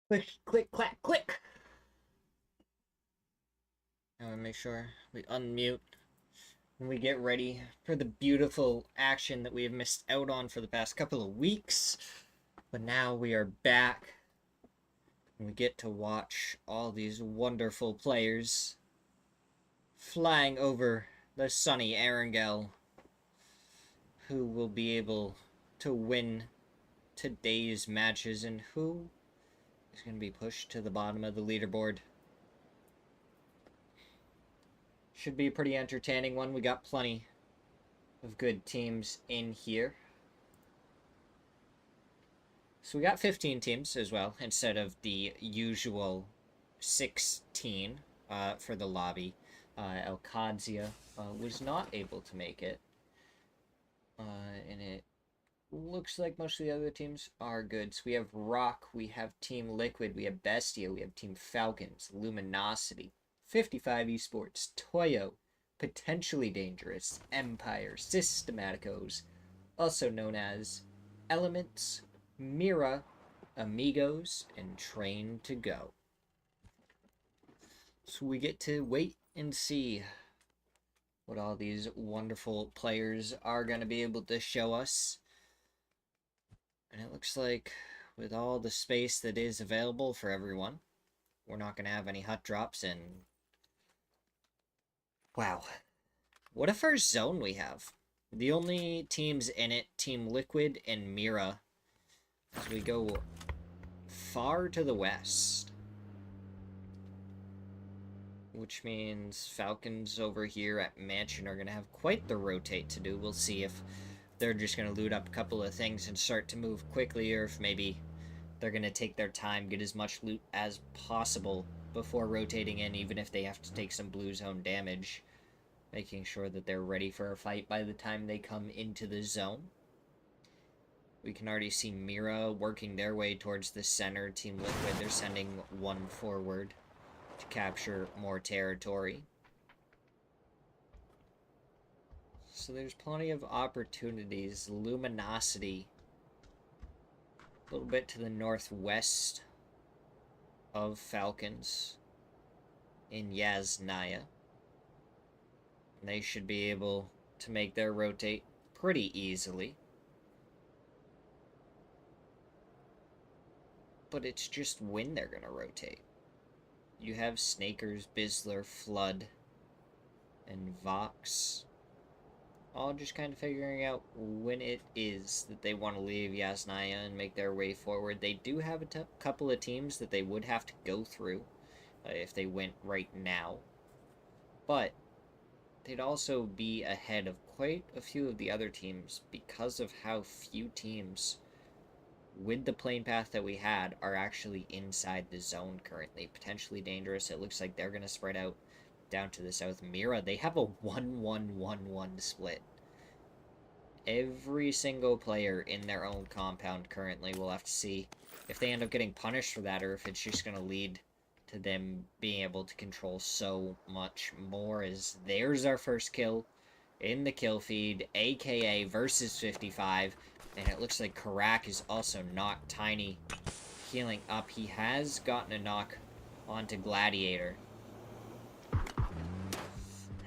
Click, click, clack, click. I want to make sure we unmute and we get ready for the beautiful action that we have missed out on for the past couple of weeks. But now we are back and we get to watch all these wonderful players flying over the sunny Erangel, who will be able to win today's matches and who is going to be pushed to the bottom of the leaderboard. Should be a pretty entertaining one. We got plenty of good teams in here. So we got 15 teams as well, instead of the usual 16 for the lobby. El Qadzia was not able to make it. And it looks like most of the other teams are good. So we have Rock, we have Team Liquid, we have Bestia, we have Team Falcons, Luminosity, 55 Esports, Toyo, Potentially Dangerous, Empire, Systematicos, also known as Elements, Mira, Amigos, and Train to Go. So we get to wait and see what all these wonderful players are going to be able to show us. And it looks like with all the space that is available for everyone, we're not going to have any hut drops. And wow, what a first zone we have. The only teams in it, Team Liquid and Mira, as we go far to the west. Which means Falcons over here at Mansion are going to have quite the rotate to do. We'll see if they're just going to loot up a couple of things and start to move quickly, or if maybe they're going to take their time, get as much loot as possible before rotating in, even if they have to take some blue zone damage, making sure that they're ready for a fight by the time they come into the zone. We can already see Mira working their way towards the center. Team Liquid, they're sending one forward to capture more territory. So there's plenty of opportunities. Luminosity, a little bit to the northwest of Falcons in Yasnaya. And they should be able to make their rotate pretty easily. But it's just when they're going to rotate. You have Snakers, Bizzler, Flood, and Vox, all just kind of figuring out when it is that they want to leave Yasnaya and make their way forward. They do have a couple of teams that they would have to go through if they went right now. But they'd also be ahead of quite a few of the other teams because of how few teams with the plane path that we had are actually inside the zone currently. Potentially dangerous. It looks like they're going to spread out down to the south. Mira, they have a 1-1-1-1 split. Every single player in their own compound currently. We'll have to see if they end up getting punished for that or if it's just going to lead to them being able to control so much more. As there's our first kill in the kill feed, aka versus 55. And it looks like Karak is also knocked. Tiny healing up. He has gotten a knock onto Gladiator.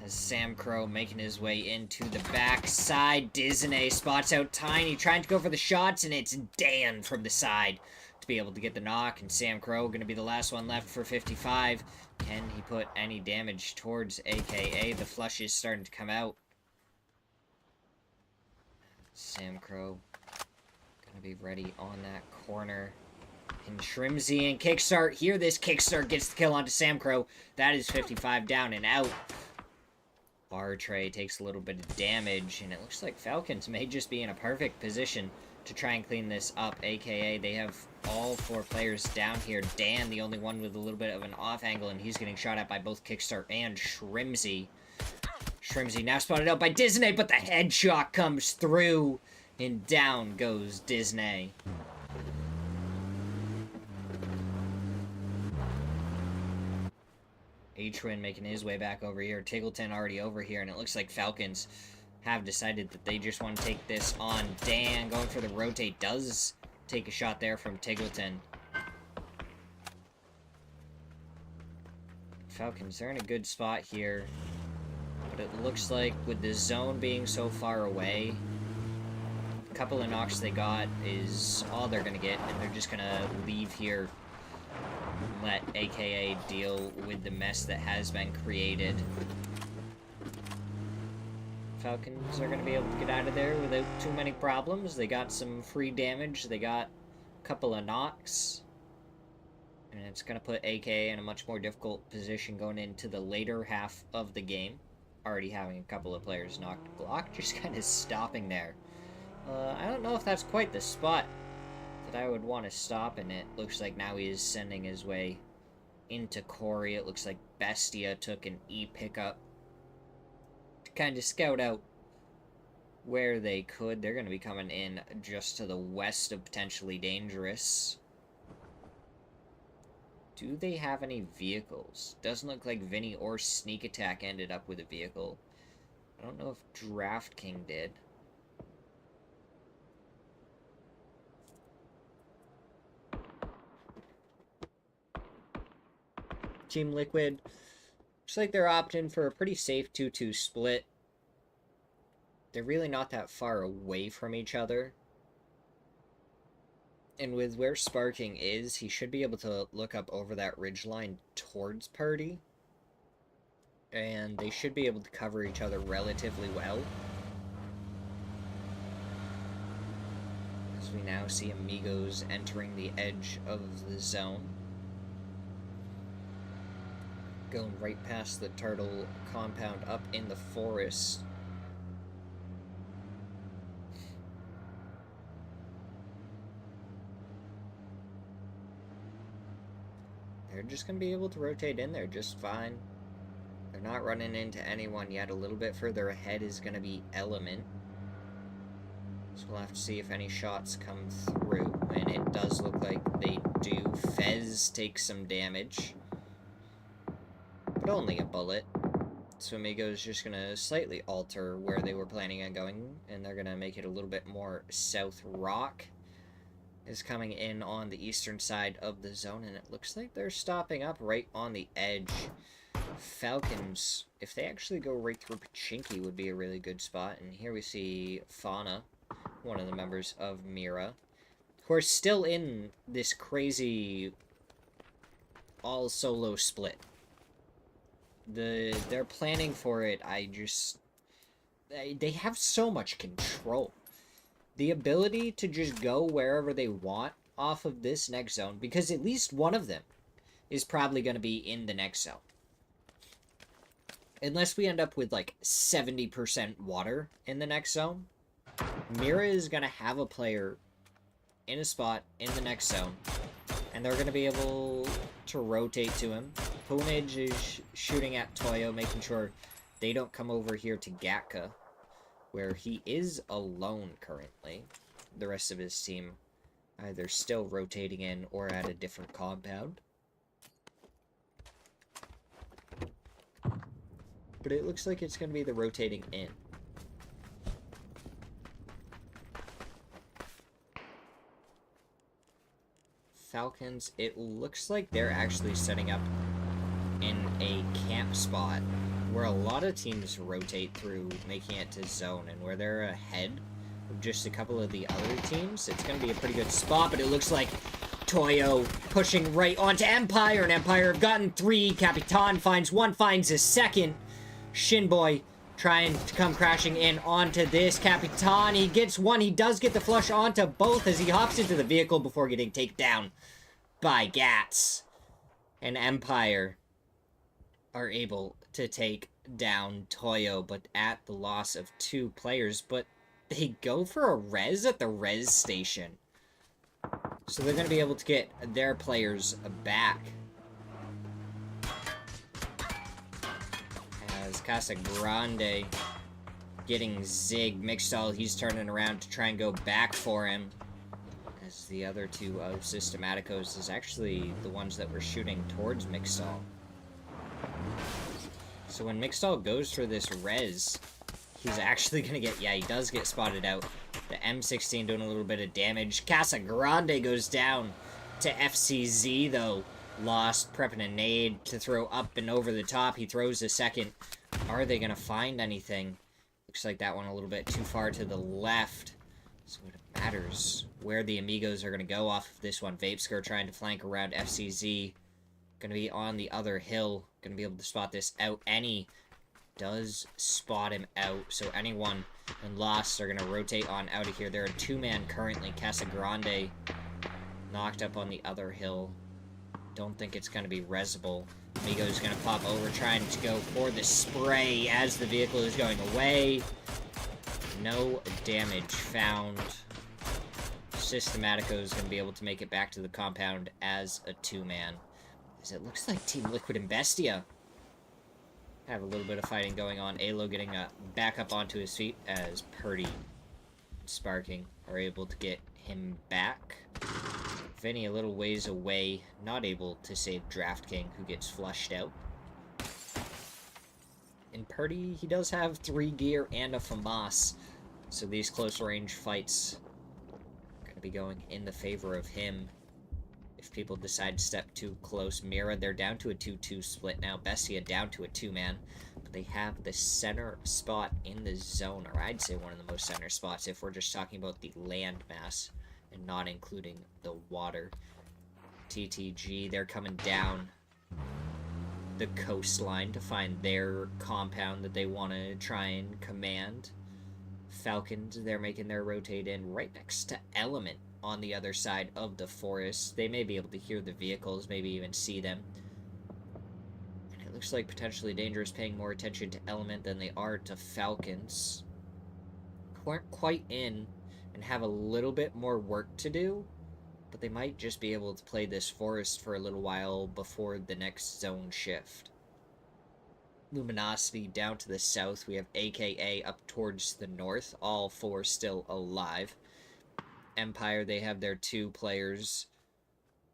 As Sam Crow making his way into the backside. Disney spots out Tiny, trying to go for the shots, and it's Dan from the side to be able to get the knock. And Sam Crow going to be the last one left for 55. Can he put any damage towards AKA? The flush is starting to come out. Sam Crow gonna be ready on that corner. And Shrimsy and Kickstart. Here, this Kickstart gets the kill onto Sam Crow. That is 55 down and out. Bar Tray takes a little bit of damage, and it looks like Falcons may just be in a perfect position to try and clean this up, aka they have all 4 players down here. Dan, the only one with a little bit of an off angle, and he's getting shot at by both Kickstart and Shrimsy. Shrimsy now spotted out by Disney, but the headshot comes through, and down goes Disney. H-Win making his way back over here. Tiggleton already over here, and it looks like Falcons have decided that they just want to take this on. Dan going for the rotate. Does take a shot there from Tiggleton. Falcons, they're in a good spot here. But it looks like with the zone being so far away, a couple of knocks they got is all they're going to get, and they're just going to leave here. Let AKA deal with the mess that has been created. Falcons are going to be able to get out of there without too many problems. They got some free damage. They got a couple of knocks. And it's going to put AKA in a much more difficult position going into the later half of the game. Already having a couple of players knocked. Glock just kind of stopping there. I don't know if that's quite the spot that I would want to stop in. It looks like now he is sending his way into Corey. It looks like Bestia took an E pickup to kind of scout out where they could. They're going to be coming in just to the west of potentially dangerous. Do they have any vehicles? Doesn't look like Vinny or Sneak Attack ended up with a vehicle. I don't know if Draft King did. Team Liquid, looks like they're opting for a pretty safe 2-2 split. They're really not that far away from each other. And with where Sparking is, he should be able to look up over that ridgeline towards Purdy. And they should be able to cover each other relatively well. As we now see Amigos entering the edge of the zone. Going right past the turtle compound up in the forest. They're just going to be able to rotate in there just fine. They're not running into anyone yet. A little bit further ahead is going to be Element. So we'll have to see if any shots come through. And it does look like they do. Fez takes some damage. But only a bullet. So Amigo's just going to slightly alter where they were planning on going. And they're going to make it a little bit more south. Rock is coming in on the eastern side of the zone. And it looks like they're stopping up right on the edge. Falcons, if they actually go right through Pachinki, would be a really good spot. And here we see Fauna, one of the members of Mira, who are still in this crazy all-solo split. They're planning for it. They have so much control. The ability to just go wherever they want off of this next zone, because at least one of them is probably going to be in the next zone. unless we end up with like 70% water in the next zone, Mira is going to have a player in a spot in the next zone, and they're going to be able to rotate to him. Punage is shooting at Toyo, making sure they don't come over here to Gatka, where he is alone currently. The rest of his team either still rotating in or at a different compound. But it looks like it's going to be the rotating in. Falcons, it looks like they're actually setting up in a camp spot where a lot of teams rotate through, making it to zone, and where they're ahead of just a couple of the other teams. It's going to be a pretty good spot, but it looks like Toyo pushing right onto Empire, and Empire have gotten 3. Capitan finds 1, finds his second. Shinboy trying to come crashing in onto this. Capitan, he gets 1. He does get the flush onto both as he hops into the vehicle before getting taken down by Gats. And Empire are able to take down Toyo, but at the loss of 2 players. But they go for a res at the res station. So they're going to be able to get their players back. As Casa Grande getting zig. Mixstall, he's turning around to try and go back for him. As the other 2 of Systematicos is actually the ones that were shooting towards Mixstall. So when Mixstall goes for this res, he's actually going to get... Yeah, he does get spotted out. The M16 doing a little bit of damage. Casa Grande goes down to FCZ, though. Lost, prepping a nade to throw up and over the top. He throws a second. Are they going to find anything? Looks like that one a little bit too far to the left. So it matters where the Amigos are going to go off of this one. Vapescar trying to flank around FCZ. Going to be on the other hill. Going to be able to spot this out. Any does spot him out. So anyone in Lost are going to rotate on out of here. They're a 2-man currently. Casa Grande knocked up on the other hill. Don't think it's going to be resable. Migo's going to pop over, trying to go for the spray as the vehicle is going away. No damage found. Systematico is going to be able to make it back to the compound as a 2-man. As it looks like Team Liquid and Bestia have a little bit of fighting going on. Alo getting back up onto his feet as Purdy and Sparking are able to get him back. Vinny a little ways away, not able to save Draft King, who gets flushed out. And Purdy, he does have 3 gear and a FAMAS, so these close range fights are going to be going in the favor of him. If people decide to step too close, Mira, they're down to a 2-2 split now. Bestia down to a 2-man, but they have the center spot in the zone, or I'd say one of the most center spots if we're just talking about the land mass and not including the water. TTG, they're coming down the coastline to find their compound that they want to try and command. Falcons, they're making their rotate in right next to Element on the other side of the forest. They may be able to hear the vehicles, maybe even see them. And it looks like potentially Dangerous paying more attention to Element than they are to Falcons. Who aren't quite in and have a little bit more work to do, but they might just be able to play this forest for a little while before the next zone shift. Luminosity down to the south. We have AKA up towards the north. All 4 still alive. Empire, they have their 2 players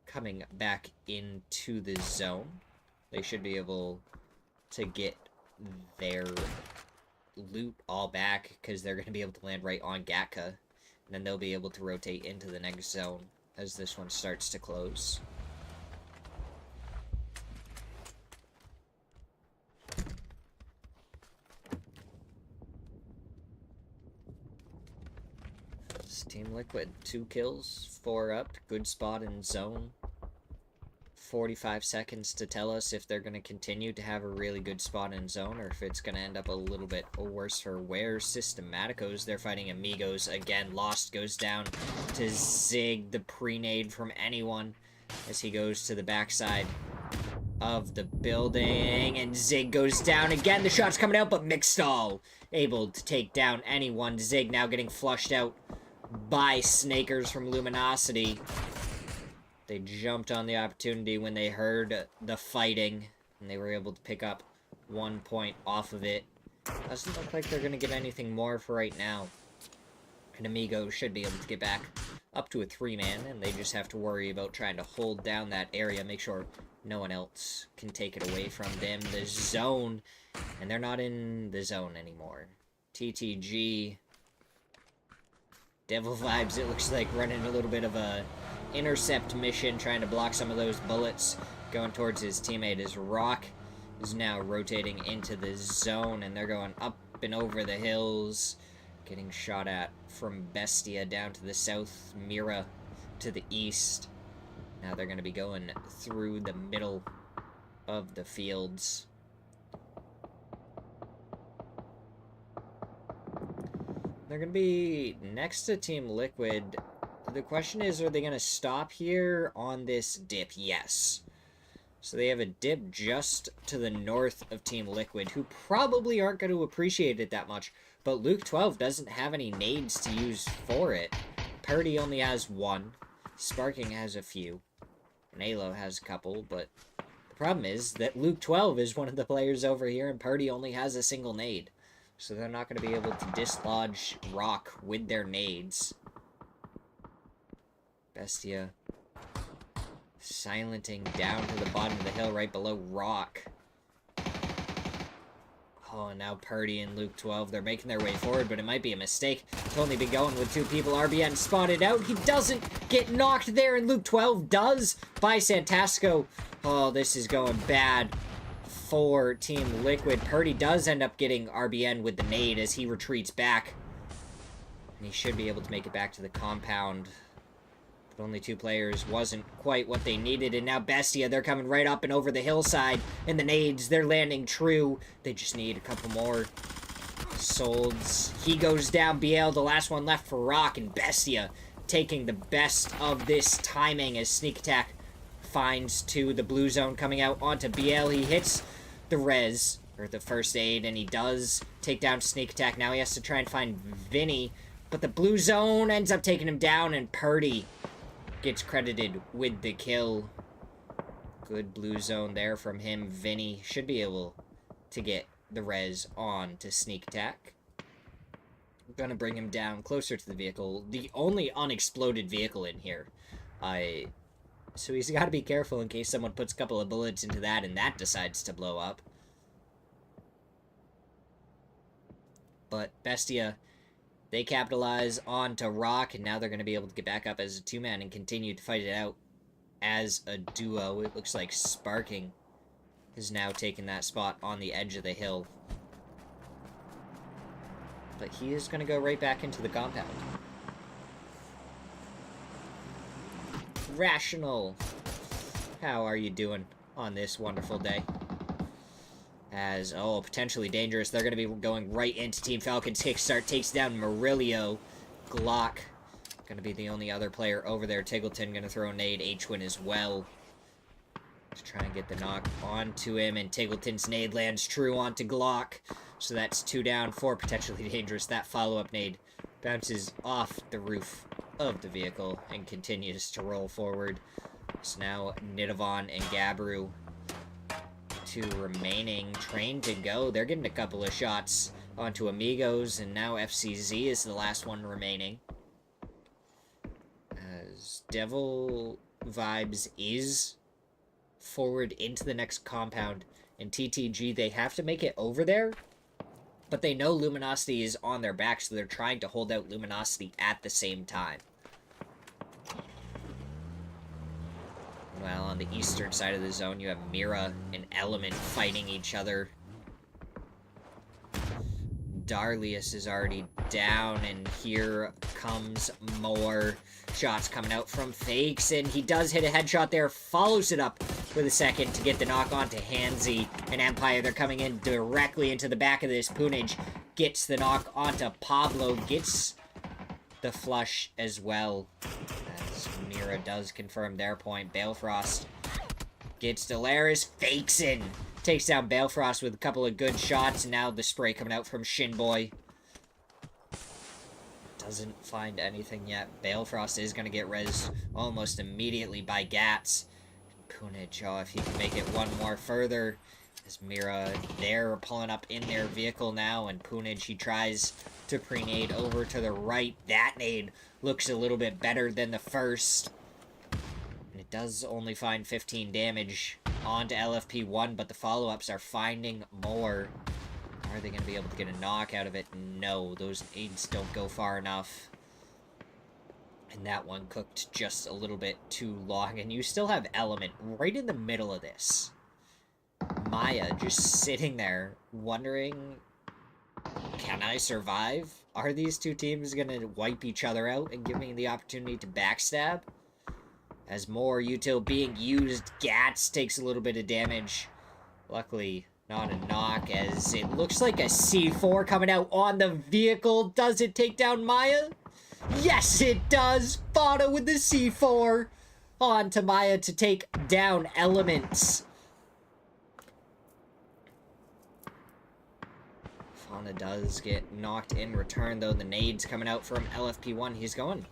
coming back into the zone. They should be able to get their loot all back because they're going to be able to land right on Gatka. And then they'll be able to rotate into the next zone as this one starts to close. It's Team Liquid, 2 kills, 4 up, good spot in zone. 45 seconds to tell us if they're going to continue to have a really good spot in zone or if it's going to end up a little bit worse for where Systematicos. They're fighting Amigos again. Lost goes down to Zig, the pre-nade from anyone as he goes to the backside. of the building, and Zig goes down again. The shot's coming out, but Mixstall able to take down anyone. Zig now getting flushed out by Snakers from Luminosity. They jumped on the opportunity when they heard the fighting, and they were able to pick up 1 point off of it. Doesn't look like they're going to get anything more for right now. And Amigo should be able to get back up to a 3-man, and they just have to worry about trying to hold down that area, make sure no one else can take it away from them. The zone, and they're not in the zone anymore. TTG, Devil Vibes, it looks like running a little bit of a intercept mission, trying to block some of those bullets going towards his teammate. As Rock is now rotating into the zone, and they're going up and over the hills, getting shot at from Bestia down to the south, Mira to the east. Now they're going to be going through the middle of the fields. They're going to be next to Team Liquid. The question is, are they going to stop here on this dip? Yes. So they have a dip just to the north of Team Liquid, who probably aren't going to appreciate it that much. But Luke 12 doesn't have any nades to use for it. Purdy only has one. Sparking has a few. Nalo has a couple, but the problem is that Luke 12 is one of the players over here, and Purdy only has a single nade. So they're not going to be able to dislodge Rock with their nades. Bestia silencing down to the bottom of the hill right below Rock. Oh, and now Purdy and Luke 12, they're making their way forward, but it might be a mistake to only be going with 2 people. RBN spotted out. He doesn't get knocked there, and Luke 12 does by Santasco. Oh, this is going bad for Team Liquid. Purdy does end up getting RBN with the nade as he retreats back. And he should be able to make it back to the compound. But only 2 players wasn't quite what they needed. And now Bestia, they're coming right up and over the hillside. And the nades, they're landing true. They just need a couple more. Solds. He goes down. BL, the last one left for Rock. And Bestia taking the best of this timing as Sneak Attack finds 2. The blue zone coming out onto BL. He hits the res, or the first aid, and he does take down Sneak Attack. Now he has to try and find Vinny. But the blue zone ends up taking him down, and Purdy gets credited with the kill. Good blue zone there from him. Vinny should be able to get the res on to Sneak Attack. I'm gonna bring him down closer to the vehicle. The only unexploded vehicle in here. So he's got to be careful in case someone puts a couple of bullets into that and that decides to blow up. But Bestia, they capitalize on to Rock, and now they're going to be able to get back up as a 2-man and continue to fight it out as a duo. It looks like Sparking has now taken that spot on the edge of the hill. But he is going to go right back into the compound. Rational, how are you doing on this wonderful day? As, oh, potentially dangerous. They're going to be going right into Team Falcon's kickstart. Takes down Murillo. Glock going to be the only other player over there. Tiggleton going to throw a nade. H-Win as well. To try and get the knock onto him. And Tiggleton's nade lands true onto Glock. So that's 2 down, 4 potentially dangerous. That follow-up nade bounces off the roof of the vehicle and continues to roll forward. So now Nidavon and Gabru, 2 remaining, trained to go. They're getting a couple of shots onto Amigos, and now FCZ is the last one remaining. As Devil Vibes is forward into the next compound, and TTG, they have to make it over there, but they know Luminosity is on their back, so they're trying to hold out Luminosity at the same time. Well, on the eastern side of the zone, you have Mira and Element fighting each other. Darlius is already down, and here comes more shots coming out from Fakes, and he does hit a headshot there, follows it up with a second to get the knock onto Hansi and Empire. They're coming in directly into the back of this Punage, gets the knock onto Pablo, gets the flush as well. As Mira does confirm their point. Balefrost Gets Delaris, fakes in. Takes down Balefrost with a couple of good shots, and now the spray coming out from Shinboy. Doesn't find anything yet. Balefrost is going to get res almost immediately by Gats. Punich, oh, if he can make it one more further. As Mira, they're pulling up in their vehicle now, and Punich, he tries to pre-nade over to the right. That nade looks a little bit better than the first. And it does only find 15 damage onto LFP1, but the follow-ups are finding more. Are they going to be able to get a knock out of it? No, those nades don't go far enough. And that one cooked just a little bit too long. And you still have Element right in the middle of this. Maya just sitting there wondering, can I survive? Are these two teams going to wipe each other out and give me the opportunity to backstab? As more util being used, Gats takes a little bit of damage. Luckily, not a knock, as it looks like a C4 coming out on the vehicle. Does it take down Maya? Yes, it does! Fada with the C4 on to Maya to take down Elements. Fauna does get knocked in return, though. The nade's coming out from LFP1. He's going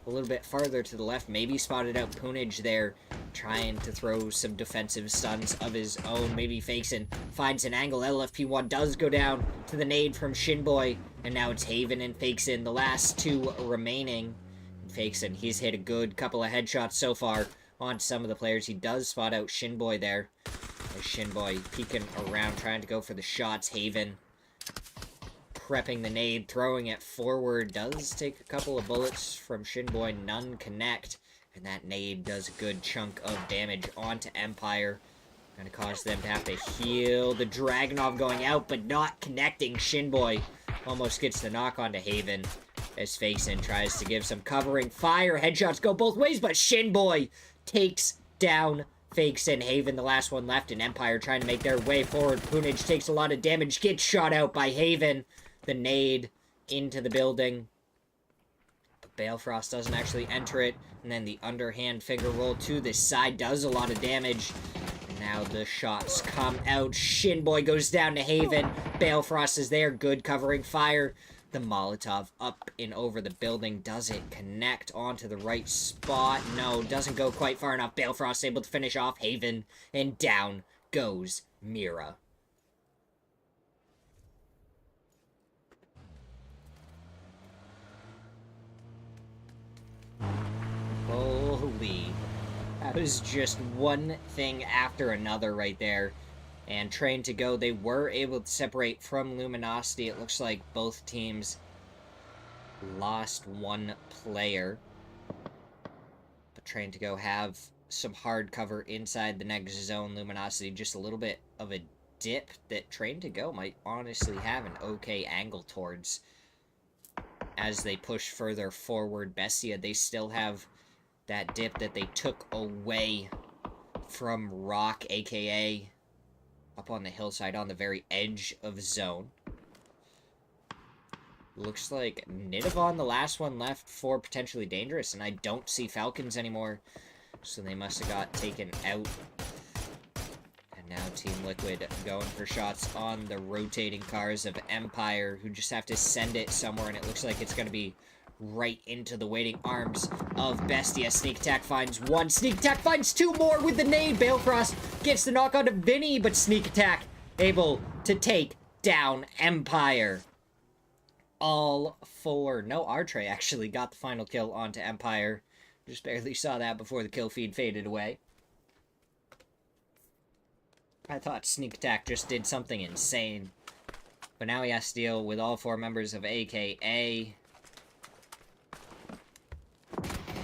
a little bit farther to the left. Maybe spotted out Punich there, trying to throw some defensive stuns of his own. Maybe fakes and finds an angle. LFP1 does go down to the nade from Shinboy, and now it's Haven and Fakeson, the last two remaining. Fakeson, he's hit a good couple of headshots so far on some of the players. He does spot out Shinboy there. There's Shinboy peeking around, trying to go for the shots. Haven prepping the nade, throwing it forward. Does take a couple of bullets from Shinboy, none connect. And that nade does a good chunk of damage onto Empire. Gonna cause them to have to heal. The Dragunov going out, but not connecting. Shinboy almost gets the knock onto Haven as Fakeson tries to give some covering fire. Headshots go both ways, but Shinboy takes down Fakeson. Haven, the last one left, and Empire trying to make their way forward. Punich takes a lot of damage, gets shot out by Haven. The nade into the building. But Balefrost doesn't actually enter it. And then the underhand finger roll to this side does a lot of damage. And now the shots come out. Shinboy goes down to Haven. Balefrost is there. Good covering fire. The Molotov up and over the building. Does it connect onto the right spot? No, doesn't go quite far enough. Balefrost able to finish off Haven. And down goes Mira. Holy. That was just one thing after another right there. And Train to Go, they were able to separate from Luminosity. It looks like both teams lost one player. But Train to Go have some hard cover inside the next zone. Luminosity just a little bit of a dip that Train to Go might honestly have an okay angle towards. As they push further forward, Bestia, they still have that dip that they took away from Rock, aka up on the hillside on the very edge of zone. Looks like Nidavon, the last one left for Potentially Dangerous, and I don't see Falcons anymore, so they must have got taken out. And now Team Liquid going for shots on the rotating cars of Empire, who just have to send it somewhere, and it looks like it's going to be right into the waiting arms of Bestia. Sneak attack finds one. Sneak attack finds two more with the nade. Balefrost gets the knock onto Vinny, but sneak attack able to take down Empire. All four. No, Artray actually got the final kill onto Empire. Just barely saw that before the kill feed faded away. I thought sneak attack just did something insane. But now he has to deal with all four members of AKA.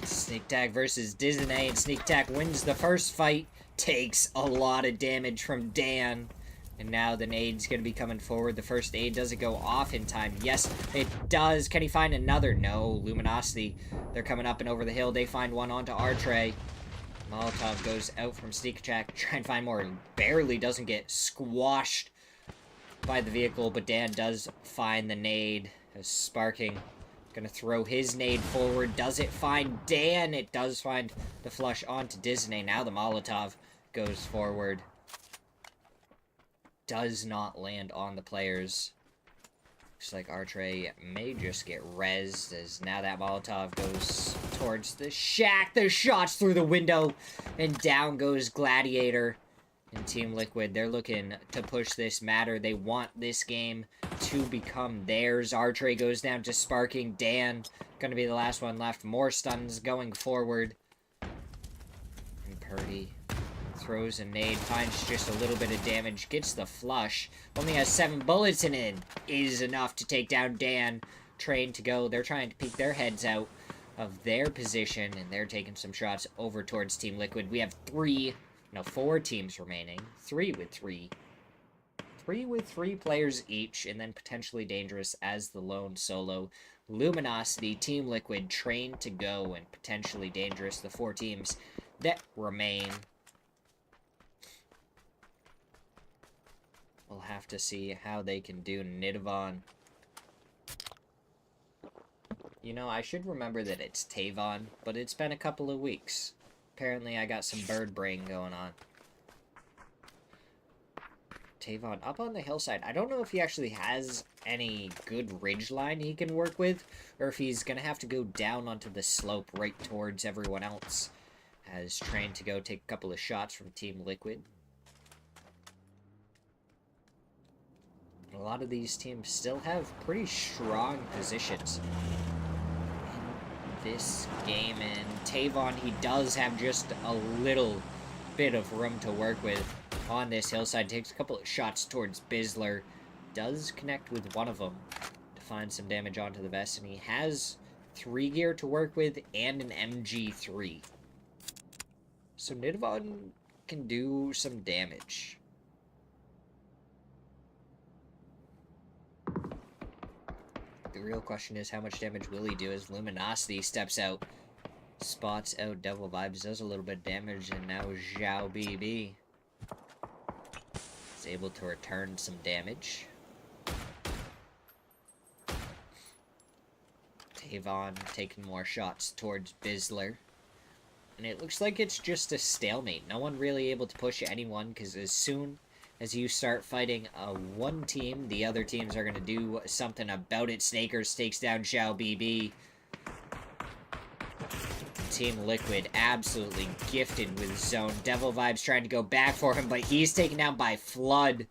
Sneak Attack versus Disney, and Sneak Attack wins the first fight, takes a lot of damage from Dan, and now the nade's going to be coming forward. The first aid doesn't go off in time. Yes, it does. Can he find another? No. Luminosity, they're coming up and over the hill. They find one onto Artray. Molotov goes out from Sneak Attack, try and find more. Barely doesn't get squashed by the vehicle, but Dan does find the nade as Sparking gonna throw his nade forward. Does it find Dan? It does find the flush onto Disney. Now the Molotov goes forward. Does not land on the players. Looks like Artre may just get rezzed, as now that Molotov goes towards the shack. The shot's through the window, and down goes Gladiator. And Team Liquid, they're looking to push this matter. They want this game to become theirs. Artre goes down to Sparking. Dan, gonna be the last one left. More stuns going forward. And Purdy throws a nade, finds just a little bit of damage, gets the flush. Only has 7 bullets in it. Is enough to take down Dan. Trained to go. They're trying to peek their heads out of their position, and they're taking some shots over towards Team Liquid. We have 4 teams remaining. 3 with 3. 3 with 3 players each, and then potentially Dangerous as the lone solo. Luminosity, Team Liquid, Trained to Go, and potentially Dangerous, the 4 teams that remain. We'll have to see how they can do. Nidavon. You know, I should remember that it's Tavon, but it's been a couple of weeks. Apparently I got some bird brain going on. Tavon up on the hillside. I don't know if he actually has any good ridge line he can work with, or if he's going to have to go down onto the slope right towards everyone else. As Trained to Go take a couple of shots from Team Liquid. A lot of these teams still have pretty strong positions in this game, and Tavon, he does have just a little bit of room to work with on this hillside. Takes a couple of shots towards Bizzler, does connect with one of them to find some damage onto the vest, and he has 3 gear to work with and an MG3. So Nidavon can do some damage. The real question is, how much damage will he do as Luminosity steps out, spots out Devil Vibes, does a little bit of damage, and now Zhao BB is able to return some damage. Tavon taking more shots towards Bizzler. And it looks like it's just a stalemate. No one really able to push anyone, because as soon as you start fighting one team, the other teams are going to do something about it. Snakers takes down Zhao BB. Team Liquid absolutely gifted with zone. Devil Vibes trying to go back for him, but he's taken down by Flood.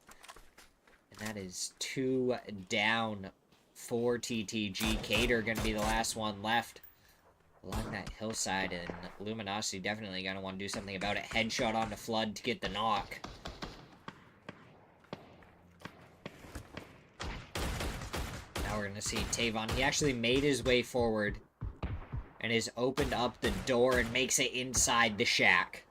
And that is 2 down for TTG. Cater going to be the last one left along that hillside, and Luminosity definitely going to want to do something about it. Headshot onto Flood to get the knock. Now we're going to see Tavon. He actually made his way forward and has opened up the door and makes it inside the shack.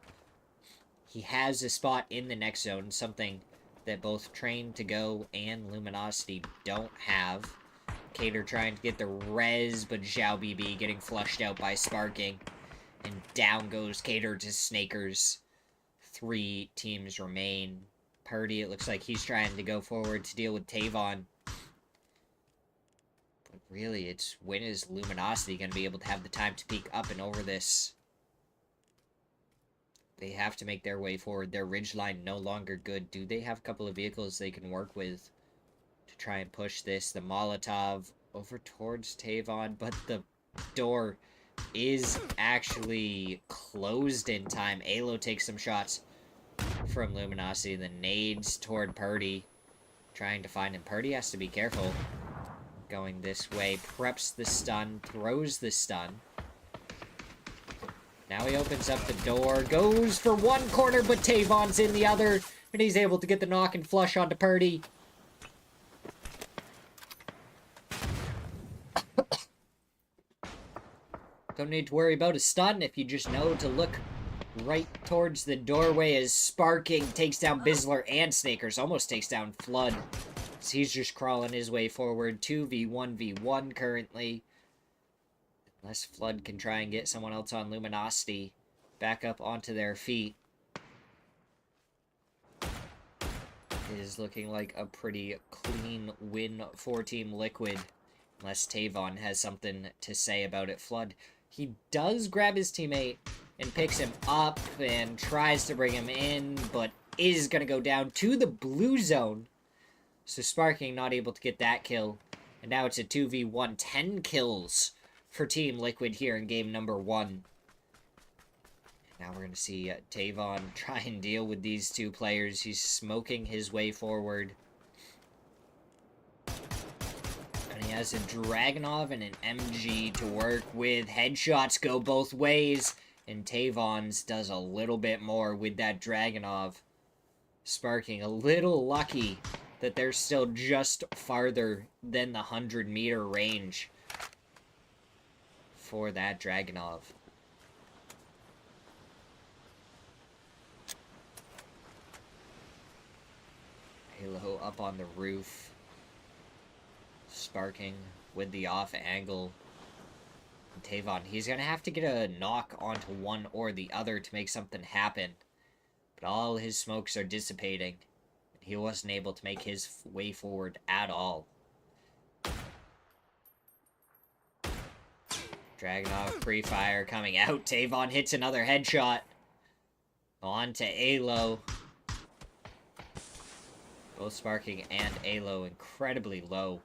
He has a spot in the next zone, something that both Trained to Go and Luminosity don't have. Cater trying to get the res, but Zhao BB getting flushed out by Sparking. And down goes Cater to Snakers. 3 teams remain. Purdy, it looks like he's trying to go forward to deal with Tavon. But really, it's when is Luminosity going to be able to have the time to peek up and over this? They have to make their way forward. Their ridgeline no longer good. Do they have a couple of vehicles they can work with to try and push this? The Molotov over towards Tavon, but the door is actually closed in time. Alo takes some shots from Luminosity. The nades toward Purdy, trying to find him. Purdy has to be careful going this way. Preps the stun, throws the stun. Now he opens up the door, goes for one corner, but Tavon's in the other, and he's able to get the knock and flush onto Purdy. Don't need to worry about a stun if you just know to look right towards the doorway as Sparking takes down Bizzler and Snakers. Almost takes down Flood. So he's just crawling his way forward. 2v1v1 currently. Unless Flood can try and get someone else on Luminosity back up onto their feet. It is looking like a pretty clean win for Team Liquid. Unless Tavon has something to say about it. Flood, he does grab his teammate and picks him up and tries to bring him in, but is going to go down to the blue zone. So Sparking not able to get that kill. And now it's a 2v1. 10 kills for Team Liquid here in game number 1. Now we're going to see Tavon try and deal with these two players. He's smoking his way forward. And he has a Dragunov and an MG to work with. Headshots go both ways. And Tavon's does a little bit more with that Dragunov. Sparking a little lucky that they're still just farther than the 100-meter range for that Dragunov. Halo up on the roof. Sparking with the off angle. And Tavon, he's going to have to get a knock onto one or the other to make something happen. But all his smokes are dissipating. He wasn't able to make his way forward at all. Dragunov pre-fire coming out. Tavon hits another headshot. On to Alo. Both Sparking and Alo incredibly low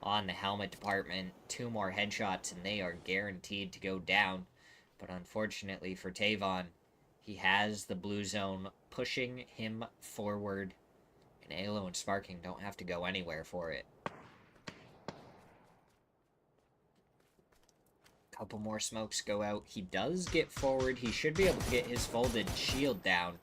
on the helmet department. 2 more headshots and they are guaranteed to go down. But unfortunately for Tavon, he has the blue zone pushing him forward. And Alo and Sparking don't have to go anywhere for it. Couple more smokes go out. He does get forward. He should be able to get his folded shield down.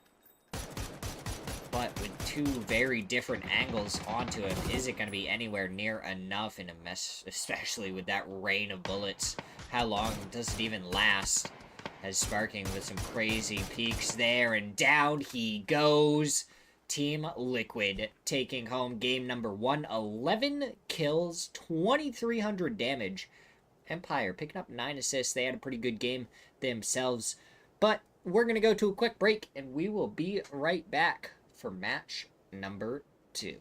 But with 2 very different angles onto him, is it going to be anywhere near enough in a mess, especially with that rain of bullets? How long does it even last? As Sparking with some crazy peaks there, and down he goes. Team Liquid taking home game number 1. 11 kills, 2,300 damage. Empire picking up 9 assists. They had a pretty good game themselves. But we're going to go to a quick break, and we will be right back for match number 2.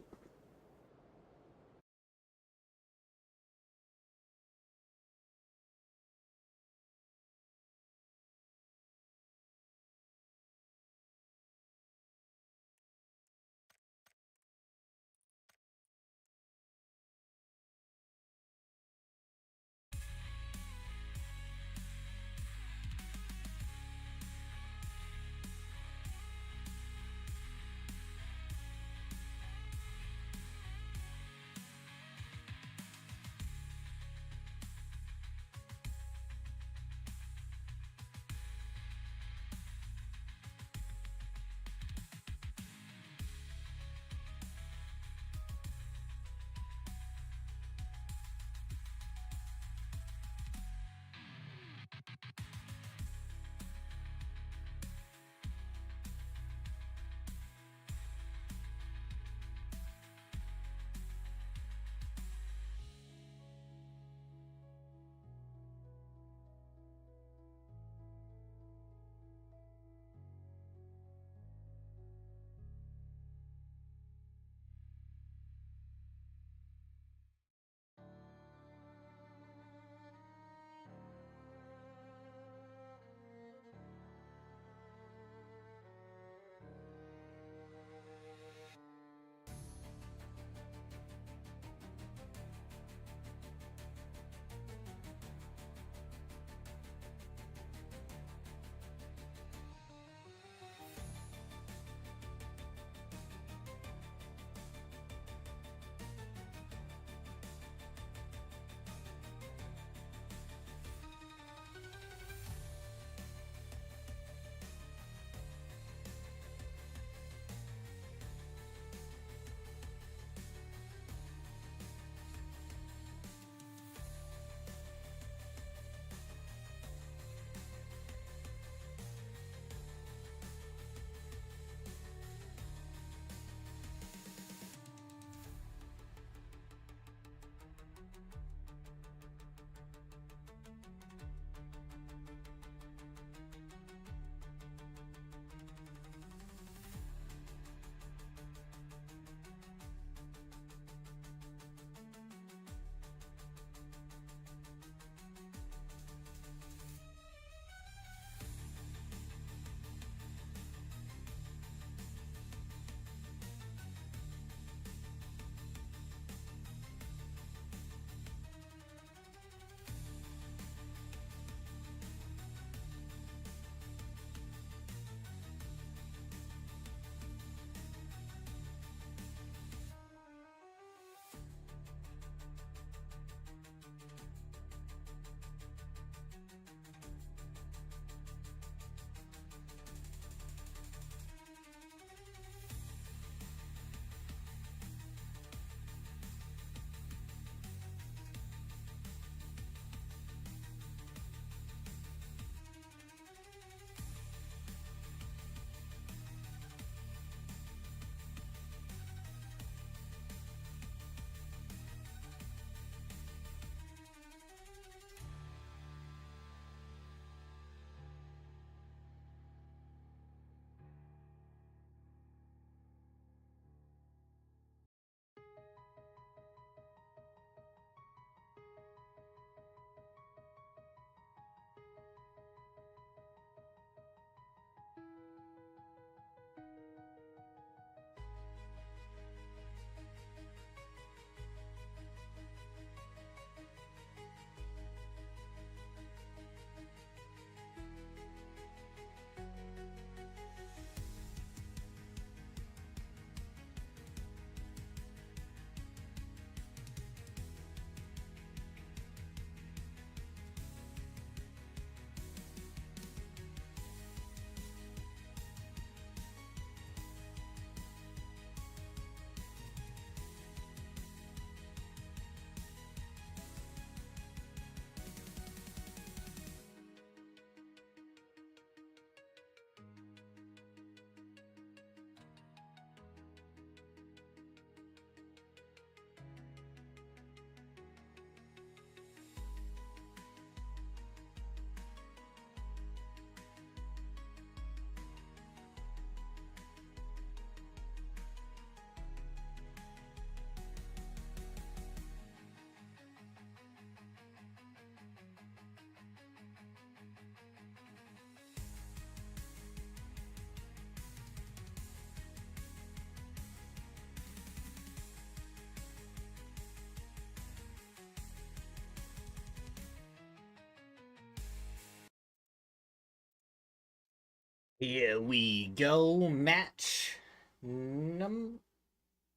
Here we go, match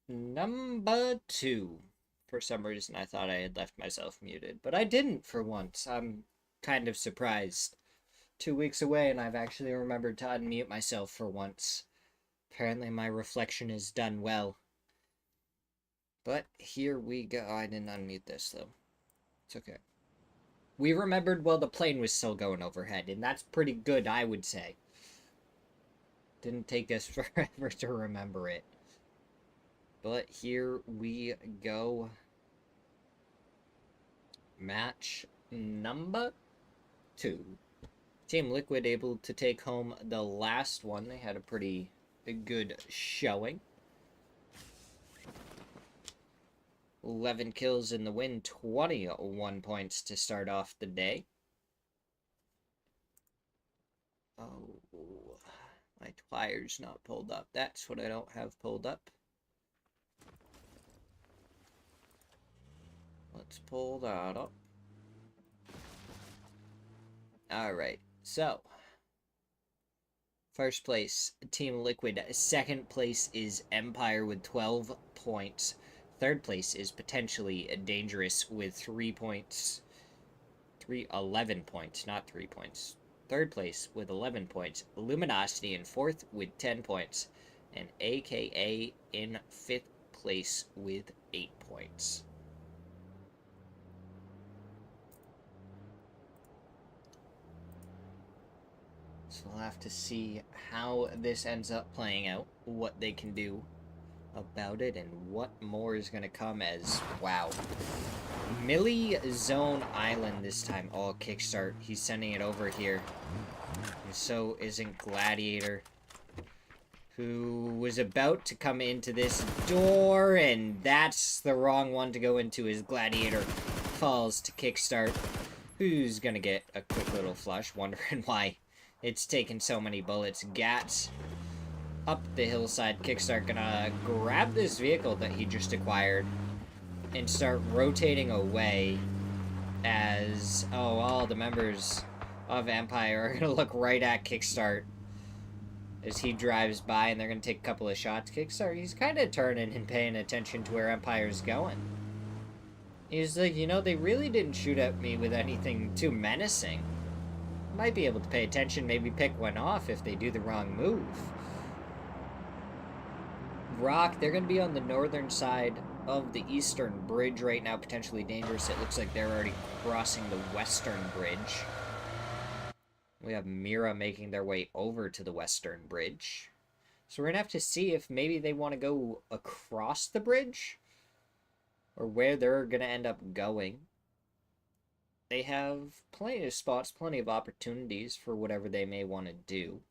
number 2. For some reason, I thought I had left myself muted, but I didn't for once. I'm kind of surprised. 2 weeks away, and I've actually remembered to unmute myself for once. Apparently, my reflection is done well. But here we go. I didn't unmute this, though. It's okay. We remembered while the plane was still going overhead, and that's pretty good, I would say. Didn't take us forever to remember it. But here we go. Match number 2. Team Liquid able to take home the last one. They had a pretty good showing. 11 kills in the win, 21 points to start off the day. Oh, my twire's not pulled up. That's what I don't have pulled up. Let's pull that up. Alright, so. First place, Team Liquid. Second place is Empire with 12 points. Third place is potentially Dangerous with 3 points. 11 points, not 3 points. Third place with 11 points. Luminosity in fourth with 10 points. And AKA in fifth place with 8 points. So we'll have to see how this ends up playing out, what they can do about it, and what more is going to come as, wow. Millie Zone Island this time. Oh, kickstart. He's sending it over here. And so isn't Gladiator, who was about to come into this door, and that's the wrong one to go into as Gladiator falls to kickstart. Who's going to get a quick little flush, wondering why it's taken so many bullets. Gats up the hillside. Kickstart gonna grab this vehicle that he just acquired and start rotating away as, oh, all the members of Empire are gonna look right at Kickstart as he drives by, and they're gonna take a couple of shots. Kickstart, he's kind of turning and paying attention to where Empire's going. He's like, you know, they really didn't shoot at me with anything too menacing. Might be able to pay attention, maybe pick one off if they do the wrong move. Rock, they're going to be on the northern side of the eastern bridge right now, potentially Dangerous. It looks like they're already crossing the western bridge. We have Mira making their way over to the western bridge. So we're going to have to see if maybe they want to go across the bridge, or where they're going to end up going. They have plenty of spots, plenty of opportunities for whatever they may want to do.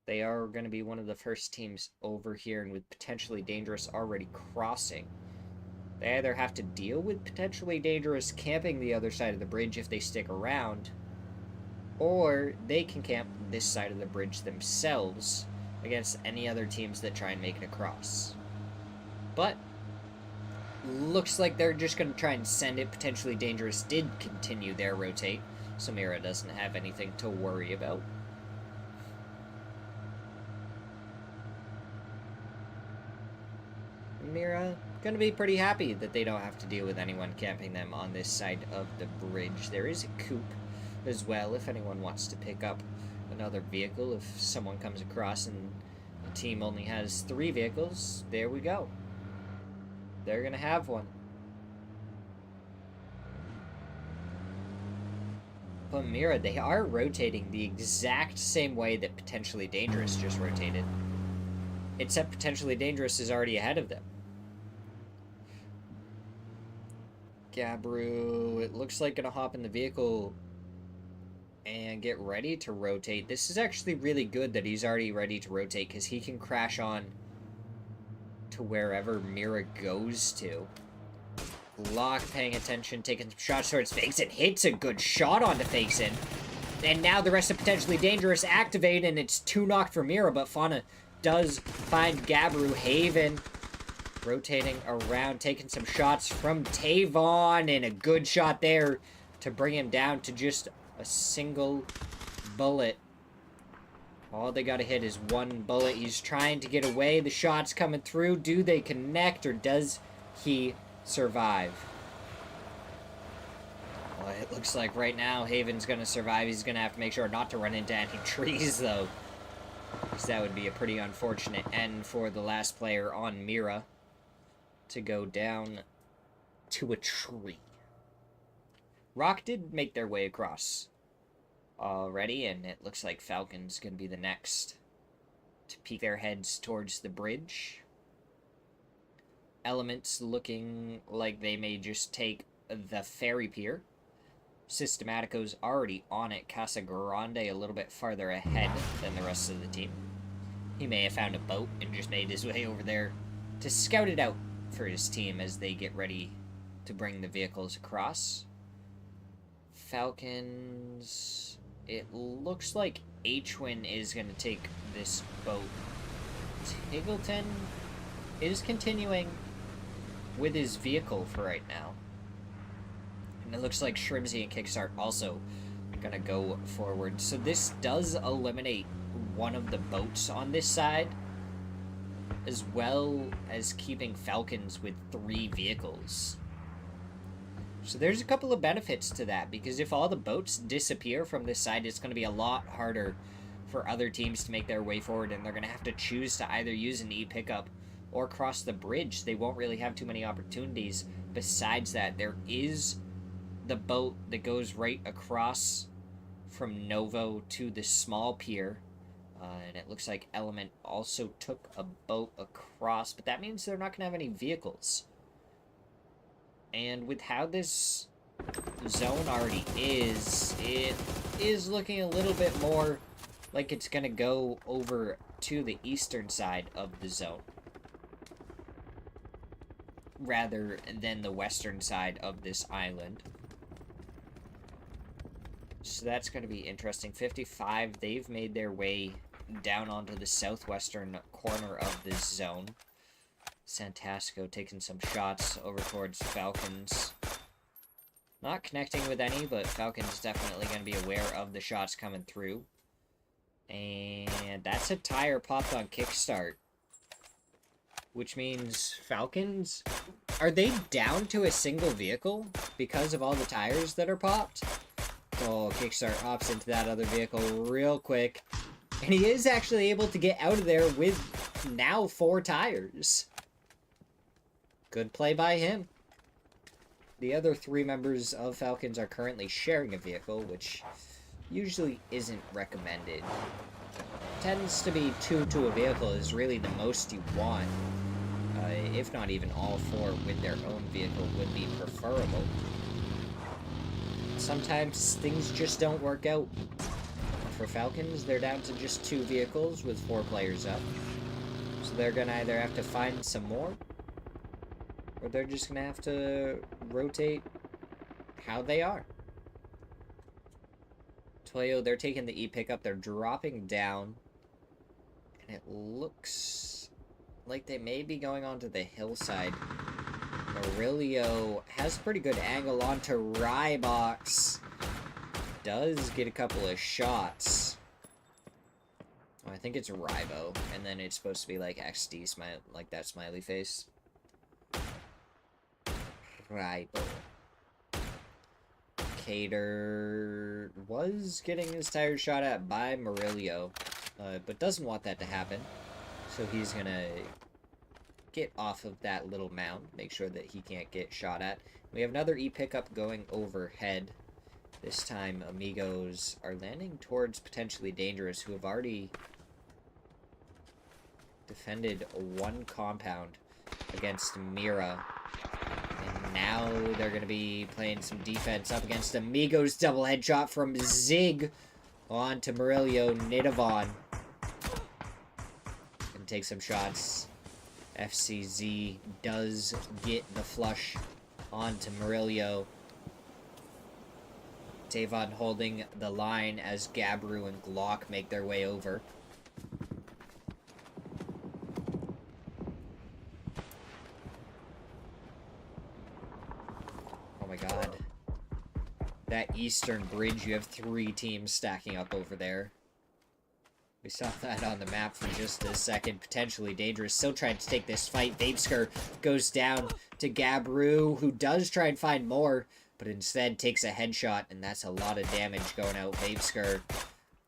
They are going to be one of the first teams over here, and with potentially Dangerous already crossing, they either have to deal with potentially Dangerous camping the other side of the bridge if they stick around, or they can camp this side of the bridge themselves against any other teams that try and make it across. But looks like they're just going to try and send it. Potentially Dangerous did continue their rotate. Smirzera doesn't have anything to worry about. Mira going to be pretty happy that they don't have to deal with anyone camping them on this side of the bridge. There is a coupe as well if anyone wants to pick up another vehicle. If someone comes across and the team only has 3 vehicles, there we go. They're going to have one. But Mira, they are rotating the exact same way that Potentially Dangerous just rotated. Except Potentially Dangerous is already ahead of them. Gabru, it looks like gonna hop in the vehicle and get ready to rotate. This is actually really good that he's already ready to rotate, because he can crash on to wherever Mira goes to. Locke paying attention, taking some shots towards Faison. Hits a good shot onto Faison. And now the rest of Potentially Dangerous activate, and it's 2 knocked for Mira, but Fauna does find Gabru. Haven rotating around, taking some shots from Tavon, and a good shot there to bring him down to just a single bullet. All they gotta hit is one bullet. He's trying to get away. The shot's coming through. Do they connect, or does he survive? Well, it looks like right now Haven's gonna survive. He's gonna have to make sure not to run into any trees, though, because that would be a pretty unfortunate end for the last player on Mira to go down to a tree. Rock did make their way across already, and it looks like Falcon's gonna be the next to peek their heads towards the bridge. Elements looking like they may just take the ferry pier. Systematico's already on it. Casa Grande a little bit farther ahead than the rest of the team. He may have found a boat and just made his way over there to scout it out for his team as they get ready to bring the vehicles across. Falcons... It looks like H-Win is going to take this boat. Tiggleton is continuing with his vehicle for right now. And it looks like Shrimsy and Kickstart also going to go forward. So this does eliminate one of the boats on this side, as well as keeping Falcons with 3 vehicles. So there's a couple of benefits to that, because if all the boats disappear from this side, it's going to be a lot harder for other teams to make their way forward, and they're going to have to choose to either use an E-pickup or cross the bridge. They won't really have too many opportunities. Besides that, there is the boat that goes right across from Novo to the small pier, and it looks like Element also took a boat across, but that means they're not going to have any vehicles. And with how this zone already is, it is looking a little bit more like it's going to go over to the eastern side of the zone, rather than the western side of this island. So that's going to be interesting. 55, they've made their way down onto the southwestern corner of this zone. Santasco taking some shots over towards Falcons. Not connecting with any, but Falcons definitely going to be aware of the shots coming through. And that's a tire popped on Kickstart, which means Falcons, are they down to a single vehicle because of all the tires that are popped? Oh, Kickstart hops into that other vehicle real quick. And he is actually able to get out of there with now 4 tires. Good play by him. The other 3 members of Falcons are currently sharing a vehicle, which usually isn't recommended. Tends to be 2 to a vehicle is really the most you want. If not even all 4 with their own vehicle would be preferable. Sometimes things just don't work out. For Falcons, they're down to just 2 vehicles with 4 players up. So they're going to either have to find some more, or they're just going to have to rotate how they are. Toyo, they're taking the E-pickup. They're dropping down. And it looks like they may be going onto the hillside. Murillo has a pretty good angle onto Rybox. Does get a couple of shots. Oh, I think it's Rybo, and then it's supposed to be like XD smile, like that smiley face. Rybo. Cater was getting his tires shot at by Murillo, but doesn't want that to happen. So he's gonna get off of that little mound, make sure that he can't get shot at. We have another E-pickup going overhead. This time, Amigos are landing towards potentially dangerous, who have already defended 1 compound against Mira. And now they're going to be playing some defense up against Amigos. Double headshot from Zig on to Murillo. Nidavon can take some shots. FCZ does get the flush onto Murillo. Davon holding the line as Gabru and Glock make their way over. Oh my god. That eastern bridge, you have 3 teams stacking up over there. We saw that on the map for just a second. Potentially dangerous. Still trying to take this fight. Vapeskr goes down to Gabru, who does try and find more, but instead takes a headshot, and that's a lot of damage going out. Vapeskr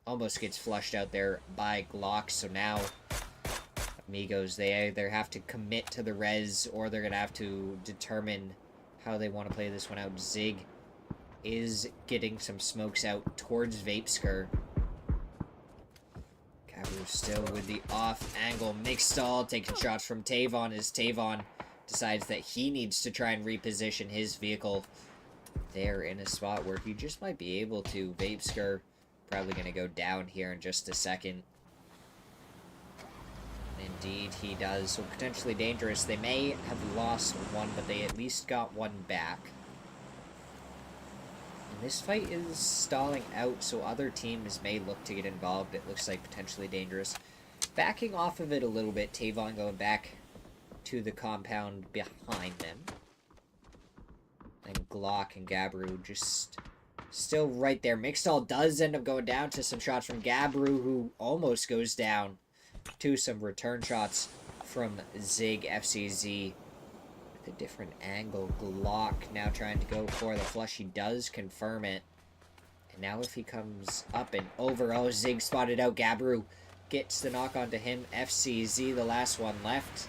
almost gets flushed out there by Glock, so now Amigos, they either have to commit to the res, or they're going to have to determine how they want to play this one out. Zig is getting some smokes out towards Vapeskr. Gabru still with the off-angle Mixstall, taking shots from Tavon as Tavon decides that he needs to try and reposition his vehicle there in a spot where he just might be able to. Vapeskr probably going to go down here in just a second. Indeed, he does. So potentially dangerous. They may have lost one, but they at least got one back. This fight is stalling out, so other teams may look to get involved. It looks like potentially dangerous. Backing off of it a little bit, Tavon going back to the compound behind them. And Glock and Gabru just still right there. Mixstall does end up going down to some shots from Gabru, who almost goes down to some return shots from Zig FCZ. A different angle. Glock now trying to go for the flush. He does confirm it. And now if he comes up and over, oh, Zig spotted out. Gabru gets the knock onto him. FCZ, the last one left.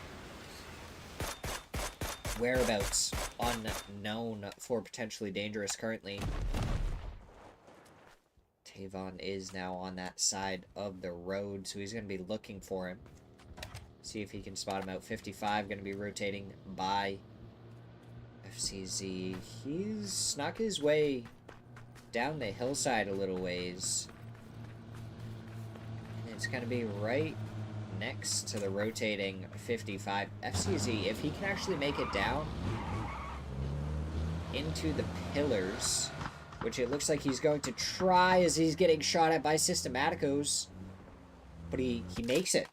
Whereabouts unknown for potentially dangerous currently. Tavon is now on that side of the road, so he's going to be looking for him. See if he can spot him out. 55 going to be rotating by FCZ. He's snuck his way down the hillside a little ways. And it's going to be right next to the rotating 55. FCZ, if he can actually make it down into the pillars, which it looks like he's going to try as he's getting shot at by Systematicos, but he makes it.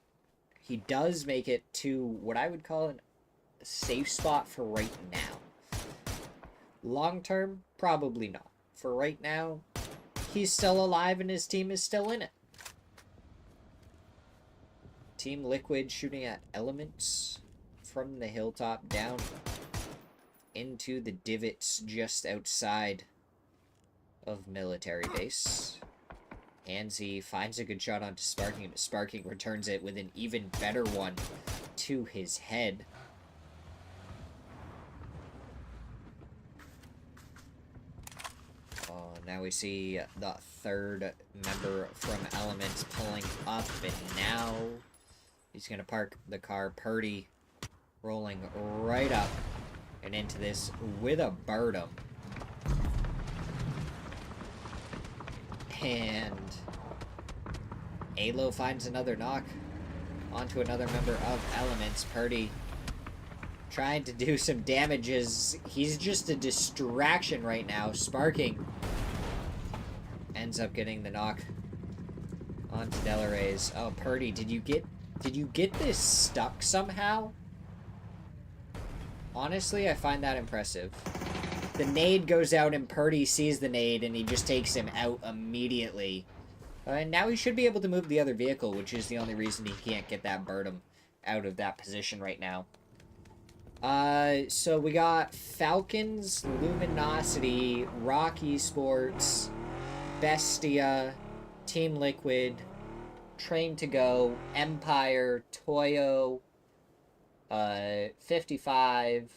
He does make it to what I would call a safe spot for right now. Long term, probably not. For right now, he's still alive and his team is still in it. Team Liquid shooting at elements from the hilltop down into the divots just outside of military base. Hansi finds a good shot onto Sparking, but Sparking returns it with an even better one to his head. Oh, now we see the third member from Elements pulling up, and now he's going to park the car. Purdy rolling right up and into this with a Birdum. And Alo finds another knock onto another member of Elements. Purdy trying to do some damages. He's just a distraction right now. Sparking ends up getting the knock onto Delaray's. Oh, Purdy, did you get this stuck somehow? Honestly, I find that impressive. The nade goes out and Purdy sees the nade and he just takes him out immediately. And now he should be able to move the other vehicle, which is the only reason he can't get that Birdum out of that position right now. So we got Falcons, Luminosity, Rocky Sports, Bestia, Team Liquid, Train to Go, Empire, Toyo, 55,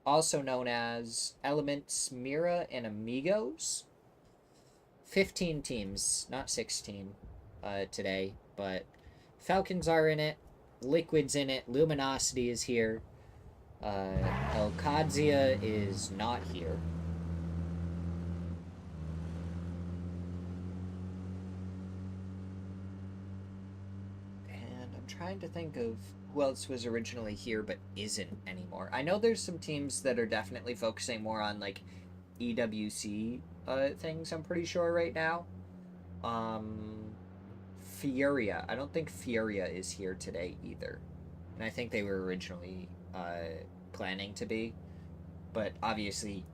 also known as Element, Smirzera, and Amigos. 15 teams, not 16 today, but Falcons are in it, Liquid's in it, Luminosity is here, Elkadzia is not here. And I'm trying to think of who else was originally here but isn't anymore. I know there's some teams that are definitely focusing more on, like, EWC things, I'm pretty sure, right now. Furia. I don't think Furia is here today either. And I think they were originally planning to be. But obviously,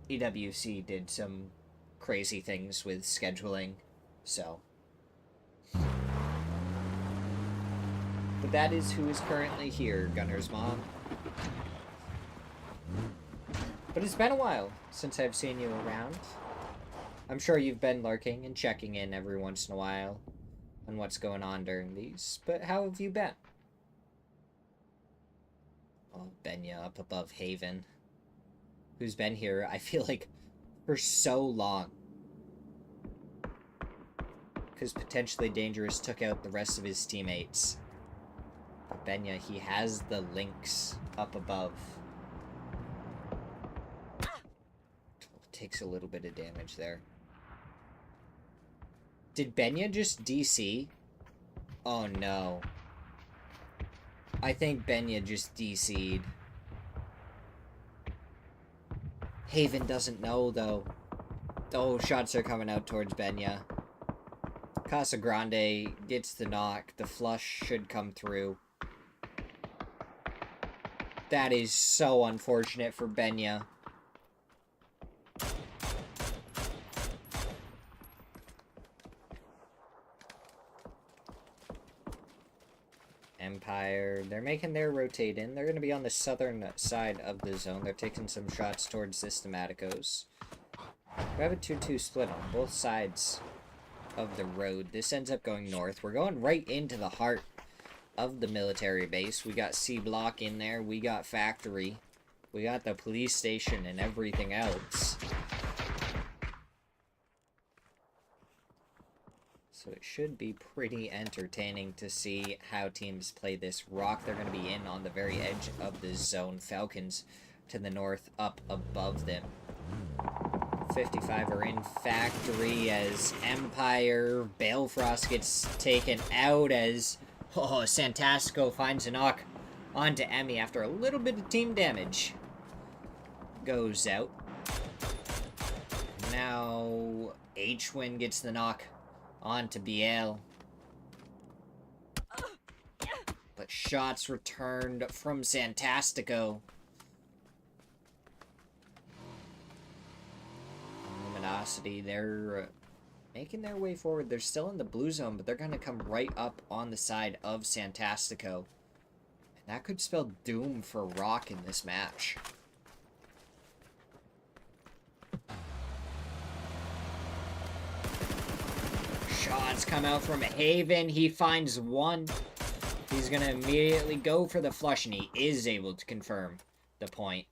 EWC did some crazy things with scheduling, so But that is who is currently here, Gunner's mom. But it's been a while since I've seen you around. I'm sure you've been lurking and checking in every once in a while on what's going on during these. But how have you been? Oh, Benya up above Haven. Who's been here, I feel like, for so long. Because potentially Dangerous took out the rest of his teammates. But Benya, he has the links up above. Takes a little bit of damage there. Did Benya just DC? Oh no. I think Benya just DC'd. Haven doesn't know though. Oh, shots are coming out towards Benya. Casa Grande gets the knock. The flush should come through. That is so unfortunate for Benya. Empire, they're making their rotate in. They're going to be on the southern side of the zone. They're taking some shots towards Systematicos. We have a 2-2 split on both sides of the road. This ends up going north. We're going right into the heart of the military base. We got C Block in there. We got Factory. We got the police station and everything else. So it should be pretty entertaining to see how teams play this rock. They're going to be in on the very edge of the zone. Falcons to the north, up above them. 55 are in Factory as Empire. Balefrost gets taken out as Santasco finds a knock onto Emmy after a little bit of team damage. Goes out. Now H-Win gets the knock on to Biel. But shots returned from Santastico. Luminosity, they're making their way forward. They're still in the blue zone, but they're going to come right up on the side of Santastico. And that could spell doom for Rock in this match. Shots come out from Haven. He finds one. He's going to immediately go for the flush, and he is able to confirm the point.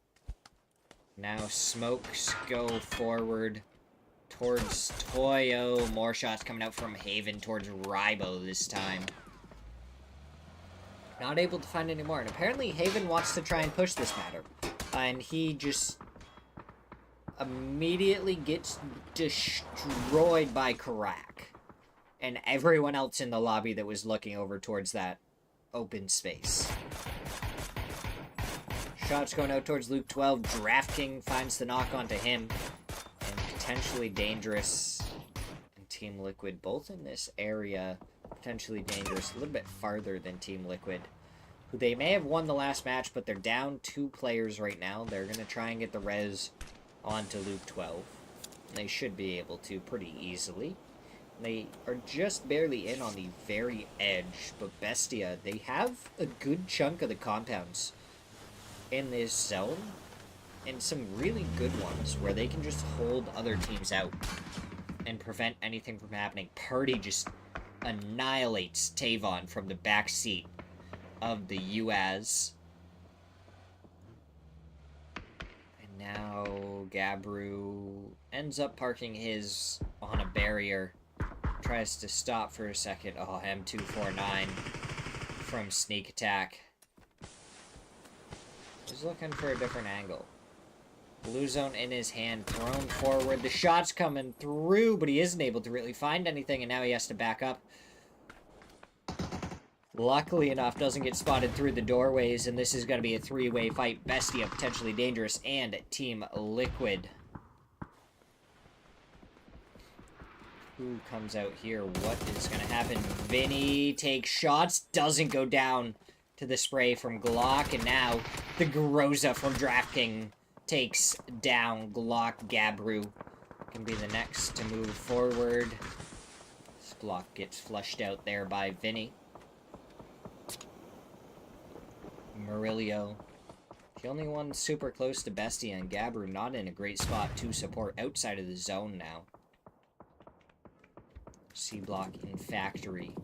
Now smokes go forward towards Toyo. More shots coming out from Haven towards Ribo this time. Not able to find any more. And apparently Haven wants to try and push this matter. And he just immediately gets destroyed by Karak. And everyone else in the lobby that was looking over towards that open space. Shots going out towards Luke 12. DraftKing finds the knock onto him. And potentially Dangerous and Team Liquid, both in this area. Potentially Dangerous, a little bit farther than Team Liquid, who they may have won the last match, but they're down 2 players right now. They're going to try and get the res onto Luke 12. They should be able to pretty easily. They are just barely in on the very edge, but Bestia, they have a good chunk of the compounds in this zone, and some really good ones where they can just hold other teams out and prevent anything from happening. Purdy just annihilates Tavon from the back seat of the UAZ. And now Gabru ends up parking his on a barrier. Tries to stop for a second. Oh, M249 from Sneak Attack. He's looking for a different angle. Blue zone in his hand, thrown forward. The shot's coming through, but he isn't able to really find anything, and now he has to back up. Luckily enough, doesn't get spotted through the doorways, and this is going to be a 3-way fight. Bestia, potentially Dangerous, and Team Liquid. Who comes out here? What is going to happen? Vinny takes shots, doesn't go down to the spray from Glock, and now the Groza from DraftKing takes down Glock. Gabru can be the next to move forward. This Glock gets flushed out there by Vinny. Murillo. The only one super close to Bestia, and Gabru not in a great spot to support outside of the zone now. C-block in factory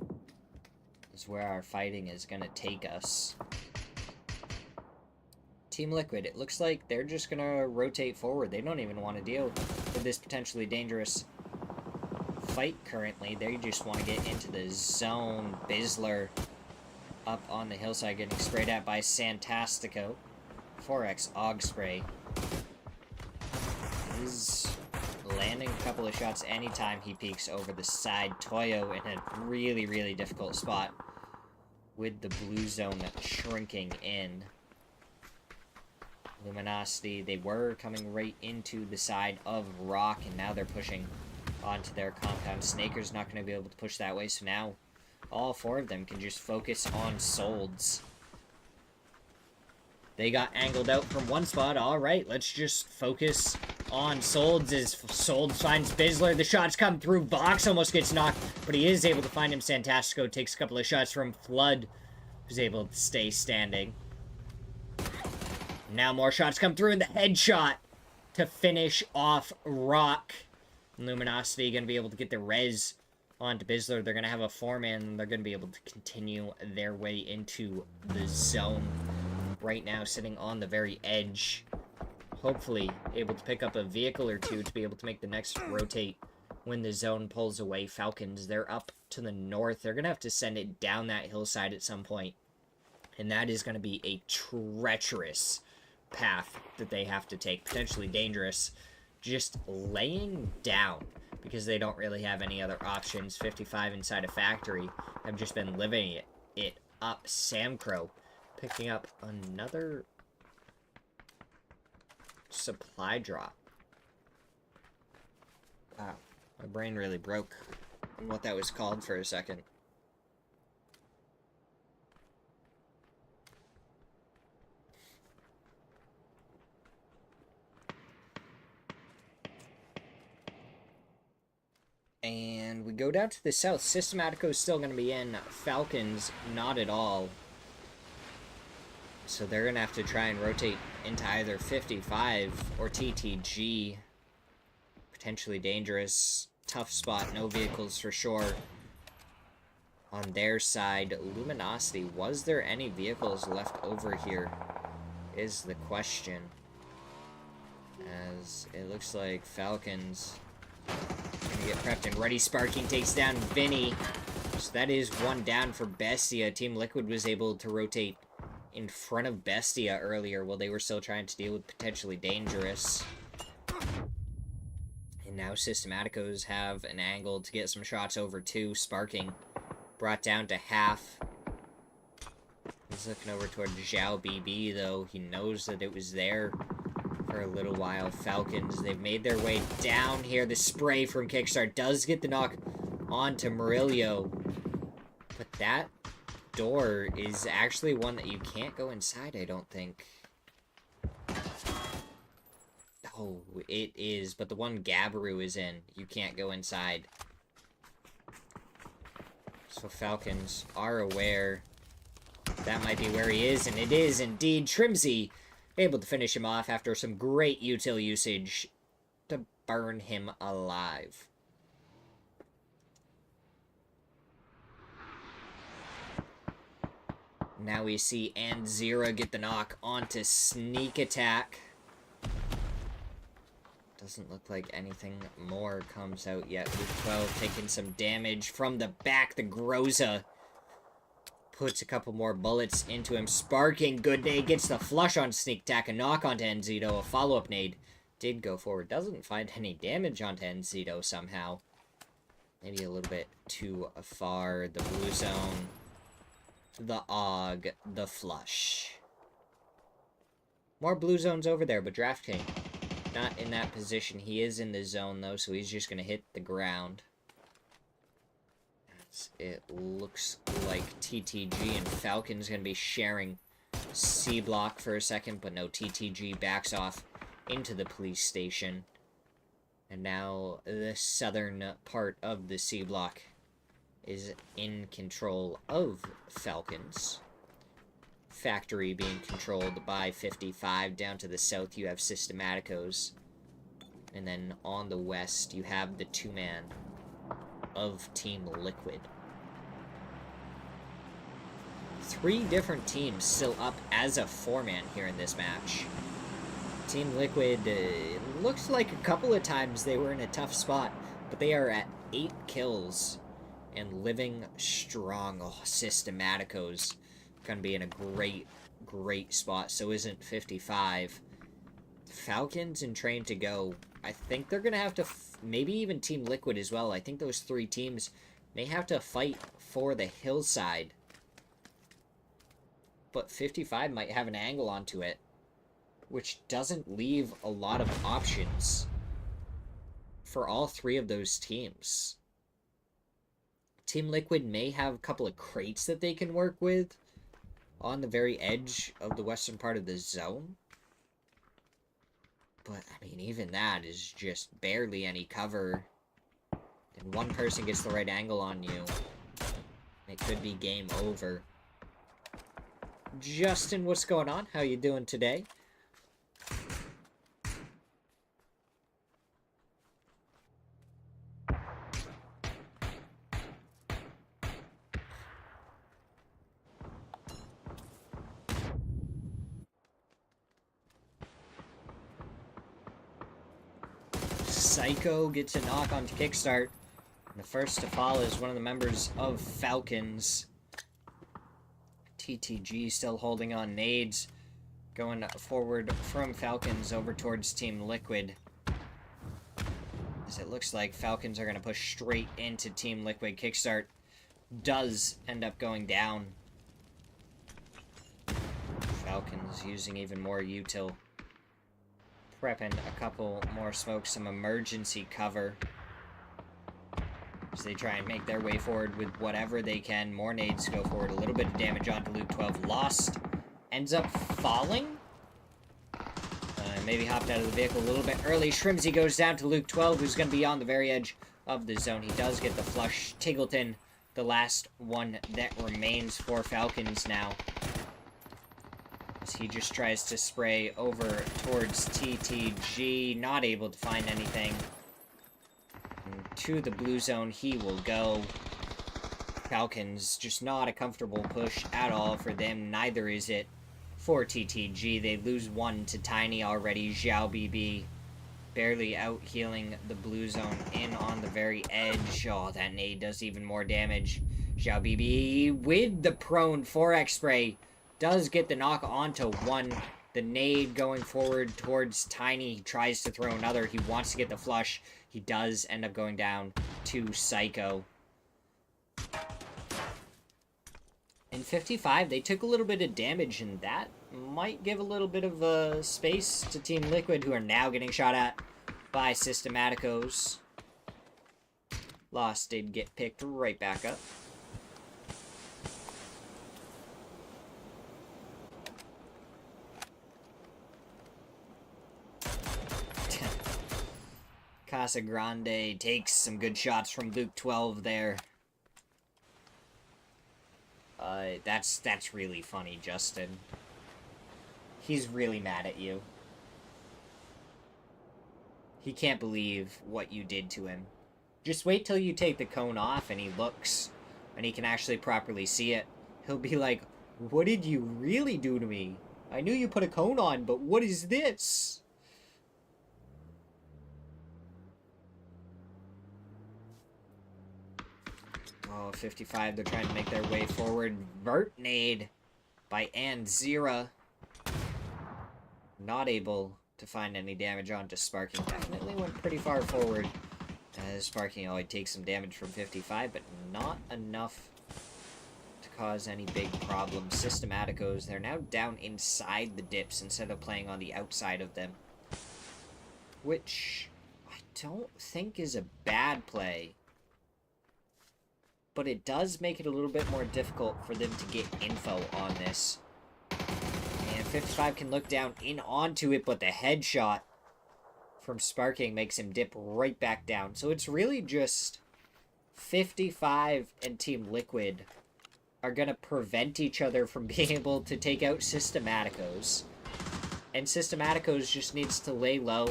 is where our fighting is going to take us. Team Liquid, it looks like they're just going to rotate forward. They don't even want to deal with this potentially dangerous fight currently. They just want to get into the zone. Bizzler up on the hillside getting sprayed at by Santastico. 4x Og Spray. He's landing a couple of shots anytime he peeks over the side. Toyo in a really, really difficult spot with the blue zone shrinking in. Luminosity, they were coming right into the side of Rock, and now they're pushing onto their compound. Snaker's not going to be able to push that way, so now all four of them can just focus on Solds. They got angled out from one spot. Alright, let's just focus on Solds as Solds finds Bizzler. The shots come through. Vox almost gets knocked, but he is able to find him. Santastico takes a couple of shots from Flood, who's able to stay standing. Now more shots come through, and the headshot to finish off Rock. Luminosity going to be able to get the res onto Bizzler. They're going to have a 4-man, and they're going to be able to continue their way into the zone. Right now, sitting on the very edge. Hopefully, able to pick up a vehicle or two to be able to make the next rotate when the zone pulls away. Falcons, they're up to the north. They're going to have to send it down that hillside at some point. And that is going to be a treacherous path that they have to take. Potentially dangerous. Just laying down, because they don't really have any other options. 55 inside a factory have just been living it up. Samcro picking up another supply drop. Wow, my brain really broke on what that was called for a second. And we go down to the south. Systematico is still going to be in. Falcons, not at all. So they're going to have to try and rotate into either 55 or TTG. Potentially dangerous. Tough spot. No vehicles for sure. On their side, Luminosity. Was there any vehicles left over here? Is the question. As it looks like Falcons gonna get prepped and ready. Sparking takes down Vinny. So that is one down for Bestia. Team Liquid was able to rotate in front of Bestia earlier while they were still trying to deal with potentially dangerous. And now Systematicos have an angle to get some shots over too. Sparking brought down to half. He's looking over toward Zhao BB though. He knows that it was there for a little while. Falcons, they've made their way down here. The spray from Kickstart does get the knock onto Murillo. But that door is actually one that you can't go inside, I don't think. Oh, it is, but the one Gabru is in, you can't go inside. So Falcons are aware that might be where he is, and it is indeed. Trimsy able to finish him off after some great util usage to burn him alive. Now we see Anzira get the knock onto Sneak Attack. Doesn't look like anything more comes out yet. Luke 12 taking some damage from the back. The Groza puts a couple more bullets into him. Sparking, good nade, gets the flush on Sneak Attack. A knock onto Enzito. A follow-up nade did go forward. Doesn't find any damage onto Enzito somehow. Maybe a little bit too far. The blue zone. The AUG. The flush. More blue zones over there, but Draft King not in that position. He is in the zone, though, so he's just going to hit the ground. As it looks like TTG and Falcon's going to be sharing C-block for a second, but no, TTG backs off into the police station. And now the southern part of the C-block is in control of Falcons. factory being controlled by 55. Down to the south, you have Systematicos. And then on the west, you have the two-man of Team Liquid. 3 different teams still up as a 4-man here in this match. Team Liquid, looks like a couple of times they were in a tough spot, but they are at 8 kills and living strong. Oh, Systematicos gonna be in a great spot. So isn't 55. Falcons and Train to Go. I think they're gonna have to, maybe even Team Liquid as well. I think those 3 teams may have to fight for the hillside. But 55 might have an angle onto it, which doesn't leave a lot of options for all 3 of those teams. Team Liquid may have a couple of crates that they can work with on the very edge of the western part of the zone. But, I mean, even that is just barely any cover. And one person gets the right angle on you, it could be game over. Justin, what's going on? How you doing today? Psycho gets a knock onto Kickstart. And the first to fall is one of the members of Falcons. TTG still holding on nades. Going forward from Falcons over towards Team Liquid. As it looks like Falcons are going to push straight into Team Liquid. Kickstart does end up going down. Falcons using even more util. Prepping a couple more smokes, some emergency cover. As they try and make their way forward with whatever they can. More nades go forward. A little bit of damage onto Luke 12. Lost. Ends up falling. Maybe hopped out of the vehicle a little bit early. Shrimsy goes down to Luke 12, who's going to be on the very edge of the zone. He does get the flush. Tiggleton, the last one that remains for Falcons now. As he just tries to spray over towards TTG. Not able to find anything. And to the blue zone he will go. Falcons, just not a comfortable push at all for them. Neither is it for TTG. They lose 1 to Tiny already. Xiao BB barely out healing the blue zone in on the very edge. Oh, that nade does even more damage. Xiao BB with the prone 4x spray does get the knock onto 1. The nade going forward towards Tiny. He tries to throw another. He wants to get the flush. He does end up going down to Psycho. In 55, they took a little bit of damage, and that might give a little bit of space to Team Liquid, who are now getting shot at by Systematicos. Lost did get picked right back up. Casa Grande takes some good shots from Luke 12 there. That's really funny, Justin. He's really mad at you. He can't believe what you did to him. Just wait till you take the cone off and he looks, and he can actually properly see it. He'll be like, what did you really do to me? I knew you put a cone on, but what is this? Oh, 55, they're trying to make their way forward. Vert nade by Anzira. Not able to find any damage onto Sparking. Definitely went pretty far forward. Sparking only takes some damage from 55, but not enough to cause any big problems. Systematicos, they're now down inside the dips instead of playing on the outside of them. Which I don't think is a bad play. But it does make it a little bit more difficult for them to get info on this. And 55 can look down in onto it, but the headshot from Sparking makes him dip right back down. So it's really just 55 and Team Liquid are going to prevent each other from being able to take out Systematicos. And Systematicos just needs to lay low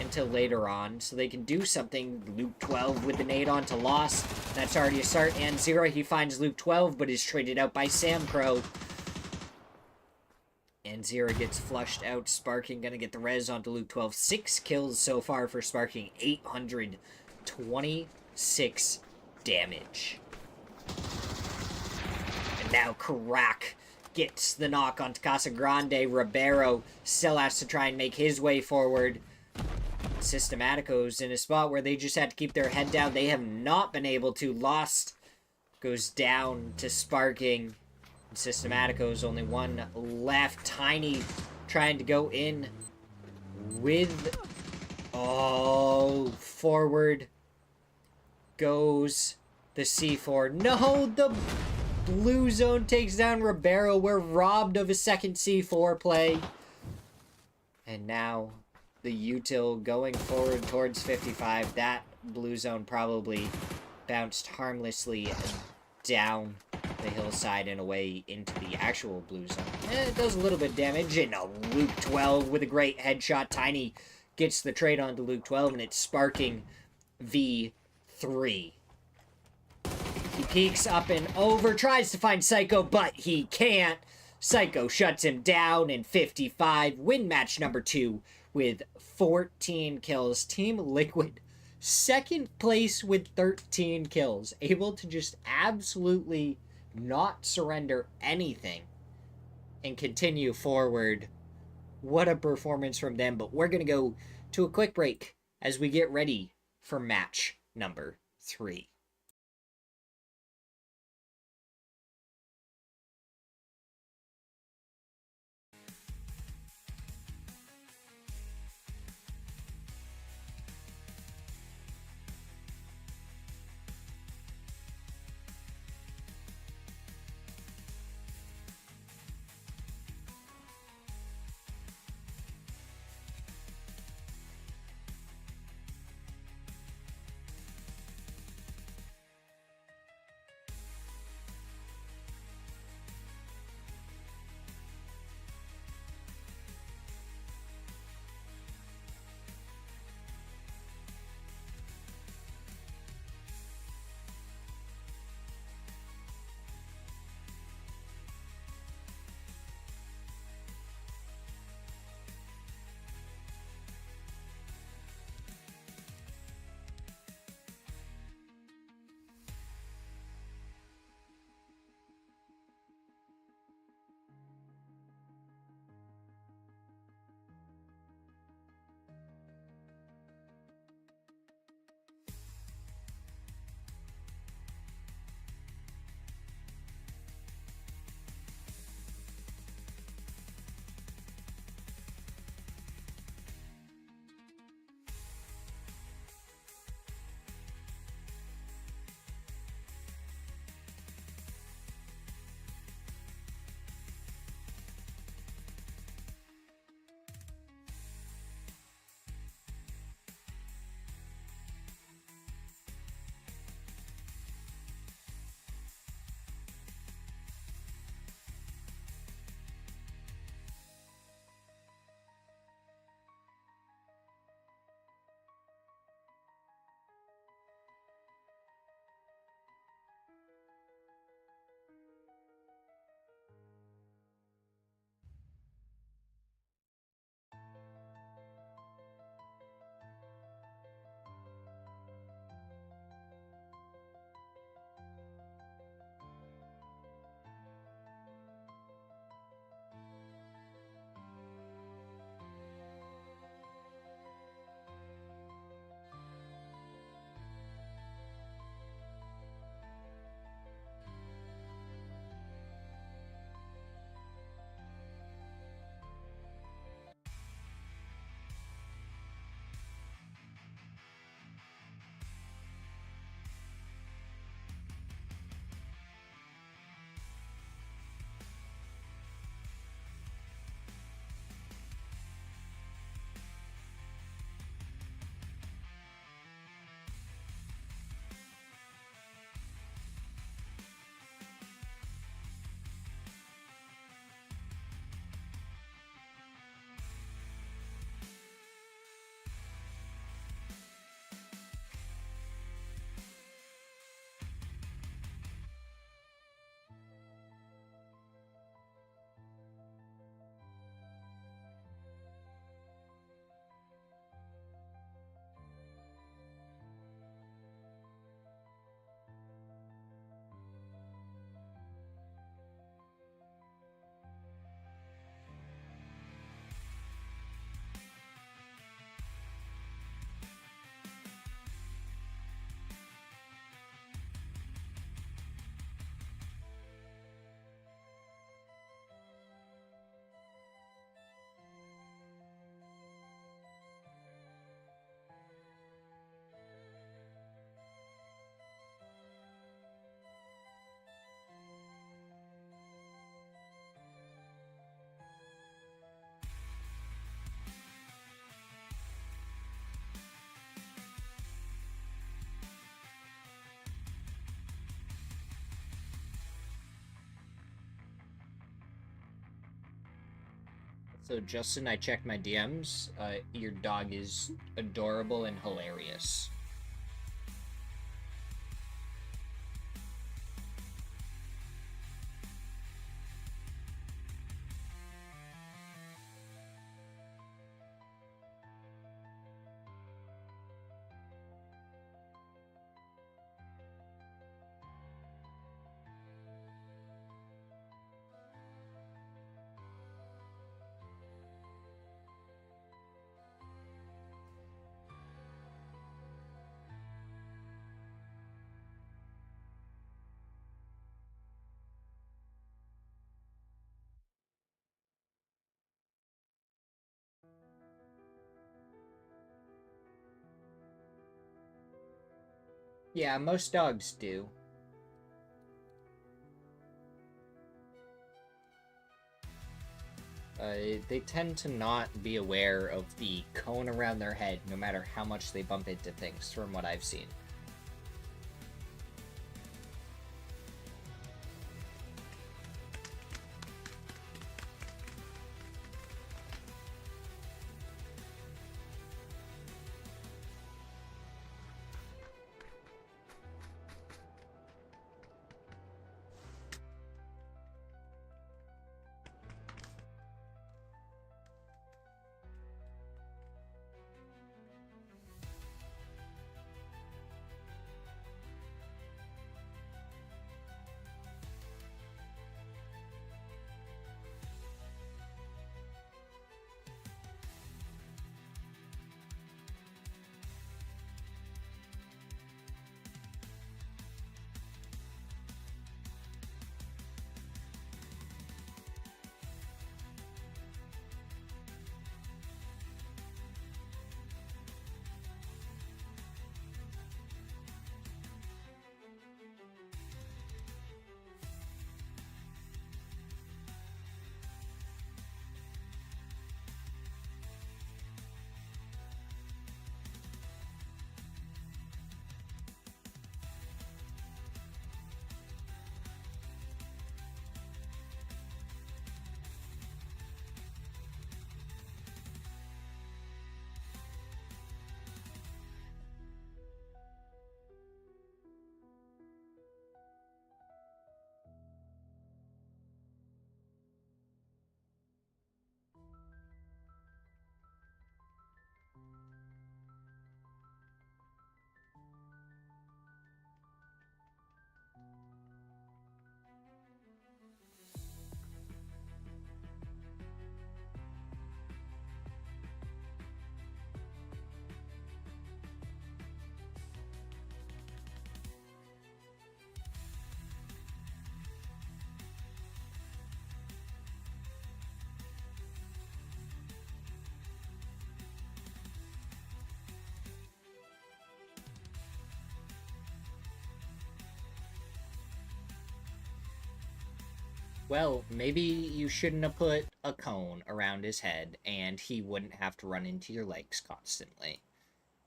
until later on so they can do something. Luke 12 with the nade onto Lost. That's already a start. And Zero, he finds Luke 12 but is traded out by Sam Crow. And Zero gets flushed out. Sparking gonna get the res onto Luke 12. 6 kills so far for Sparking. 826 damage. And now Crack gets the knock onto Casagrande. Ribeiro still has to try and make his way forward. Systematicos in a spot where they just had to keep their head down. They have not been able to. Lost goes down to Sparking. Systematicos, only one left. Tiny trying to go in with... Oh, forward goes the C4. No, the blue zone takes down Ribeiro. We're robbed of a second C4 play. And now the util going forward towards 55. That blue zone probably bounced harmlessly down the hillside and away into the actual blue zone. It does a little bit of damage. And a Luke 12 with a great headshot. Tiny gets the trade onto Luke 12, and it's Sparking V3. He peeks up and over, tries to find Psycho, but he can't. Psycho shuts him down, and 55 win match number 2 with 14 kills. Team Liquid, second place with 13 kills. Able to just absolutely not surrender anything and continue forward. What a performance from them. But we're going to go to a quick break as we get ready for match number 3. So, Justin, I checked my DMs. Your dog is adorable and hilarious. Yeah, most dogs do. They tend to not be aware of the cone around their head, no matter how much they bump into things, from what I've seen. Well, maybe you shouldn't have put a cone around his head and he wouldn't have to run into your legs constantly.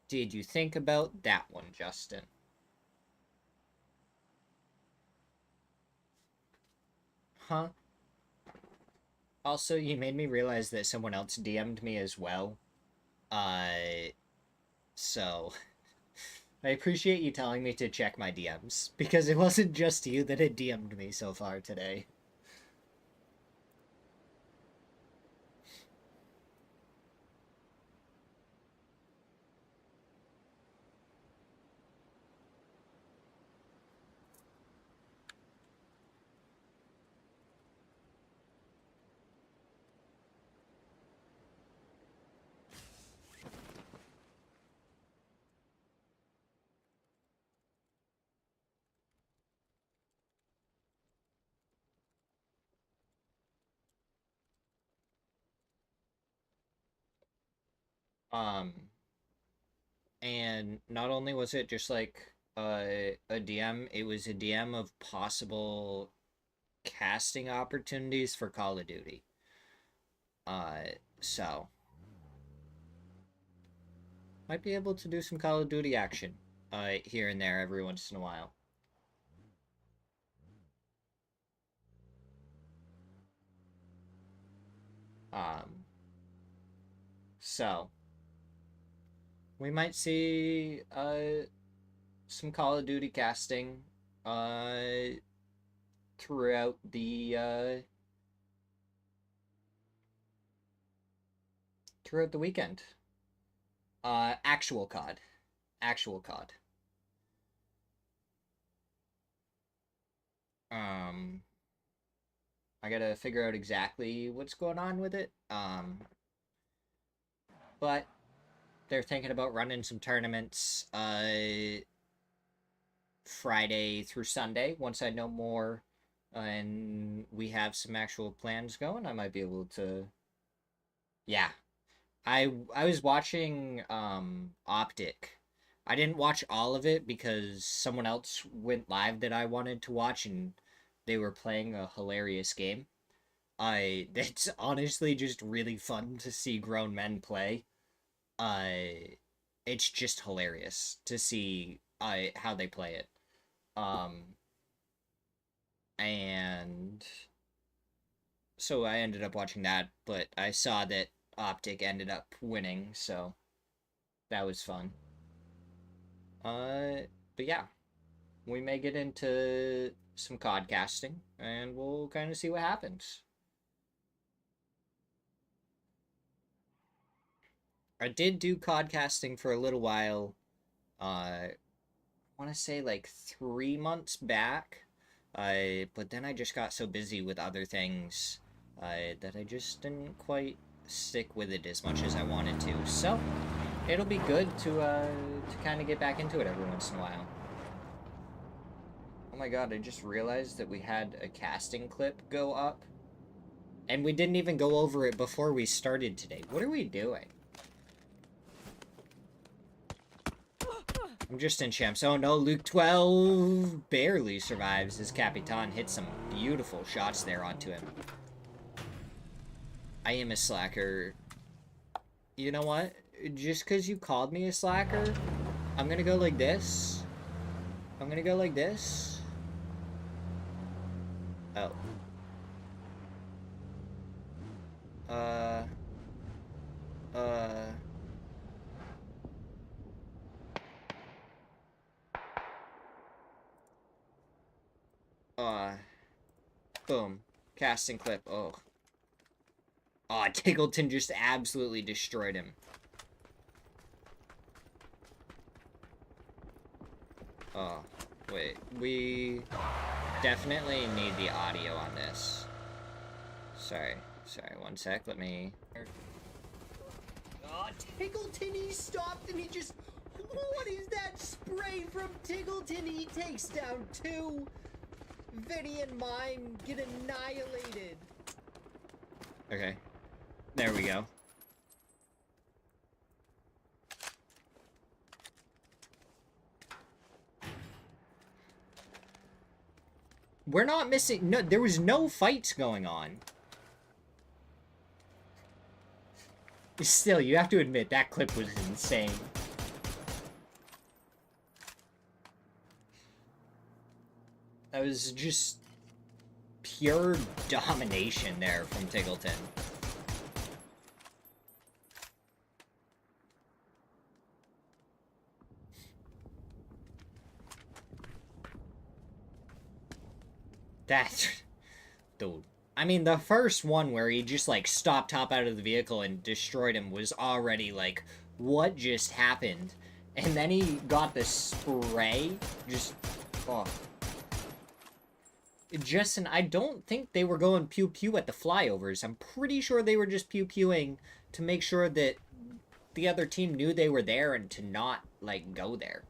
Did you think about that one, Justin? Huh? Also, you made me realize that someone else DM'd me as well. Uh, so I appreciate you telling me to check my DMs because it wasn't just you that had DM'd me so far today. Um, and not only was it just like a DM, it was a DM of possible casting opportunities for Call of Duty. Uh, so might be able to do some Call of Duty action here and there every once in a while. Um, So we might see some Call of Duty casting throughout the weekend. Actual COD. Actual COD. I gotta figure out exactly what's going on with it. But they're thinking about running some tournaments Friday through Sunday. Once I know more and we have some actual plans going, I might be able to. Yeah, I was watching Optic. I didn't watch all of it because someone else went live that I wanted to watch, and they were playing a hilarious game. It's honestly just really fun to see grown men play. It's just hilarious to see how they play it. And so I ended up watching that, but I saw that Optic ended up winning, so that was fun. But yeah, we may get into some codcasting, and we'll kind of see what happens. I did do codcasting for a little while. I want to say like 3 months back. But then I just got so busy with other things that I just didn't quite stick with it as much as I wanted to. So it'll be good to kind of get back into it every once in a while. Oh my god, I just realized that we had a casting clip go up. And we didn't even go over it before we started today. What are we doing? I'm just in champs. Oh no, Luke 12 barely survives as Capitan hits some beautiful shots there onto him. I am a slacker. You know what? Just because you called me a slacker, I'm gonna go like this. I'm gonna go like this. Oh. Boom. Casting clip. Oh. Oh, Tiggleton just absolutely destroyed him. Oh, wait. We definitely need the audio on this. Sorry, one sec, let me... Oh, Tiggleton, he stopped and he just... What is that spray from Tiggleton? He takes down 2. Vinny and mine get annihilated. Okay. There we go. We're not missing... No, there was no fights going on. Still, you have to admit, that clip was insane. That was just pure domination there from Tiggleton. That's... Dude. I mean, the first one where he just, like, stopped top out of the vehicle and destroyed him was already, like, what just happened? And then he got the spray. Just... Oh. Justin, I don't think they were going pew-pew at the flyovers. I'm pretty sure they were just pew-pewing to make sure that the other team knew they were there and to not, like, go there.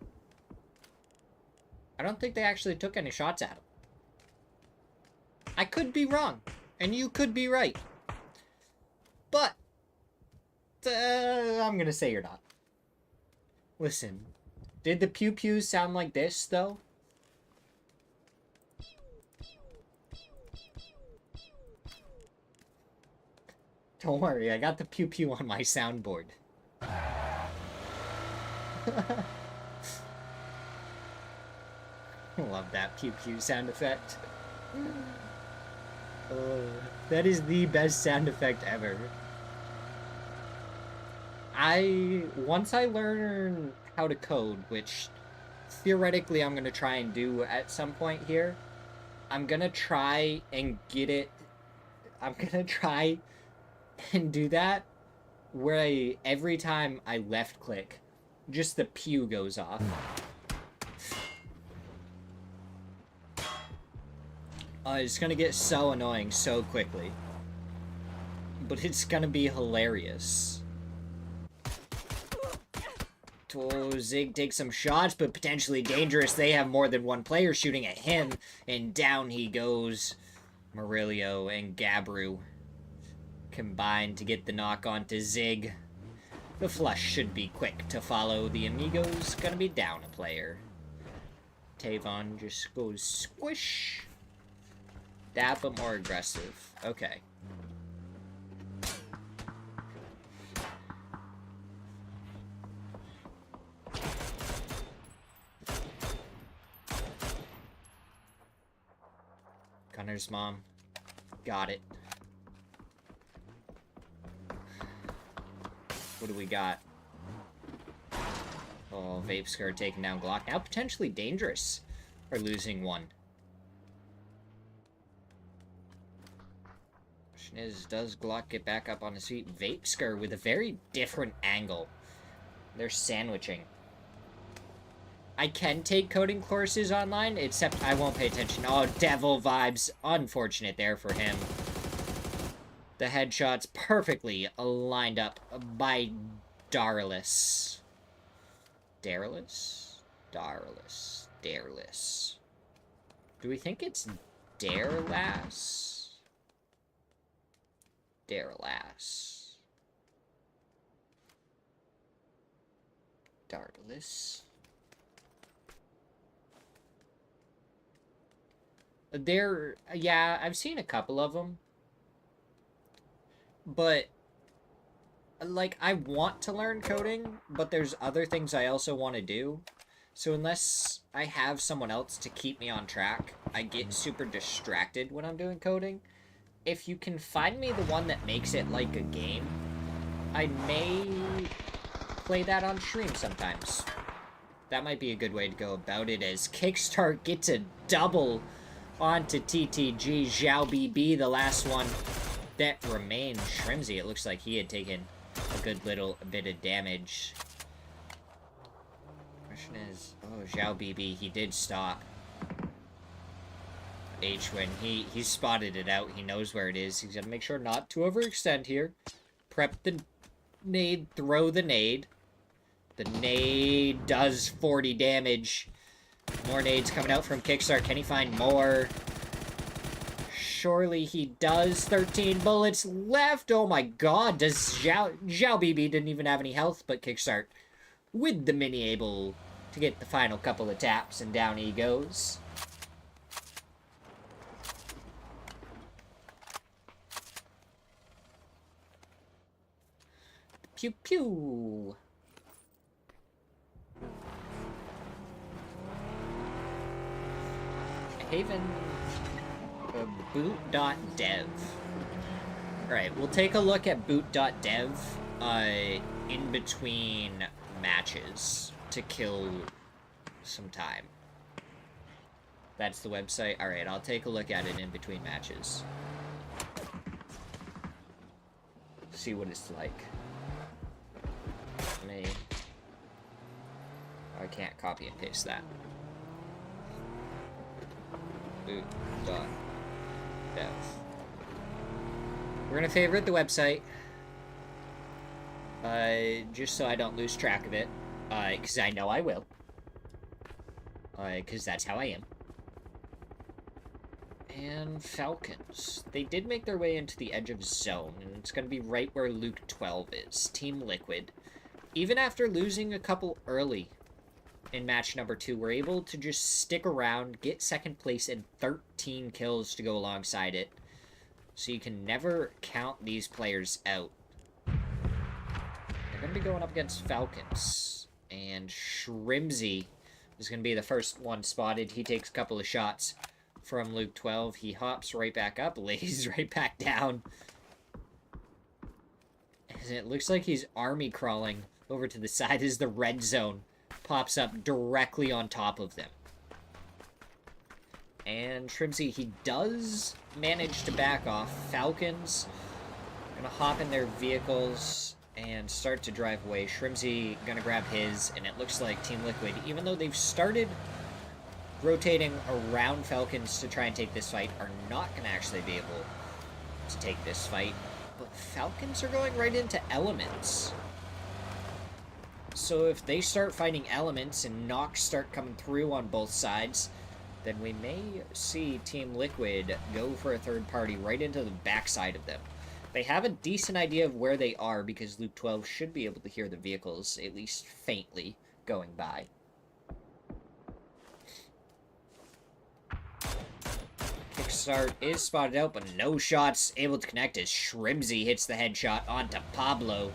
I don't think they actually took any shots at him. I could be wrong, and you could be right. But, I'm gonna say you're not. Listen, did the pew-pews sound like this, though? Don't worry, I got the pew-pew on my soundboard. Love that pew-pew sound effect. That is the best sound effect ever. Once I learn how to code, which theoretically I'm going to try and do at some point here, I'm going to try and get it. I'm going to try and do that where every time I left click, just the pew goes off. It's gonna get so annoying so quickly. But it's gonna be hilarious. Oh, Zig takes some shots, but potentially dangerous. They have more than one player shooting at him, and down he goes. Murillo and Gabru combine to get the knock onto Zig. The flush should be quick to follow. The Amigo's gonna be down a player. Tavon just goes squish. That, but more aggressive. Okay. Gunner's mom. Got it. What do we got? Oh, Vapeskar taking down Glock. Now potentially dangerous for losing one. Question is, does Glock get back up on his feet? Vapeskar with a very different angle. They're sandwiching. I can take coding courses online, except I won't pay attention. Oh, devil vibes. Unfortunate there for him. The headshots perfectly lined up by Darlis. Darlis? Darlis. Darlis. Do we think it's Darlas? Darlas. Darlis. Yeah, I've seen a couple of them. But, like, I want to learn coding, but there's other things I also want to do. So unless I have someone else to keep me on track, I get super distracted when I'm doing coding. If you can find me the one that makes it like a game, I may play that on stream sometimes. That might be a good way to go about it, as Kickstart gets a double onto TTG. Zhao BB, the last one that remained. Shrimsy, it looks like he had taken a good little bit of damage. Question is, oh, Zhao BB, he did stop. H-Win, he spotted it out. He knows where it is. He's gonna make sure not to overextend here. Prep the nade, throw the nade. The nade does 40 damage. More nades coming out from Kickstart. Can he find more? Surely he does. 13 bullets left. Oh my god. Does Zhao BB didn't even have any health, but Kickstart with the mini able to get the final couple of taps, and down he goes. Pew pew. Haven boot.dev. Alright, we'll take a look at boot.dev in between matches to kill some time. That's the website. Alright, I'll take a look at it in between matches. See what it's like. I can't copy and paste that. Boot.dev. We're gonna favorite the website. Just so I don't lose track of it. Because I know I will. Because that's how I am. And Falcons. They did make their way into the edge of zone, and it's gonna be right where Luke 12 is. Team Liquid. Even after losing a couple early in match number 2, we're able to just stick around, get second place, and 13 kills to go alongside it. So you can never count these players out. They're going to be going up against Falcons. And Shrimsy is going to be the first one spotted. He takes a couple of shots from Luke 12. He hops right back up, lays right back down. And it looks like he's army crawling over to the side as the red zone pops up directly on top of them. And Shrimsy, he does manage to back off. Falcons gonna hop in their vehicles and start to drive away. Shrimsy gonna grab his, and it looks like Team Liquid, even though they've started rotating around Falcons to try and take this fight, are not gonna actually be able to take this fight. But Falcons are going right into elements. So if they start fighting elements and knocks start coming through on both sides, then we may see Team Liquid go for a third party right into the backside of them. They have a decent idea of where they are because Loop 12 should be able to hear the vehicles, at least faintly, going by. Kickstart is spotted out, but no shots able to connect as Shrimsy hits the headshot onto Pablo.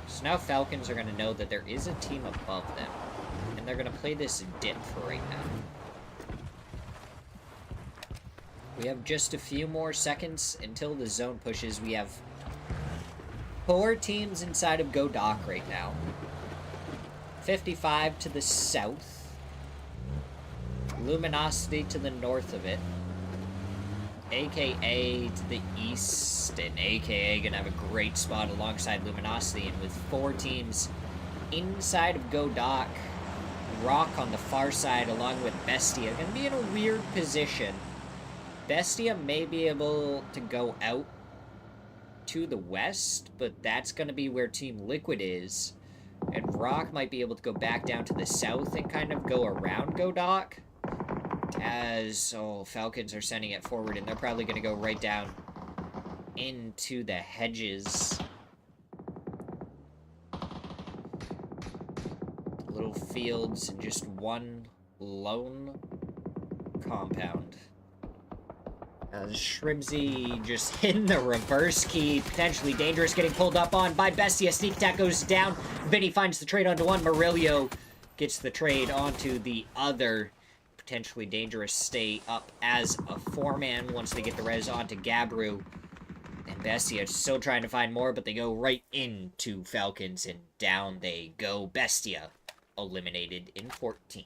So now Falcons are going to know that there is a team above them, and they're going to play this dip for right now. We have just a few more seconds until the zone pushes. We have 4 teams inside of Go Dock right now. 55 to the south. Luminosity to the north of it. AKA to the east. And AKA gonna have a great spot alongside Luminosity. And with 4 teams inside of Go Dock, Rock on the far side along with Bestia gonna be in a weird position. Bestia may be able to go out to the west, but that's going to be where Team Liquid is. And Rock might be able to go back down to the south and kind of go around Go Dock. As, Falcons are sending it forward, and they're probably going to go right down into the hedges. Little fields and just one lone compound. Shrimsy just hitting the reverse key. Potentially dangerous, getting pulled up on by Bestia. Sneak attack goes down. Vinny finds the trade onto one. Murillo gets the trade onto the other. Potentially dangerous stay up as a 4-man once they get the res onto Gabru. And Bestia still trying to find more, but they go right into Falcons, and down they go. Bestia eliminated in 14th.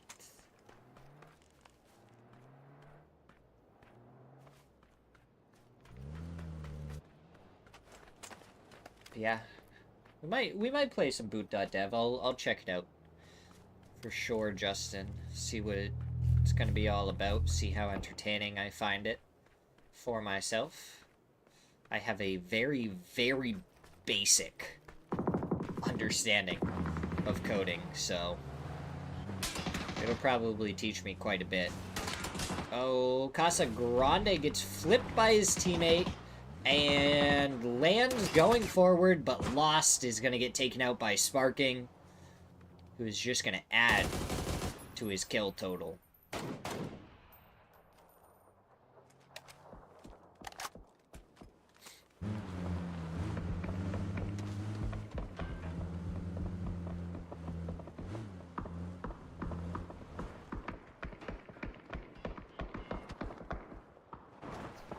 Yeah, we might play some boot.dev. I'll check it out for sure, Justin. See what it's gonna be all about. See how entertaining I find it for myself. I have a very, very basic understanding of coding, so it'll probably teach me quite a bit. Oh, Casa Grande gets flipped by his teammate. And lands going forward, but Lost is going to get taken out by Sparking, who's just going to add to his kill total.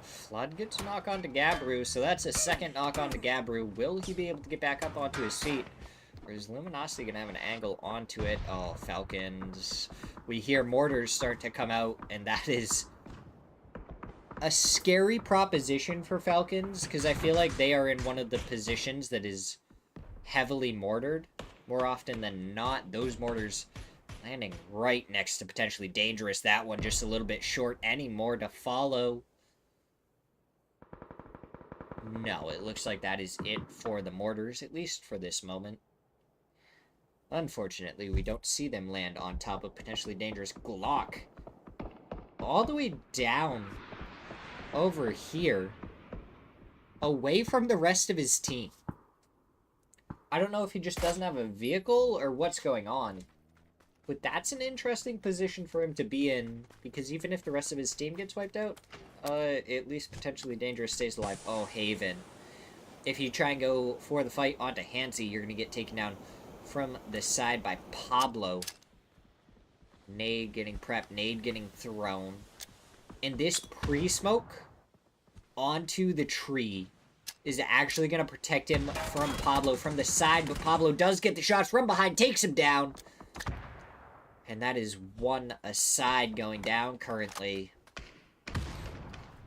Flood gets a knock onto Gabru, so that's a second knock onto Gabru. Will he be able to get back up onto his feet? Or is Luminosity going to have an angle onto it? Oh, Falcons. We hear mortars start to come out, and that is a scary proposition for Falcons, because I feel like they are in one of the positions that is heavily mortared. More often than not, those mortars landing right next to potentially dangerous. That one just a little bit short. Any more to follow? No, it looks like that is it for the mortars, at least for this moment. Unfortunately, we don't see them land on top of potentially dangerous Glock. All the way down over here, away from the rest of his team. I don't know if he just doesn't have a vehicle or what's going on. But that's an interesting position for him to be in, because even if the rest of his team gets wiped out, at least potentially dangerous stays alive. Oh, Haven. If you try and go for the fight onto Hansi, you're going to get taken down from the side by Pablo. Nade getting prepped, nade getting thrown. And this pre-smoke onto the tree is actually going to protect him from Pablo from the side, but Pablo does get the shots from behind, takes him down. And that is one aside going down currently.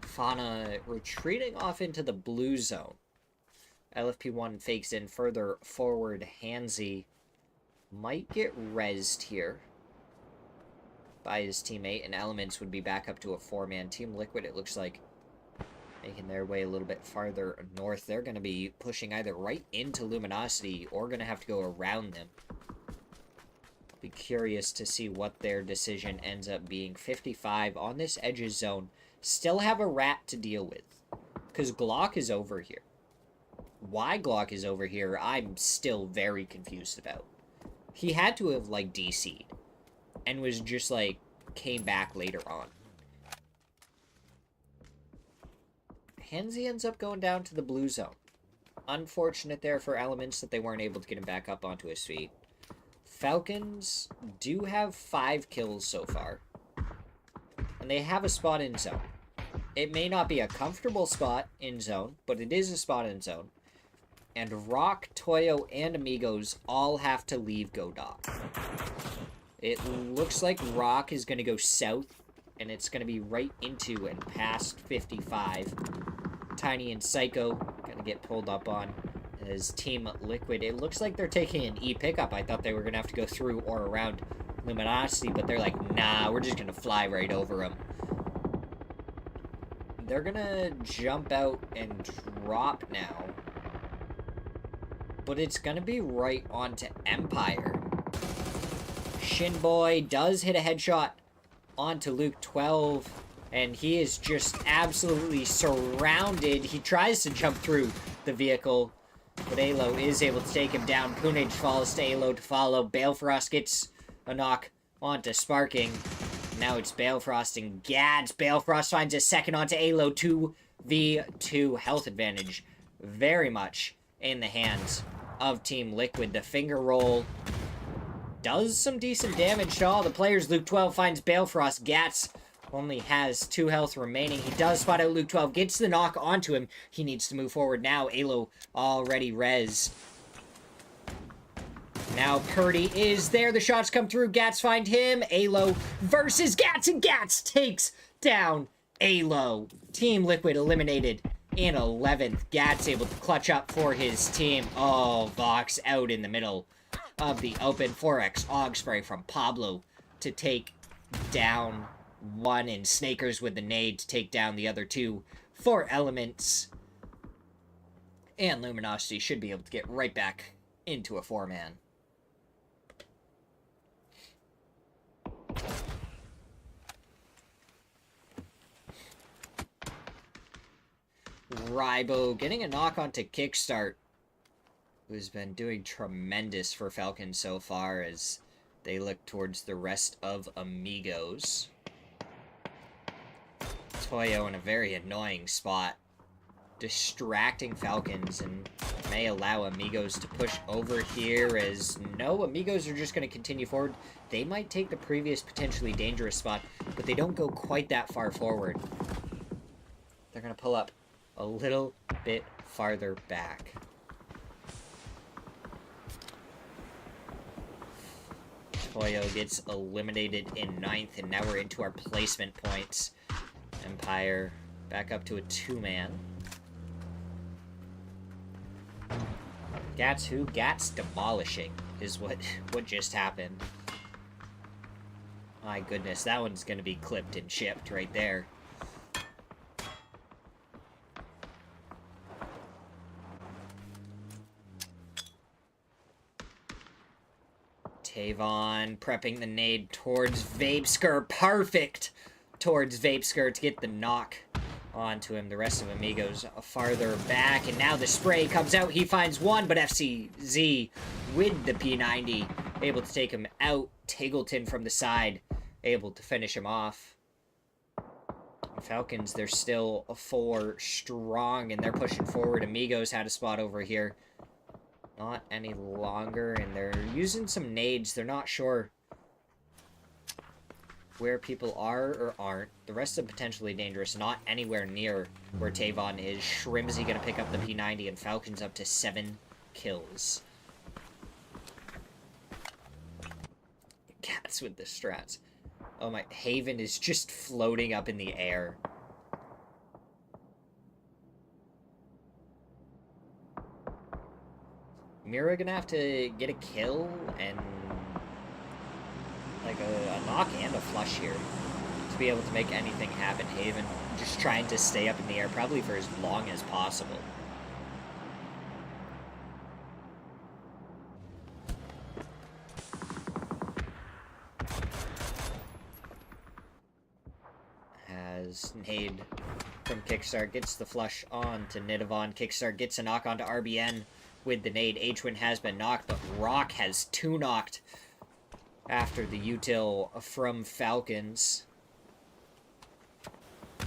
Fauna retreating off into the blue zone. LFP1 fakes in further forward. Hansi might get rezzed here by his teammate, and Elements would be back up to a 4-man. Team Liquid, it looks like, making their way a little bit farther north. They're going to be pushing either right into Luminosity or going to have to go around them. I'll be curious to see what their decision ends up being. 55 on this edges zone. Still have a rat to deal with, because Glock is over here. Why Glock is over here, I'm still very confused about. He had to have, like, DC'd, and was just, like, came back later on. Hansi ends up going down to the blue zone. Unfortunate there for Elements that they weren't able to get him back up onto his feet. Falcons do have 5 kills so far. And they have a spot in zone. It may not be a comfortable spot in zone, but it is a spot in zone. And Rock, Toyo, and Amigos all have to leave Godoc. It looks like Rock is going to go south, and it's going to be right into and past 55. Tiny and Psycho going to get pulled up on as Team Liquid. It looks like they're taking an E pickup. I thought they were going to have to go through or around Luminosity, but they're like, nah, we're just going to fly right over them. They're going to jump out and drop now. But it's going to be right onto Empire. Shinboy does hit a headshot onto Luke 12, and he is just absolutely surrounded. He tries to jump through the vehicle, but Alo is able to take him down. Punage falls to Alo to follow. Balefrost gets a knock onto Sparking. Now it's Balefrost and Gads. Balefrost finds a second onto Alo. 2v2 health advantage. Very much in the hands of Team Liquid. The finger roll does some decent damage to all the players. Luke 12 finds Balefrost. Gats only has 2 health remaining. He does spot out Luke 12. Gets the knock onto him. He needs to move forward now. Alo already res. Now Purdy is there. The shots come through. Gats find him. Alo versus Gats, and Gats takes down Alo. Team Liquid eliminated in 11th. Gats able to clutch up for his team. Oh, Vox out in the middle of the open. 4x Og spray from Pablo to take down one, and Snakers with the nade to take down the other 2 for Elements. And Luminosity should be able to get right back into a 4-man. Rybo getting a knock onto Kickstart, who's been doing tremendous for Falcons so far as they look towards the rest of Amigos. Toyo in a very annoying spot, distracting Falcons, and may allow Amigos to push over here, as no, Amigos are just going to continue forward. They might take the previous potentially dangerous spot, but they don't go quite that far forward. They're going to pull up a little bit farther back. Toyo gets eliminated in 9th, and now we're into our placement points. Empire back up to a 2-man. Gats who? Gats demolishing is what just happened. My goodness, that one's going to be clipped and shipped right there. Tavon prepping the nade towards Vapesker. Perfect towards Vapesker to get the knock onto him. The rest of Amigos farther back, and now the spray comes out. He finds one, but FCZ with the P90 able to take him out. Taggleton from the side able to finish him off. Falcons, they're still 4 strong, and they're pushing forward. Amigos had a spot over here. Not any longer, and they're using some nades. They're not sure where people are or aren't. The rest of them potentially dangerous, not anywhere near where Tavon is. Shrimsy gonna pick up the P90, and Falcon's up to 7 kills. Cats with the strats. Oh my, Haven is just floating up in the air. Mira gonna have to get a kill and like a knock and a flush here to be able to make anything happen. Haven just trying to stay up in the air probably for as long as possible. As Nade from Kickstart gets the flush on to Nidavon. Kickstart gets a knock onto RBN with the nade. H-Win has been knocked, but Rock has 2 knocked after the util from Falcons.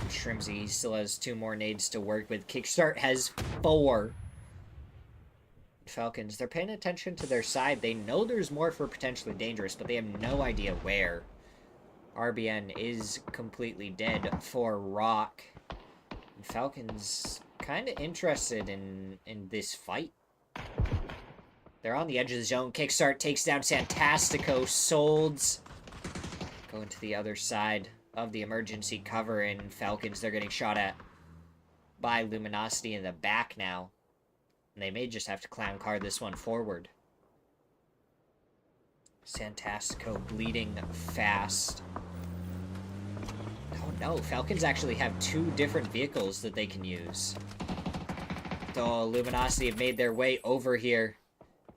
Shrimsy still has 2 more nades to work with. Kickstart has 4. Falcons, they're paying attention to their side. They know there's more for potentially dangerous, but they have no idea where. RBN is completely dead for Rock. And Falcons kind of interested in this fight. They're on the edge of the zone. Kickstart takes down Santastico. Solds going to the other side of the emergency cover, and Falcons, they're getting shot at by Luminosity in the back now. And they may just have to clown car this one forward. Santastico bleeding fast. Oh no, Falcons actually have 2 different vehicles that they can use. So Luminosity have made their way over here.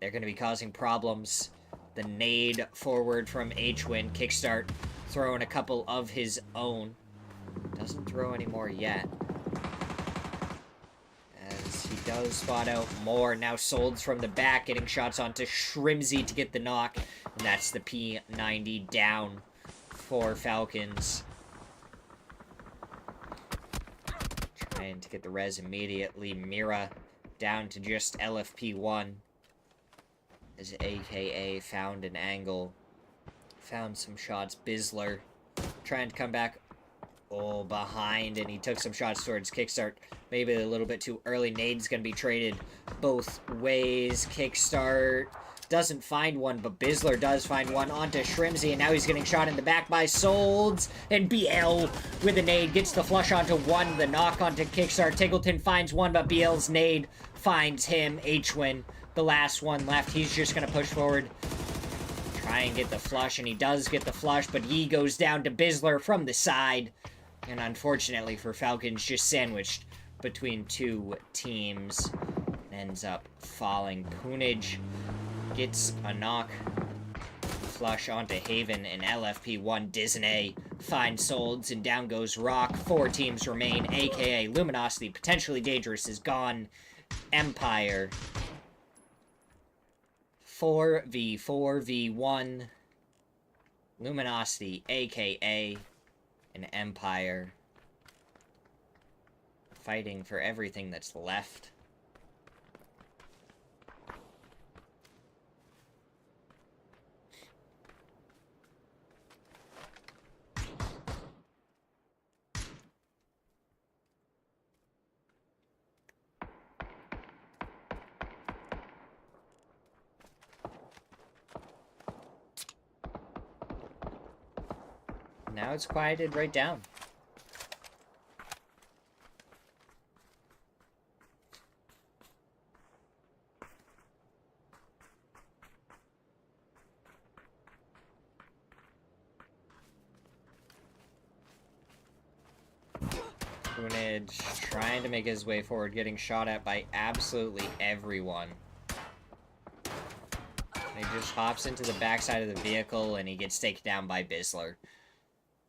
They're going to be causing problems. The nade forward from H-Win. Kickstart throwing a couple of his own. Doesn't throw any more yet. As he does spot out more. Now Solds from the back getting shots onto Shrimsy to get the knock. And that's the P90 down for Falcons. Trying to get the res immediately. Mira down to just LFP1. As AKA found an angle. Found some shots. Bizzler trying to come back. Oh, behind. And he took some shots towards Kickstart. Maybe a little bit too early. Nade's going to be traded both ways. Kickstart doesn't find one, but Bizzler does find one onto Shrimsy, and now he's getting shot in the back by Solds, and BL with a nade gets the flush onto one, the knock onto Kickstart. Tiggleton finds one, but BL's nade finds him. H-Win, the last one left. He's just going to push forward, try and get the flush, and he does get the flush, but he goes down to Bizzler from the side, and unfortunately for Falcons, just sandwiched between 2 teams, ends up falling. Poonage gets a knock, flush onto Haven, and LFP1 Disney finds Solds, and down goes Rock. 4 teams remain, aka Luminosity, potentially dangerous, is gone. Empire 4v4v1. Luminosity, aka an Empire, fighting for everything that's left. Now it's quieted right down. Poonage trying to make his way forward, getting shot at by absolutely everyone. He just hops into the backside of the vehicle, and he gets taken down by Bizzler.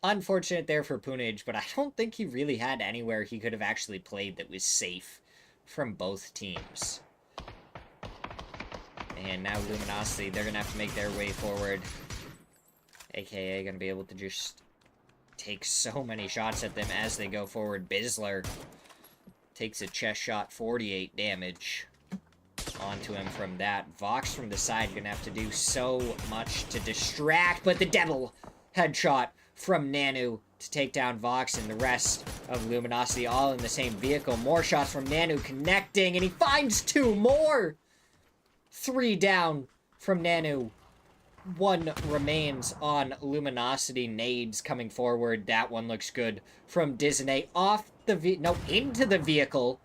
Unfortunate there for Poonage, but I don't think he really had anywhere he could have actually played that was safe from both teams. And now Luminosity, they're going to have to make their way forward. AKA going to be able to just take so many shots at them as they go forward. Bizzler takes a chest shot, 48 damage onto him from that. Vox from the side going to have to do so much to distract, but the Devil headshot from Nanu to take down Vox and the rest of Luminosity all in the same vehicle. More shots from Nanu connecting, and he finds 2 more! 3 down from Nanu. 1 remains on Luminosity. Nades coming forward. That one looks good from Disney. Off the into the vehicle,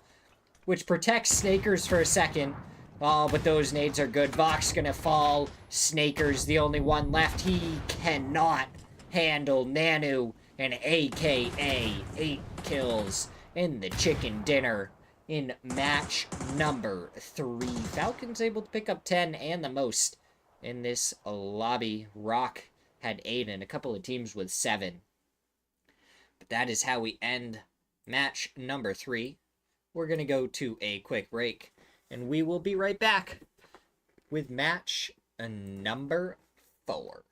which protects Snakers for a second. Oh, but those nades are good. Vox gonna fall. Snakers, the only one left. He cannot handle Nanu, and AKA 8 kills in the chicken dinner in match number 3. Falcons able to pick up 10 and the most in this lobby. Rock had 8 and a couple of teams with 7. But that is how we end match number 3. We're going to go to a quick break, and we will be right back with match number 4.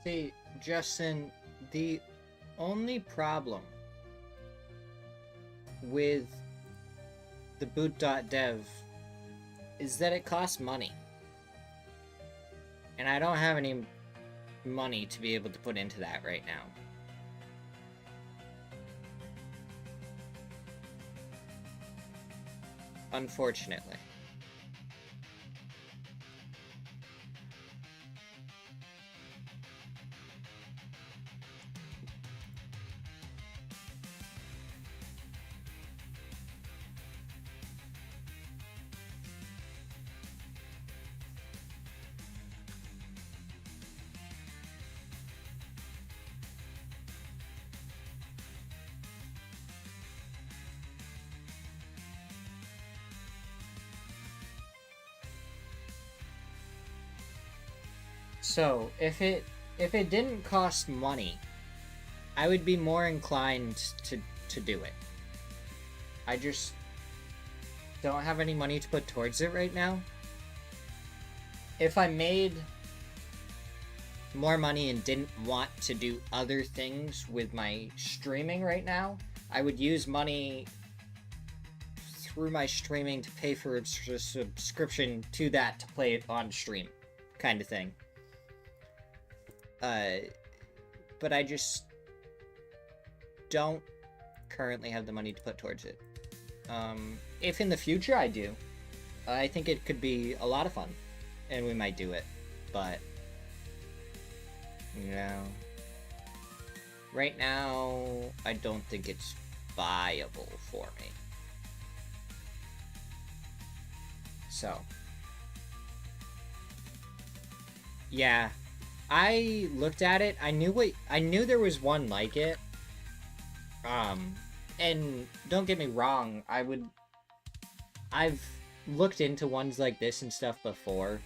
See, Justin, the only problem with the boot.dev is that it costs money. And I don't have any money to be able to put into that right now. Unfortunately. So, if it didn't cost money, I would be more inclined to do it. I just don't have any money to put towards it right now. If I made more money and didn't want to do other things with my streaming right now, I would use money through my streaming to pay for a subscription to that to play it on stream, kind of thing. But I just don't currently have the money to put towards it. If in the future I do, I think it could be a lot of fun, and we might do it, but, you know, right now, I don't think it's viable for me. So, yeah, I looked at it. I knew there was one like it. And don't get me wrong, I've looked into ones like this and stuff before.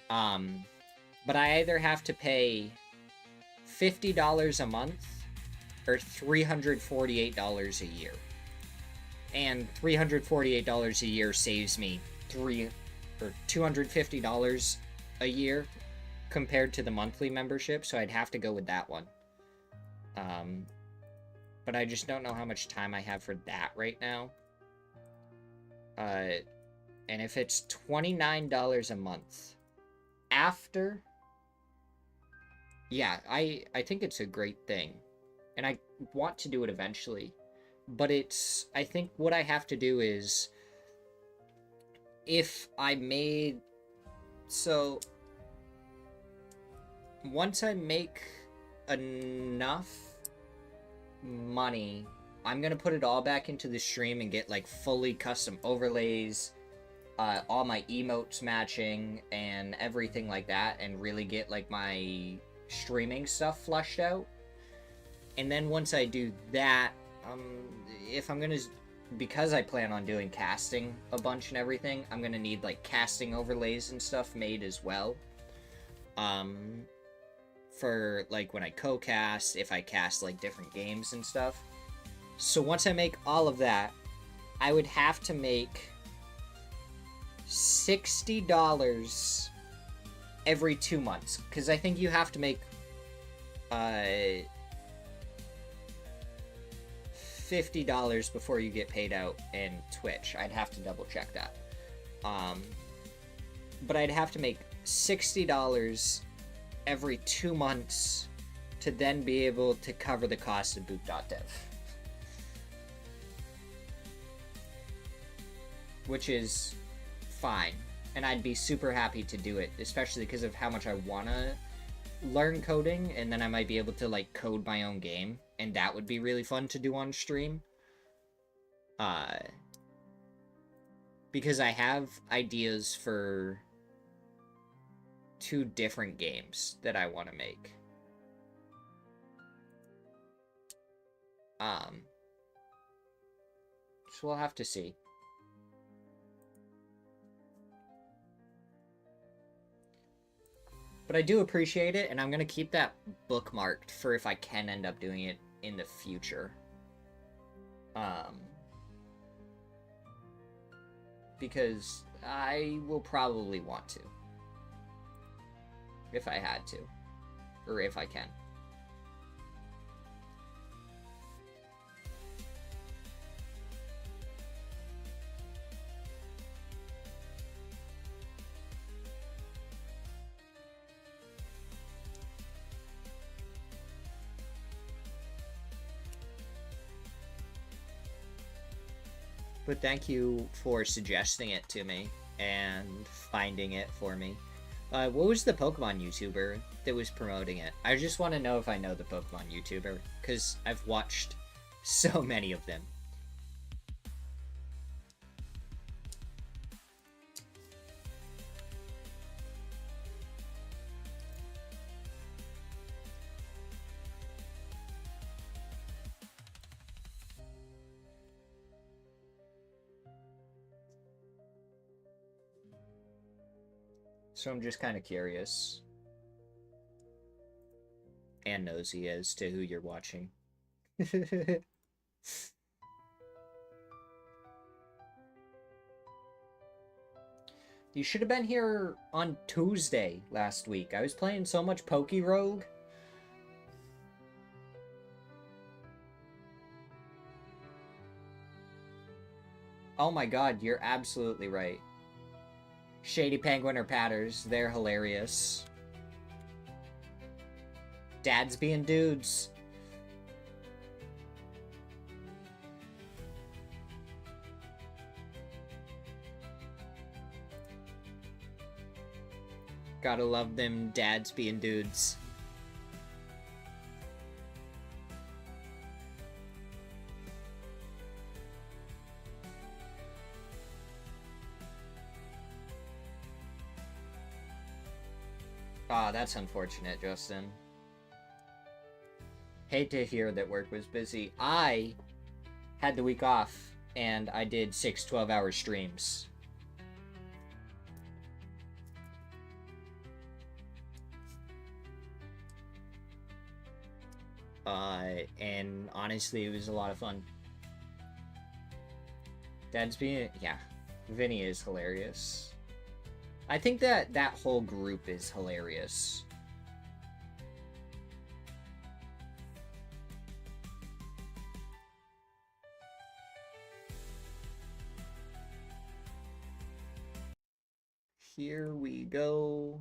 But I either have to pay $50 a month or $348 a year. And $348 a year saves me $250 a year compared to the monthly membership, so I'd have to go with that one. But I just don't know how much time I have for that right now. And if it's $29 a month after, yeah, I think it's a great thing, and I want to do it eventually. But I think what I have to do is, if I made, so once I make enough money, I'm gonna put it all back into the stream and get like fully custom overlays, all my emotes matching and everything like that, and really get like my streaming stuff flushed out. And then once I do that, if I'm gonna, because I plan on doing casting a bunch and everything, I'm gonna need like casting overlays and stuff made as well. For like when I co-cast, if I cast like different games and stuff. So once I make all of that, I would have to make $60 every 2 months, because I think you have to make $50 before you get paid out in Twitch. I'd have to double check that. But I'd have to make $60 every 2 months to then be able to cover the cost of boot.dev. Which is fine. And I'd be super happy to do it, especially because of how much I want to learn coding, and then I might be able to like code my own game, and that would be really fun to do on stream. Because I have ideas for 2 different games that I want to make. So we'll have to see. But I do appreciate it, and I'm going to keep that bookmarked for if I can end up doing it in the future. Because I will probably want to. If I had to. Or if I can. But thank you for suggesting it to me and finding it for me. What was the Pokemon YouTuber that was promoting it? I just want to know if I know the Pokemon YouTuber, because I've watched so many of them. So I'm just kind of curious and nosy as to who you're watching. You should have been here on Tuesday last week. I was playing so much Poke Rogue. Oh my god, you're absolutely right. Shady Penguin or Patters, they're hilarious. Dads being dudes. Gotta love them dads being dudes. Ah, that's unfortunate, Justin. Hate to hear that work was busy. I had the week off, and I did 6 12-hour streams. And honestly, it was a lot of fun. Dad's being... yeah. Vinny is hilarious. I think that that whole group is hilarious. Here we go.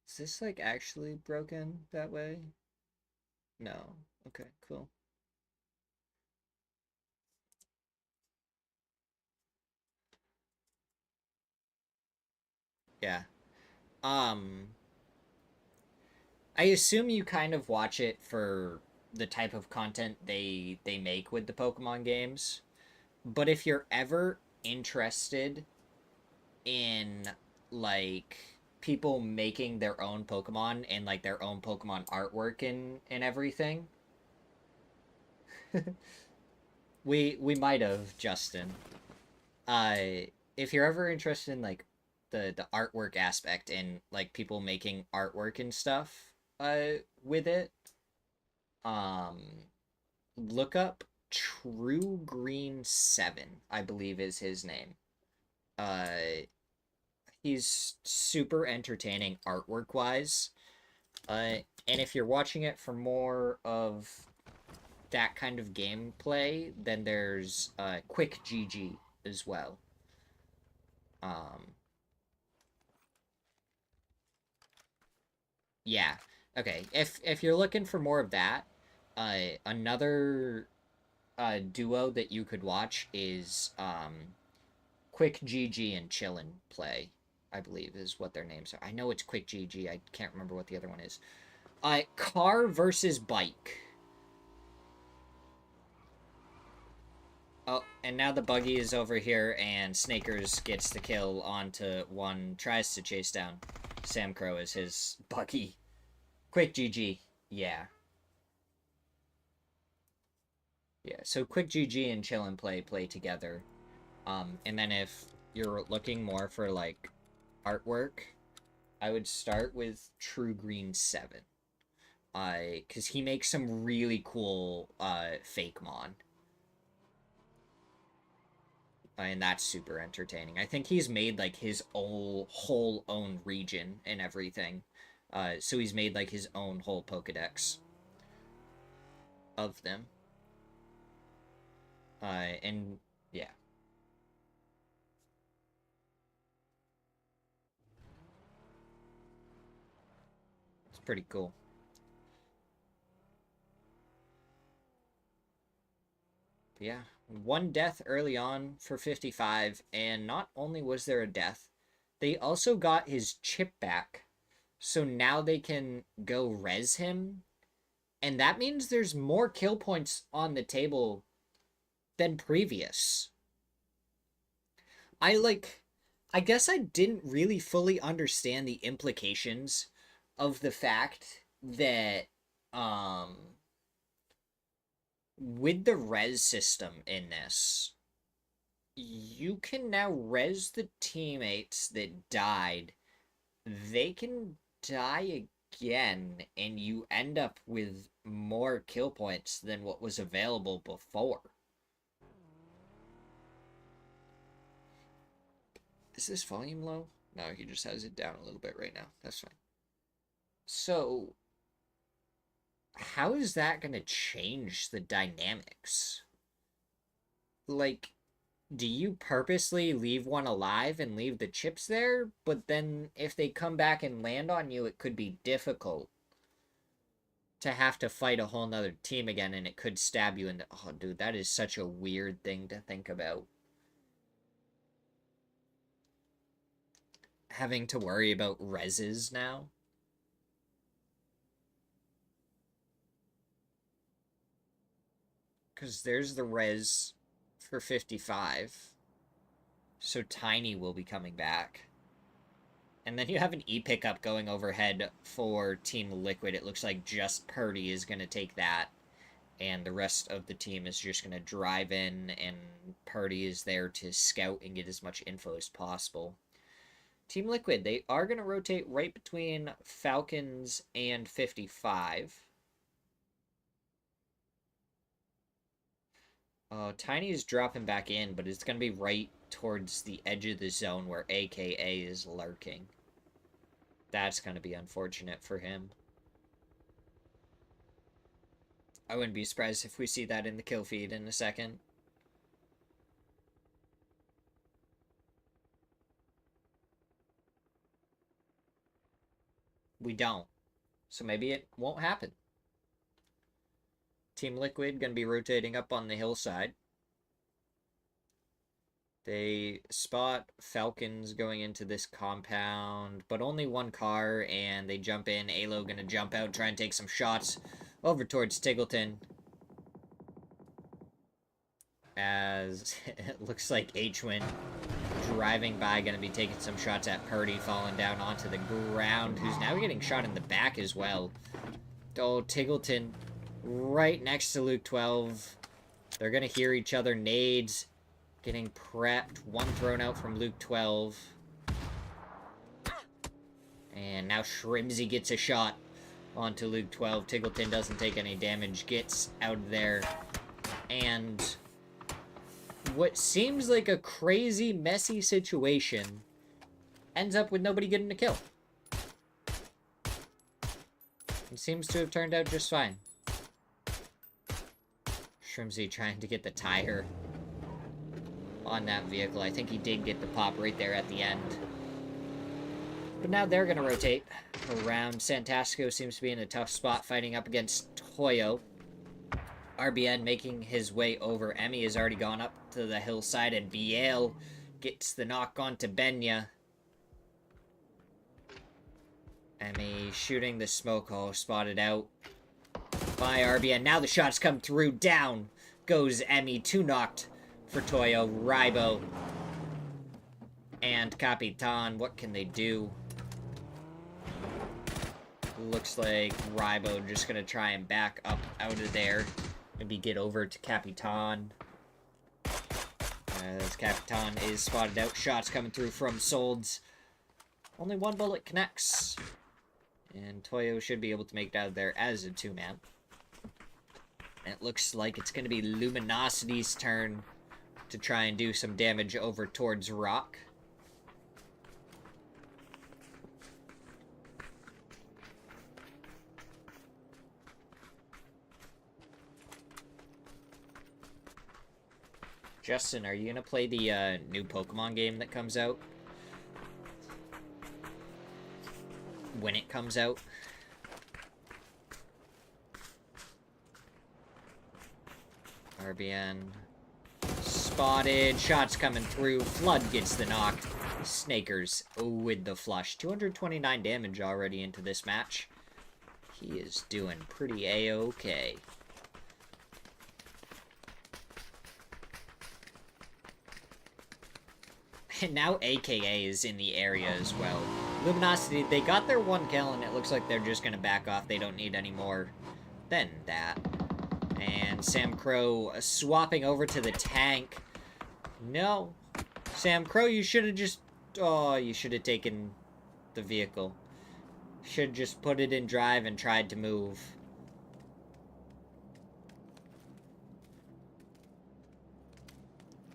Is this like actually broken that way? No. Okay, cool. Yeah. Um, I assume you kind of watch it for the type of content they make with the Pokemon games. But if you're ever interested in like people making their own Pokemon and like their own Pokemon artwork and everything, we might have, Justin. If you're ever interested in like the artwork aspect and like people making artwork and stuff with it, um look up True Green 7, I believe is his name. Uh he's super entertaining artwork wise. And if you're watching it for more of that kind of gameplay, then there's Quick GG as well. Um, yeah. Okay. If you're looking for more of that, another duo that you could watch is Quick GG and Chillin' Play, I believe is what their names are. I know it's Quick GG. I can't remember what the other one is. Car versus bike. Oh, and now the buggy is over here, and Snakers gets the kill onto one, tries to chase down Sam Crow as his buggy. Quick GG. Yeah. Yeah, so Quick GG and Chill and play together. And then if you're looking more for, like, artwork, I would start with True Green 7. Because he makes some really cool, fake mon. And that's super entertaining. I think he's made like his whole own region and everything. So he's made like his own whole Pokedex of them. And yeah, it's pretty cool. Yeah, one death early on for 55, and not only was there a death, they also got his chip back. So now they can go res him, and that means there's more kill points on the table than previous. I guess I didn't really fully understand the implications of the fact that with the res system in this, you can now res the teammates that died. They can die again, and you end up with more kill points than what was available before. Is this volume low? No, he just has it down a little bit right now. That's fine. So, how is that going to change the dynamics? Like, do you purposely leave one alive and leave the chips there? But then if they come back and land on you, it could be difficult to have to fight a whole nother team again, and it could stab you in the... Oh, dude, that is such a weird thing to think about. Having to worry about reses now. Because there's the res for 55. So Tiny will be coming back. And then you have an E-pickup going overhead for Team Liquid. It looks like just Purdy is going to take that. And the rest of the team is just going to drive in. And Purdy is there to scout and get as much info as possible. Team Liquid, they are going to rotate right between Falcons and 55. Tiny is dropping back in, but it's going to be right towards the edge of the zone where AKA is lurking. That's going to be unfortunate for him. I wouldn't be surprised if we see that in the kill feed in a second. We don't. So maybe it won't happen. Team Liquid going to be rotating up on the hillside. They spot Falcons going into this compound, but only one car, and they jump in. Alo going to jump out, try and take some shots over towards Tiggleton. As it looks like H-Win driving by, going to be taking some shots at Purdy, falling down onto the ground, who's now getting shot in the back as well. Oh, Tiggleton right next to Luke 12. They're going to hear each other. Nades getting prepped. One thrown out from Luke 12. And now Shrimsy gets a shot onto Luke 12. Tiggleton doesn't take any damage. Gets out of there. And what seems like a crazy, messy situation ends up with nobody getting a kill. It seems to have turned out just fine. Shrimsy trying to get the tire on that vehicle. I think he did get the pop right there at the end. But now they're going to rotate around. Santasco seems to be in a tough spot fighting up against Toyo. RBN making his way over. Emmy has already gone up to the hillside, and Biel gets the knock onto Benya. Emmy shooting the smoke hole, spotted out by RBN. Now the shots come through. Down goes Emmy. Two knocked for Toyo. Rybo and Capitan. What can they do? Looks like Rybo just going to try and back up out of there. Maybe get over to Capitan. As Capitan is spotted out. Shots coming through from Solds. Only one bullet connects. And Toyo should be able to make it out of there as a two-man. It looks like it's going to be Luminosity's turn to try and do some damage over towards Rock. Justin, are you going to play the new Pokemon game that comes out? When it comes out? RBN spotted. Shots coming through. Flood gets the knock. Snakers with the flush. 229 damage already into this match. He is doing pretty A-okay. And now AKA is in the area as well. Luminosity, they got their one kill, and it looks like they're just going to back off. They don't need any more than that. And Sam Crow swapping over to the tank. No. Sam Crow, you should have just... Oh, you should have taken the vehicle. Should have just put it in drive and tried to move.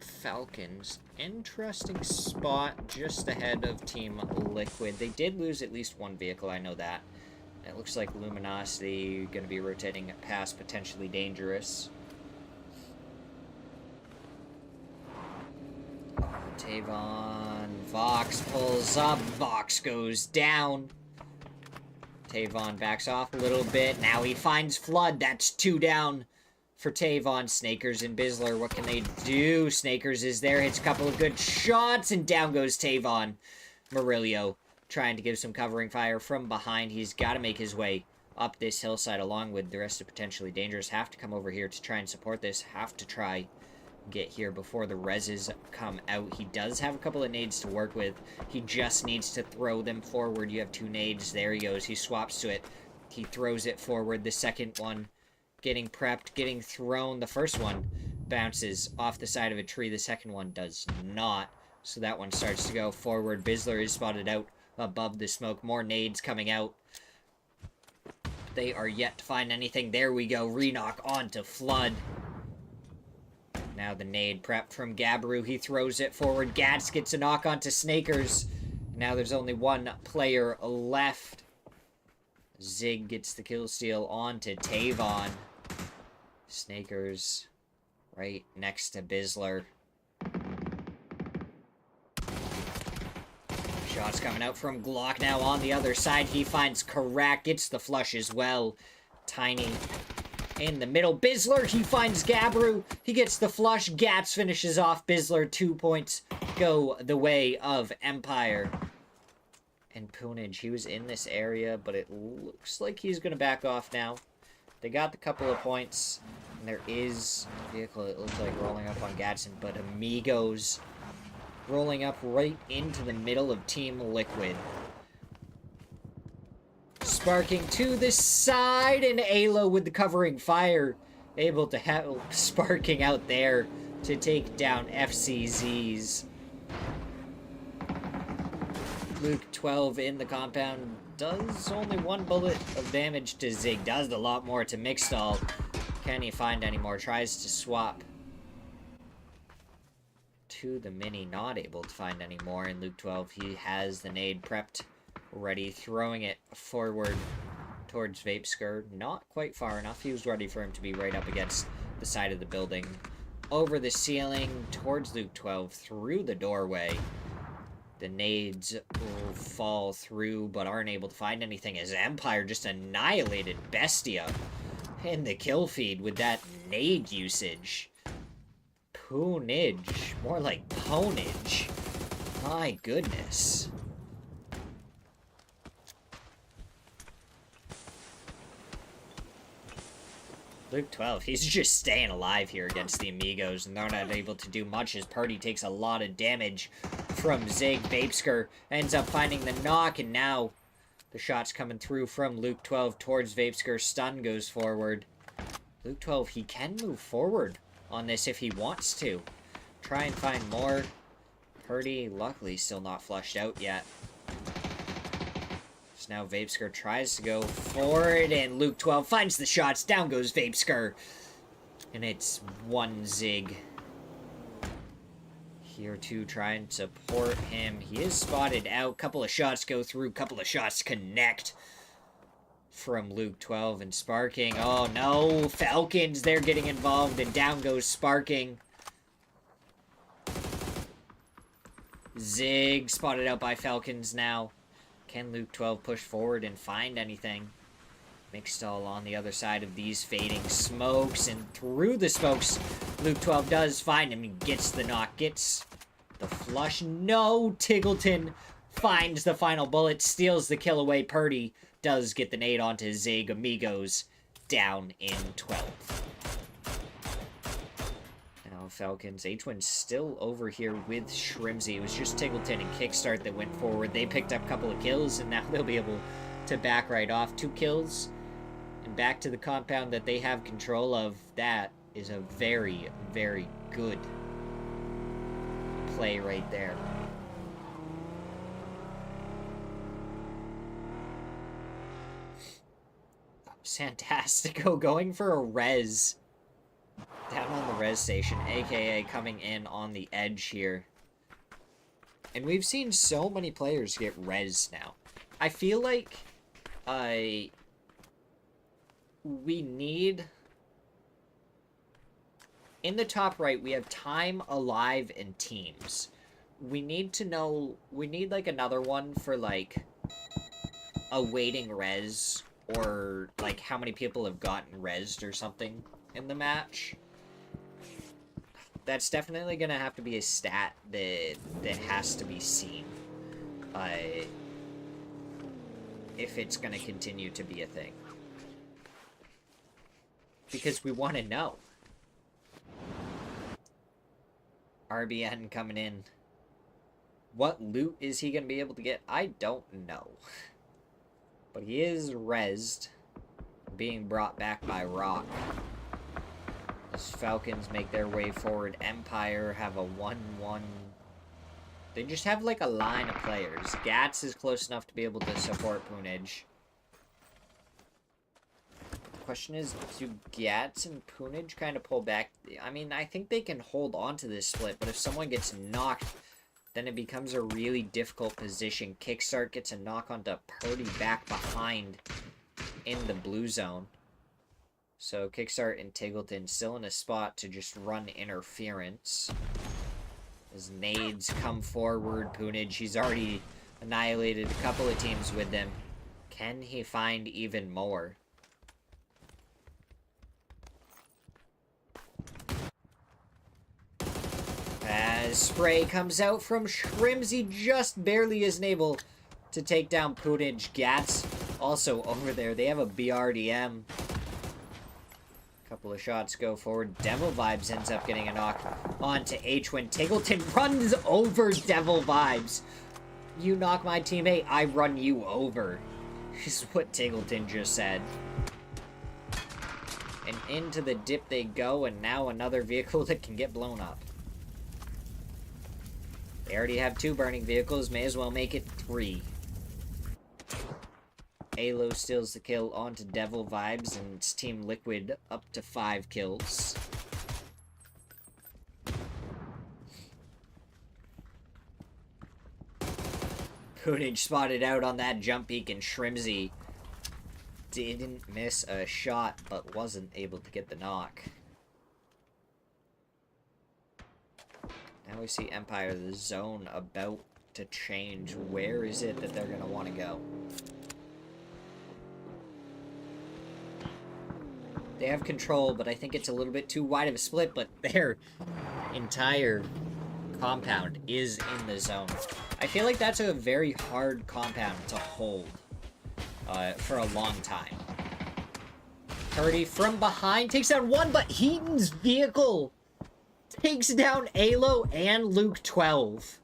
Falcons. Interesting spot just ahead of Team Liquid. They did lose at least one vehicle, I know that. It looks like Luminosity going to be rotating past potentially dangerous. Tavon. Vox pulls up. Vox goes down. Tavon backs off a little bit. Now he finds Flood. That's 2 down for Tavon. Snakers and Bizzler. What can they do? Snakers is there. Hits a couple of good shots. And down goes Tavon. Murillo trying to give some covering fire from behind. He's got to make his way up this hillside along with the rest of potentially dangerous. Have to come over here to try and support this. Have to try get here before the reses come out. He does have a couple of nades to work with. He just needs to throw them forward. You have 2 nades. There he goes. He swaps to it. He throws it forward. The second one getting prepped, getting thrown. The first one bounces off the side of a tree. The second one does not. So that one starts to go forward. Bizzler is spotted out above the smoke. More nades coming out. They are yet to find anything. There we go. Reknock onto Flood. Now the nade prepped from Gabaru. He throws it forward. Gats gets a knock onto Snakers. Now there's only one player left. Zig gets the kill steal onto Tavon. Snakers right next to Bizzler. Shots coming out from Glock now on the other side. He finds Karak. Gets the flush as well. Tiny in the middle. Bizzler, he finds Gabaru. He gets the flush. Gats finishes off Bizzler. 2 points go the way of Empire. And Poonage, he was in this area, but it looks like he's going to back off now. They got the couple of points. And there is a vehicle, it looks like, rolling up on Gatson. But Amigos rolling up right into the middle of Team Liquid. Sparking to the side, and Ayla with the covering fire. Able to help Sparking out there to take down FCZs. Luke 12 in the compound does only 1 bullet of damage to Zig. Does a lot more to Mixstall. Can he find any more? Tries to swap to the Mini. Not able to find any more in Luke 12. He has the nade prepped. Ready, throwing it forward towards Vapeskir. Not quite far enough. He was ready for him to be right up against the side of the building. Over the ceiling, towards Luke 12, through the doorway. The nades will fall through, but aren't able to find anything as Empire just annihilated Bestia in the kill feed with that nade usage. Poonage. More like ponage. My goodness. Luke 12, he's just staying alive here against the Amigos, and they're not able to do much. His party takes a lot of damage from Zig. Vapeskir ends up finding the knock, and now the shots coming through from Luke 12 towards Vapeskir. Stun goes forward. Luke 12, he can move forward on this if he wants to. Try and find more. Purdy, luckily, still not flushed out yet. Now Vapeskir tries to go forward, and Luke 12 finds the shots. Down goes Vapeskir. And it's 1 Zig. Here to try and support him. He is spotted out. Couple of shots go through. Couple of shots connect from Luke 12 and Sparking. Oh no, Falcons, they're getting involved, and down goes Sparking. Zig spotted out by Falcons now. Can Luke 12 push forward and find anything? Mixstall on the other side of these fading smokes, and through the smokes Luke 12 does find him. He gets the knock. Gets the flush. No! Tiggleton finds the final bullet. Steals the kill away. Purdy does get the nade onto Zig. Amigos down in 12. Now Falcons. H1 still over here with Shrimzy. It was just Tiggleton and Kickstart that went forward. They picked up a couple of kills, and now they'll be able to back right off. 2 kills. And back to the compound that they have control of. That is a very, very good play right there. Santastico going for a res down on the res station, aka coming in on the edge here. And we've seen so many players get res now. I feel like we need... In the top right, we have time, alive, and teams. We need to know... We need, like, another one for, like, awaiting res, or, like, how many people have gotten resed or something in the match. That's definitely gonna have to be a stat that has to be seen. If it's gonna continue to be a thing. Because we want to know. RBN coming in. What loot is he going to be able to get? I don't know. But he is rezzed. Being brought back by Rock. As Falcons make their way forward. Empire have a 1-1. They just have like a line of players. Gats is close enough to be able to support Poonage. Question is, do Gats and Poonage kind of pull back? I mean, I think they can hold on to this split, but if someone gets knocked, then it becomes a really difficult position. Kickstart gets a knock onto Purdy back behind in the blue zone. So Kickstart and Tiggleton still in a spot to just run interference. As nades come forward, Poonage, he's already annihilated a couple of teams with them. Can he find even more? As spray comes out from Shrimzy, just barely isn't able to take down Poonage. Gats also over there. They have a BRDM. Couple of shots go forward. Devil Vibes ends up getting a knock onto H when Tiggleton runs over Devil Vibes. You knock my teammate, I run you over. Is what Tiggleton just said. And into the dip they go, and now another vehicle that can get blown up. They already have 2 burning vehicles, may as well make it 3. Alo steals the kill onto Devil Vibes, and it's Team Liquid up to 5 kills. Poonage spotted out on that jump peak, and Shrimzy didn't miss a shot, but wasn't able to get the knock. Now we see Empire, the zone about to change. Where is it that they're going to want to go? They have control, but I think it's a little bit too wide of a split, but their entire compound is in the zone. I feel like that's a very hard compound to hold for a long time. Purdy from behind takes down one, but Heaton's vehicle takes down Alo and Luke 12.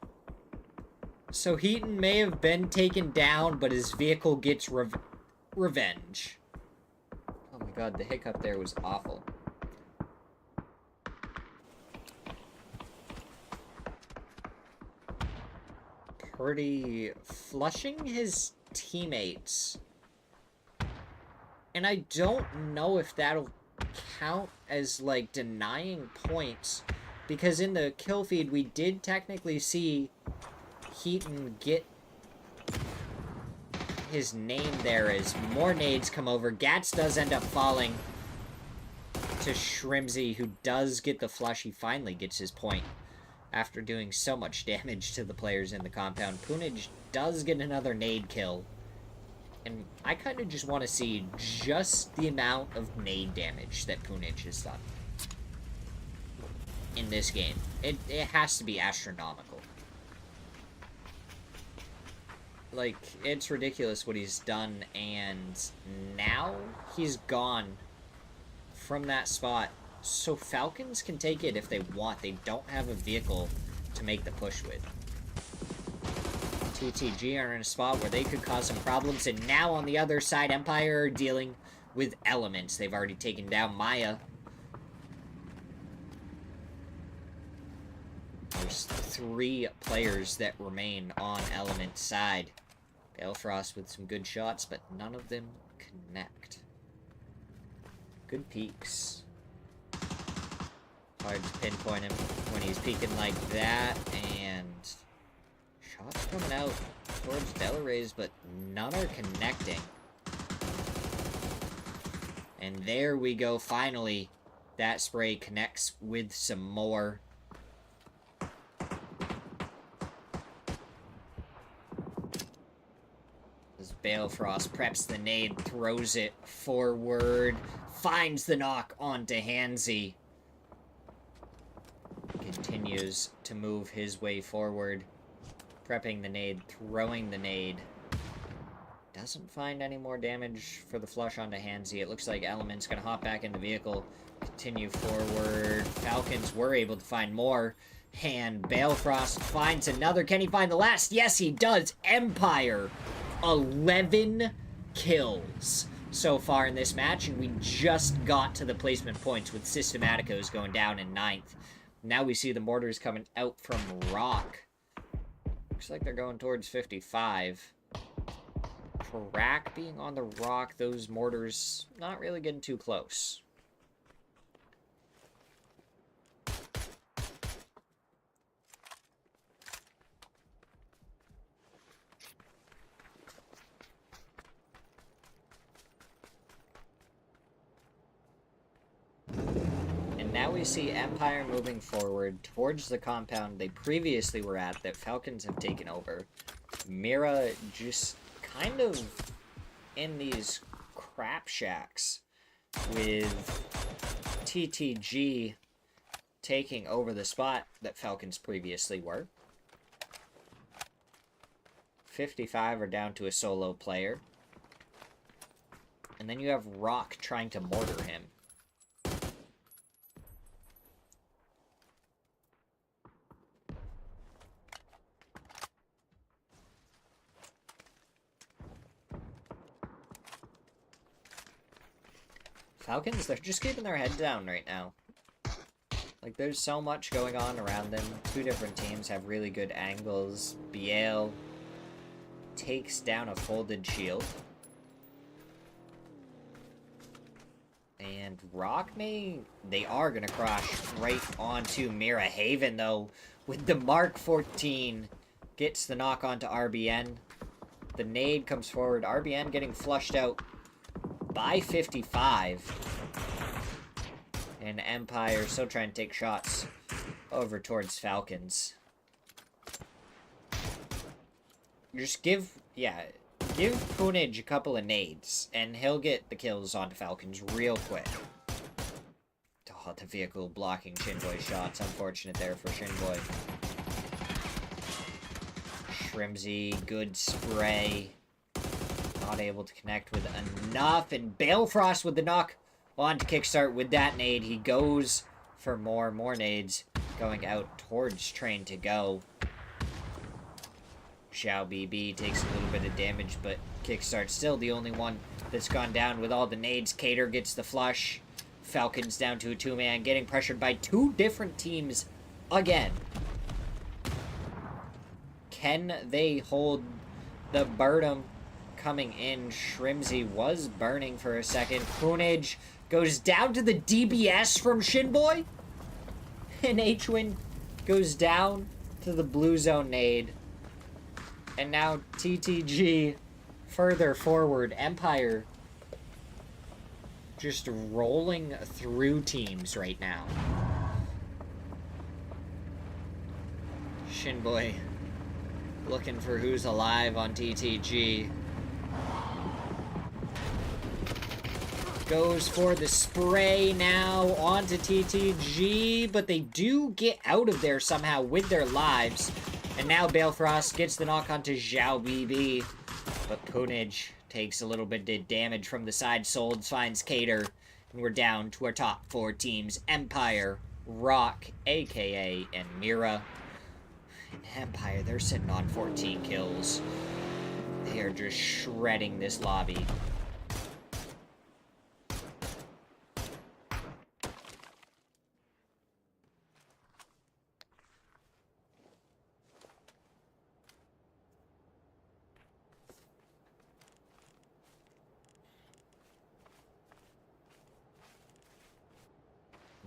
So Heaton may have been taken down, but his vehicle gets revenge. Oh my god, the hiccup there was awful. Purdy flushing his teammates. And I don't know if that'll count as, like, denying points. Because in the kill feed, we did technically see Heaton get his name there as more nades come over. Gats does end up falling to Shrimzy, who does get the flush. He finally gets his point after doing so much damage to the players in the compound. Poonage does get another nade kill. And I kind of just want to see just the amount of nade damage that Poonage has done. in this game. It has to be astronomical. Like, it's ridiculous what he's done, and now he's gone from that spot. So Falcons can take it if they want. They don't have a vehicle to make the push with. TTG are in a spot where they could cause some problems, and now on the other side, Empire are dealing with elements. They've already taken down Maya. There's 3 players that remain on Element's side. Balefrost with some good shots, but none of them connect. Good peeks. Hard to pinpoint him when he's peeking like that, and shots coming out towards Delarays, but none are connecting. And there we go, finally. That spray connects with some more. As Balefrost preps the nade, throws it forward, finds the knock onto Hansy. Continues to move his way forward. Prepping the nade, throwing the nade. Doesn't find any more damage for the flush onto Hansy. It looks like Element's gonna hop back in the vehicle. Continue forward. Falcons were able to find more. And Balefrost finds another. Can he find the last? Yes, he does. Empire. 11 kills so far in this match, and we just got to the placement points with Systematicos going down in 9th. Now we see the mortars coming out from Rock. Looks like they're going towards 55. Crack being on the Rock, those mortars not really getting too close. Now we see Empire moving forward towards the compound they previously were at that Falcons have taken over. Mira just kind of in these crap shacks with TTG taking over the spot that Falcons previously were. 55 are down to a solo player. And then you have Rock trying to mortar him. Falcons, they're just keeping their head down right now. Like, there's so much going on around them. 2 different teams have really good angles. Biel takes down a folded shield. And Rock they are going to crash right onto Mira Haven, though, with the Mark 14. Gets the knock onto RBN. The nade comes forward. RBN getting flushed out by 55. And Empire still trying to take shots over towards Falcons. Just give Punage a couple of nades, and he'll get the kills onto Falcons real quick. Oh, the vehicle blocking Shinboy's shots. Unfortunate there for Shinboy. Shrimsy, good spray. Not able to connect with enough, and Balefrost with the knock on to kickstart with that nade. He goes for more nades going out towards Train to Go. Xiao BB takes a little bit of damage, but kickstart still the only one that's gone down with all the nades. Cater gets the flush. Falcons down to a 2-man, getting pressured by 2 different teams again. Can they hold the Burnham? Coming in, Shrimsy was burning for a second. Punage goes down to the DBS from Shinboy. And H-Win goes down to the blue zone nade. And now TTG further forward. Empire just rolling through teams right now. Shinboy looking for who's alive on TTG. Goes for the spray now onto TTG, but they do get out of there somehow with their lives. And now Balefrost gets the knock onto Zhao BB. But Punage takes a little bit of damage from the side. Solds finds Cater. And we're down to our top 4 teams. Empire, Rock, AKA, and Mira. And Empire, they're sitting on 14 kills. They are just shredding this lobby.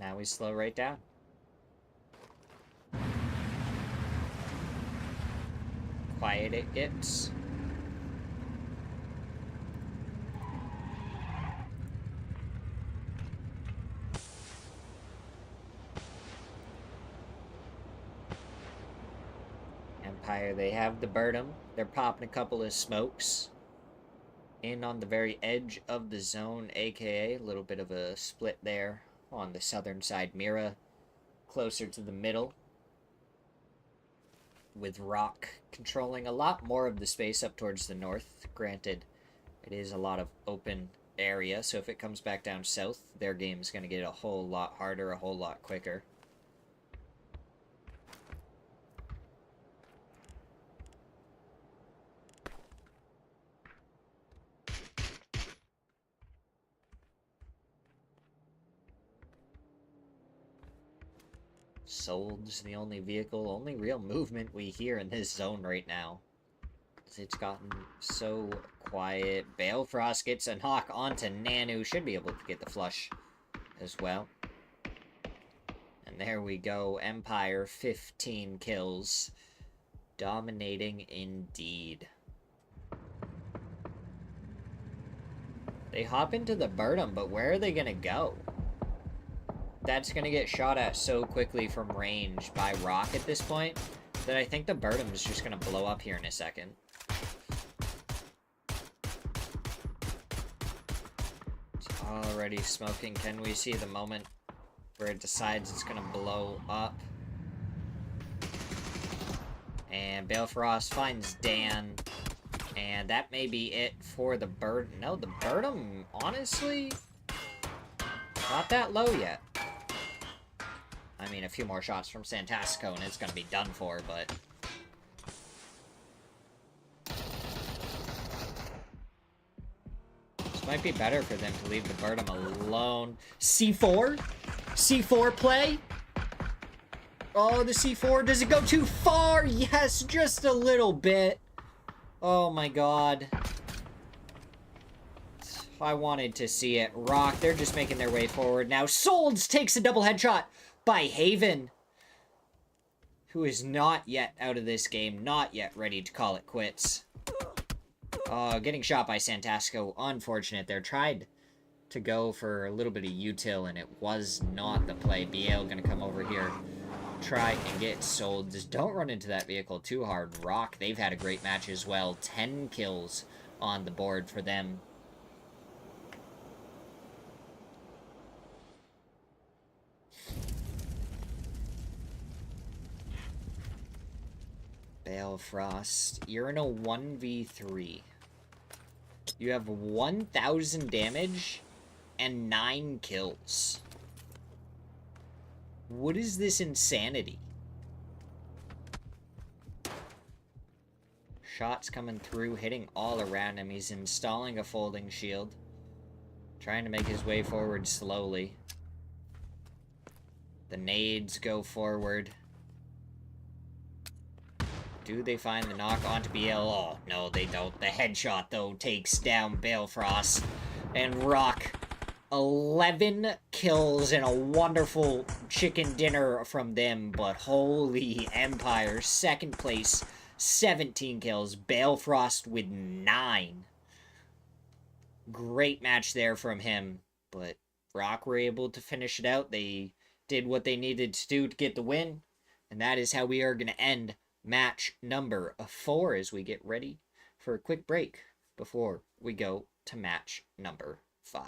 Now we slow right down. Quiet it gets. Empire, they have the Birdum. They're popping a couple of smokes. In on the very edge of the zone, aka a little bit of a split there on the southern side. Mira closer to the middle, with Rock controlling a lot more of the space up towards the north. Granted, it is a lot of open area, so if it comes back down south, their game is going to get a whole lot harder, a whole lot quicker. Sold's the only vehicle, only real movement we hear in this zone right now. It's gotten so quiet. Balefrost gets a knock onto Nanu. Should be able to get the flush as well. And there we go. Empire, 15 kills. Dominating indeed. They hop into the Birdum, but where are they going to go? That's going to get shot at so quickly from range by Rock at this point that I think the Birdum is just going to blow up here in a second. It's already smoking. Can we see the moment where it decides it's going to blow up? And Balefrost finds Dan. And that may be it for the Bird. No, the Birdum, honestly, not that low yet. I mean, a few more shots from Santasco and it's going to be done for, but... This might be better for them to leave the Birdum alone. C4? C4 play? Oh, the C4. Does it go too far? Yes, just a little bit. Oh my god. I wanted to see it. Rock, they're just making their way forward now. Solds takes a double headshot by Haven, who is not yet out of this game, not yet ready to call it quits. Getting shot by Santasco, unfortunate there. Tried to go for a little bit of util, and it was not the play. BL gonna come over here, try and get sold. Just don't run into that vehicle too hard. Rock, they've had a great match as well. 10 kills on the board for them. Balefrost, you're in a 1v3. You have 1,000 damage and 9 kills. What is this insanity? Shots coming through, hitting all around him. He's installing a folding shield. Trying to make his way forward slowly. The nades go forward. Do they find the knock onto BL? Oh, no, they don't. The headshot, though, takes down Balefrost. And Rock, 11 kills and a wonderful chicken dinner from them. But holy Empire, second place, 17 kills. Balefrost with 9. Great match there from him. But Rock were able to finish it out. They did what they needed to do to get the win. And that is how we are going to end match number 4 as we get ready for a quick break before we go to match number 5.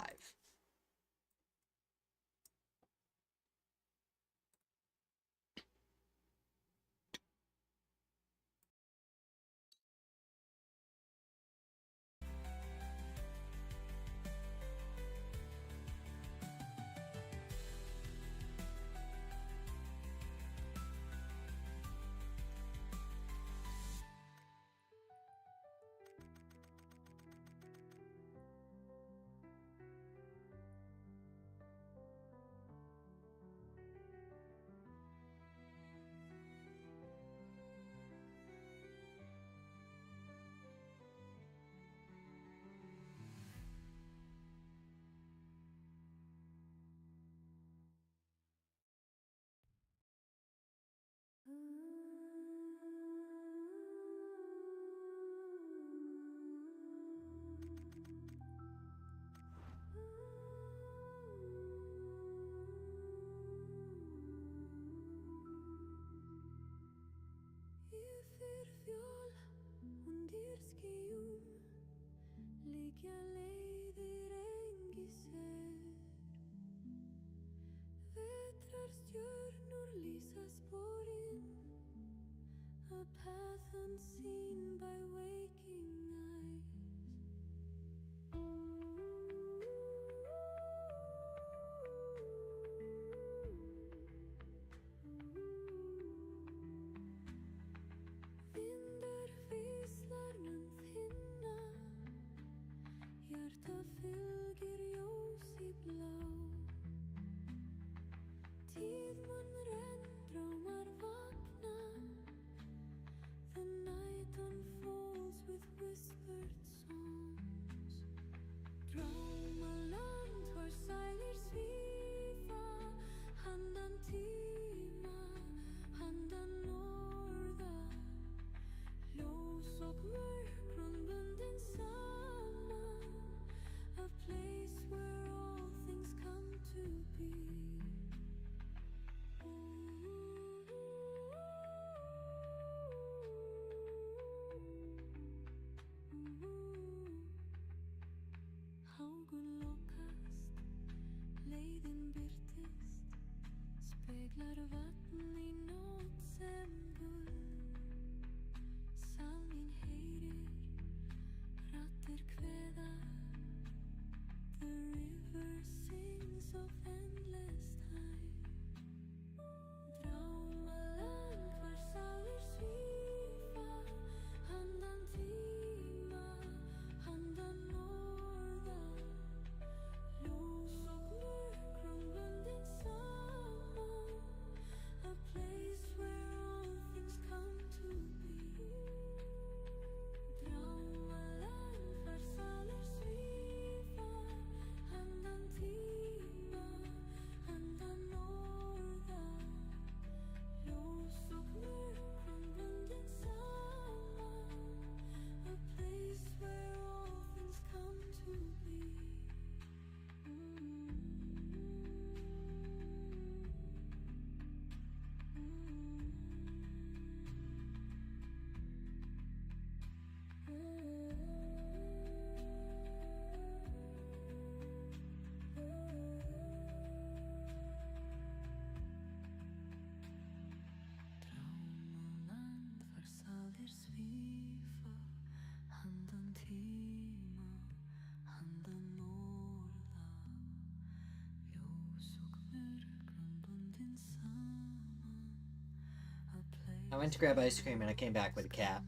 I went to grab ice cream and I came back with a cat.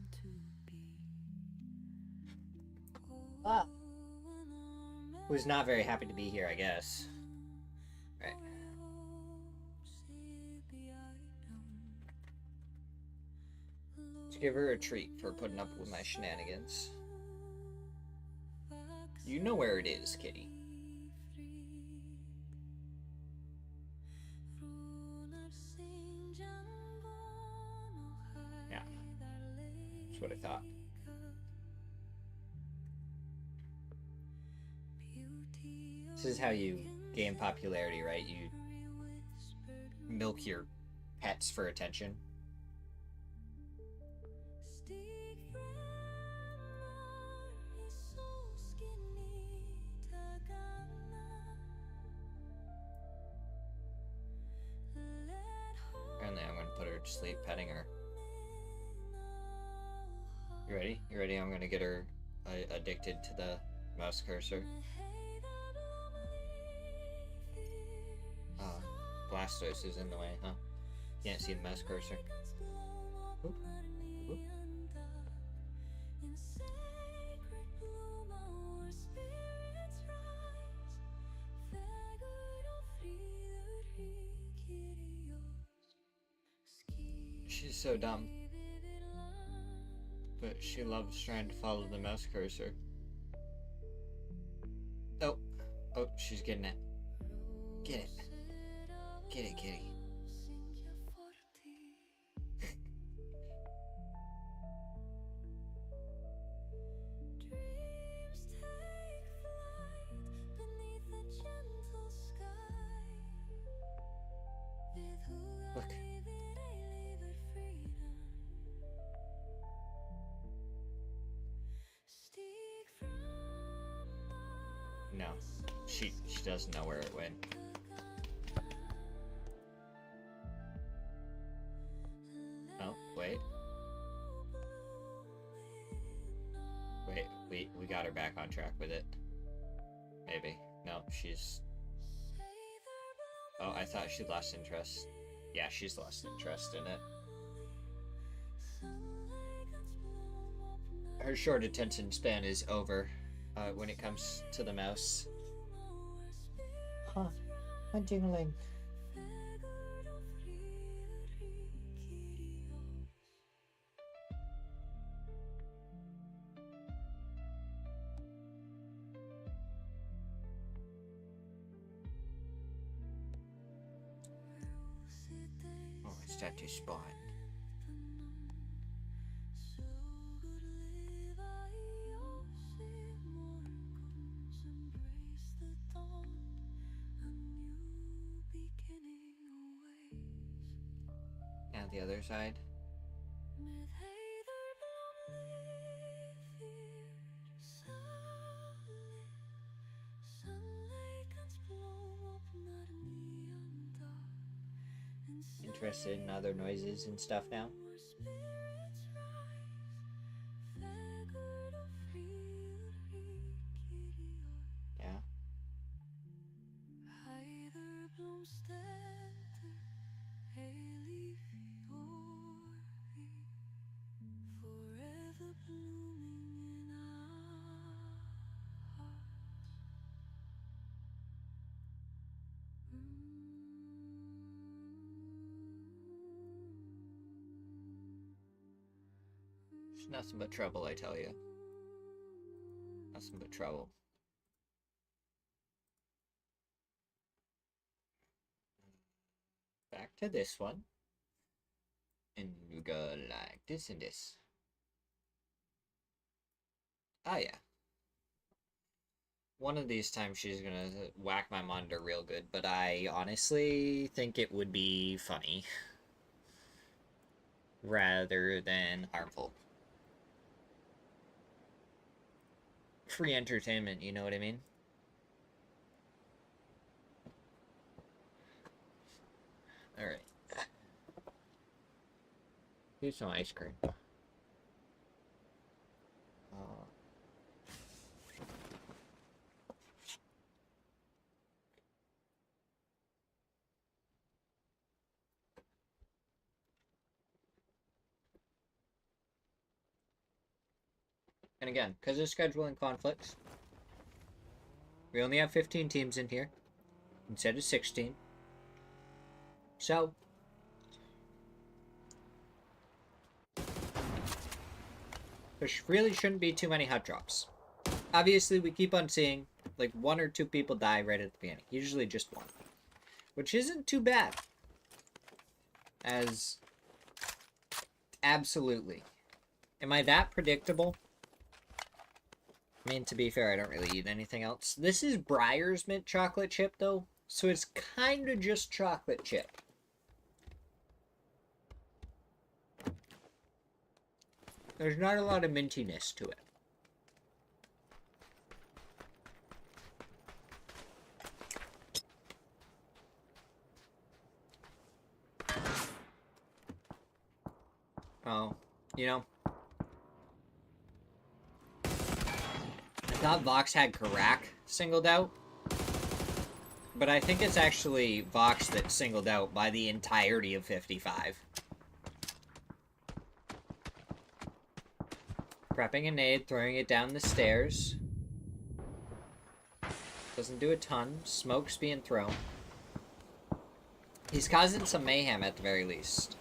Ah. Who's not very happy to be here, I guess. Right. Let's give her a treat for putting up with my shenanigans. You know where it is, kitty. Yeah. That's what I thought. This is how you gain popularity, right? You milk your pets for attention. Apparently I'm going to put her to sleep petting her. You ready? You ready? I'm going to get her addicted to the mouse cursor. Blastos is in the way, huh? Can't see the mouse cursor. Oop. Oop. She's so dumb. But she loves trying to follow the mouse cursor. Oh. Oh, she's getting it. Get it. Get it, kitty. Look. She doesn't know where it went. Oh, wait. Wait, we got her back on track with it. Maybe. No, she's... Oh, I thought she lost interest. Yeah, she's lost interest in it. Her short attention span is over when it comes to the mouse. Huh. A jingling. Oh, it's tattoo spot. Now the other side. Interested in other noises and stuff now? Yeah. It's nothing but trouble, I tell you. Nothing but trouble. Back to this one. And we go like this and this. Oh yeah. One of these times she's gonna whack my monitor real good, but I honestly think it would be funny. Rather than harmful. Free entertainment, you know what I mean? Alright. Here's some ice cream. And again, because of scheduling conflicts, we only have 15 teams in here instead of 16. So, there really shouldn't be too many hot drops. Obviously, we keep on seeing like 1 or 2 people die right at the beginning. Usually just 1. Which isn't too bad. As... Absolutely. Am I that predictable? I mean, to be fair, I don't really eat anything else. This is Breyer's mint chocolate chip, though. So it's kind of just chocolate chip. There's not a lot of mintiness to it. Oh, you know. I thought Vox had Karak singled out. But I think it's actually Vox that's singled out by the entirety of 55. Prepping a nade, throwing it down the stairs. Doesn't do a ton. Smoke's being thrown. He's causing some mayhem at the very least.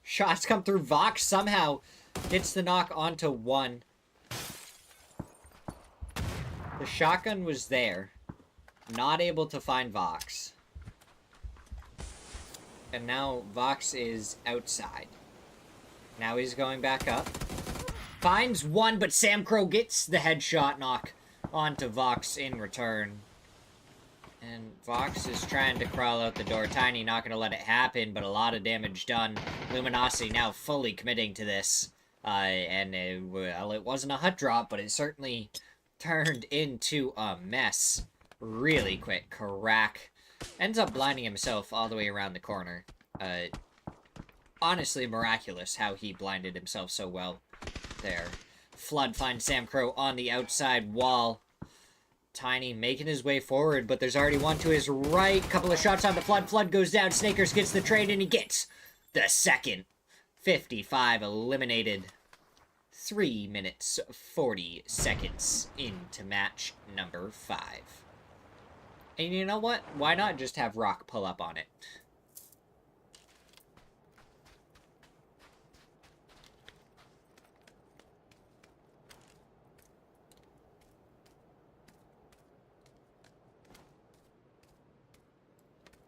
Shots come through. Vox somehow gets the knock onto 1. The shotgun was there. Not able to find Vox. And now Vox is outside. Now he's going back up. Finds 1, but Sam Crow gets the headshot knock onto Vox in return. And Vox is trying to crawl out the door. Tiny not going to let it happen, but a lot of damage done. Luminosity now fully committing to this. Well, it wasn't a hut drop, but it certainly turned into a mess really quick. Crack. Ends up blinding himself all the way around the corner. Honestly miraculous how he blinded himself so well there. Flood finds Sam Crow on the outside wall. Tiny making his way forward, but there's already one to his right. Couple of shots on the Flood. Flood goes down. Snakers gets the trade, and he gets the second. 55 eliminated. 3 minutes, 40 seconds into match number 5. And you know what? Why not just have Rock pull up on it?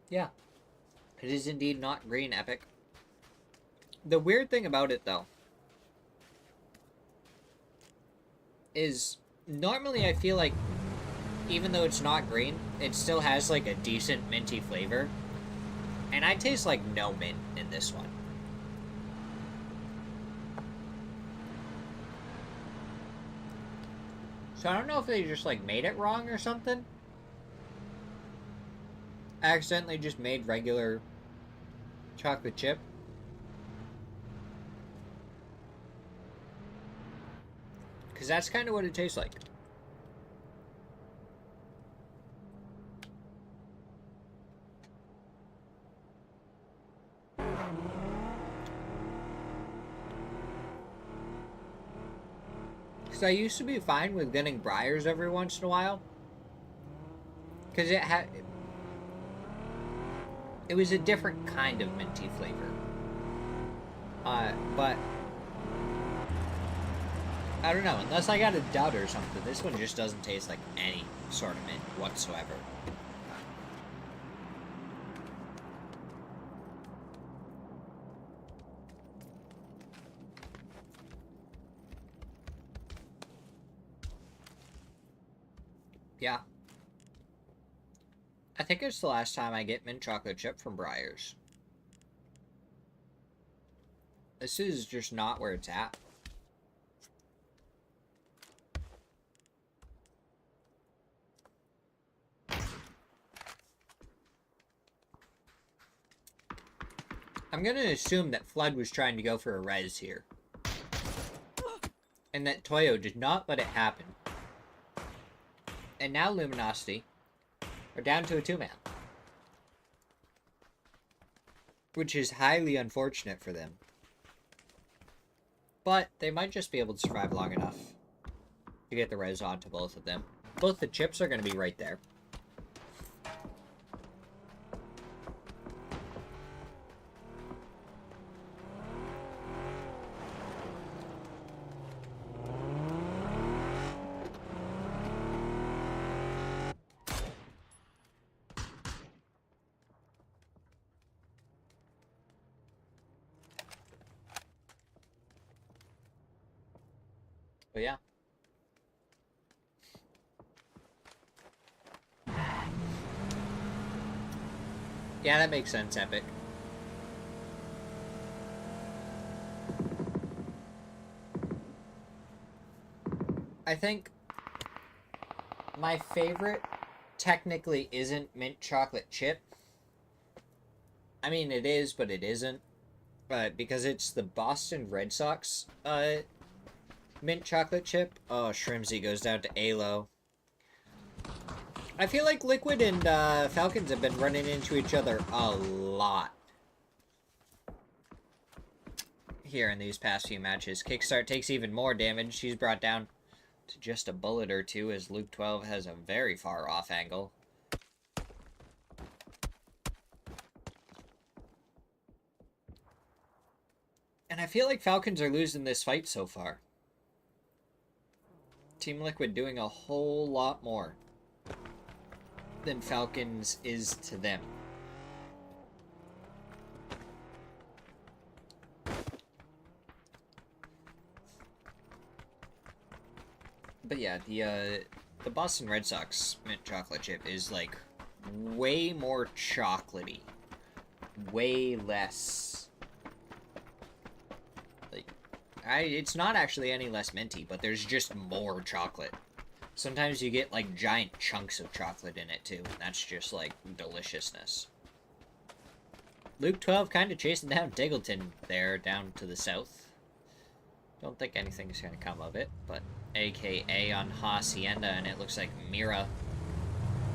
Yeah. It is indeed not green epic. The weird thing about it, though, is normally I feel like even though it's not green, it still has like a decent minty flavor. And I taste like no mint in this one. So I don't know if they just like made it wrong or something. Accidentally just made regular chocolate chip. Because that's kind of what it tastes like. Because I used to be fine with getting Briars every once in a while. Because it was a different kind of minty flavor. But I don't know, unless I got a dud or something, this one just doesn't taste like any sort of mint whatsoever. Yeah. I think it's the last time I get mint chocolate chip from Briars. This is just not where it's at. I'm gonna assume that Flood was trying to go for a res here. And that Toyo did not let it happen. And now Luminosity are down to a 2-man. Which is highly unfortunate for them. But they might just be able to survive long enough to get the res on to both of them. Both the chips are going to be right there. But yeah. Yeah, that makes sense, Epic. I think my favorite technically isn't mint chocolate chip. I mean, it is, but it isn't. Because it's the Boston Red Sox mint chocolate chip. Oh, Shrimsy goes down to Alo. I feel like Liquid and Falcons have been running into each other a lot here in these past few matches. Kickstart takes even more damage. She's brought down to just a bullet or two as Luke 12 has a very far off angle. And I feel like Falcons are losing this fight so far. Team Liquid doing a whole lot more than Falcons is to them. But yeah, the Boston Red Sox mint chocolate chip is like way more chocolatey, way less like It's not actually any less minty, but there's just more chocolate. Sometimes you get, like, giant chunks of chocolate in it, too. And that's just, like, deliciousness. Luke 12 kind of chasing down Diggleton there, down to the south. Don't think anything's going to come of it, but AKA on Hacienda, and it looks like Mira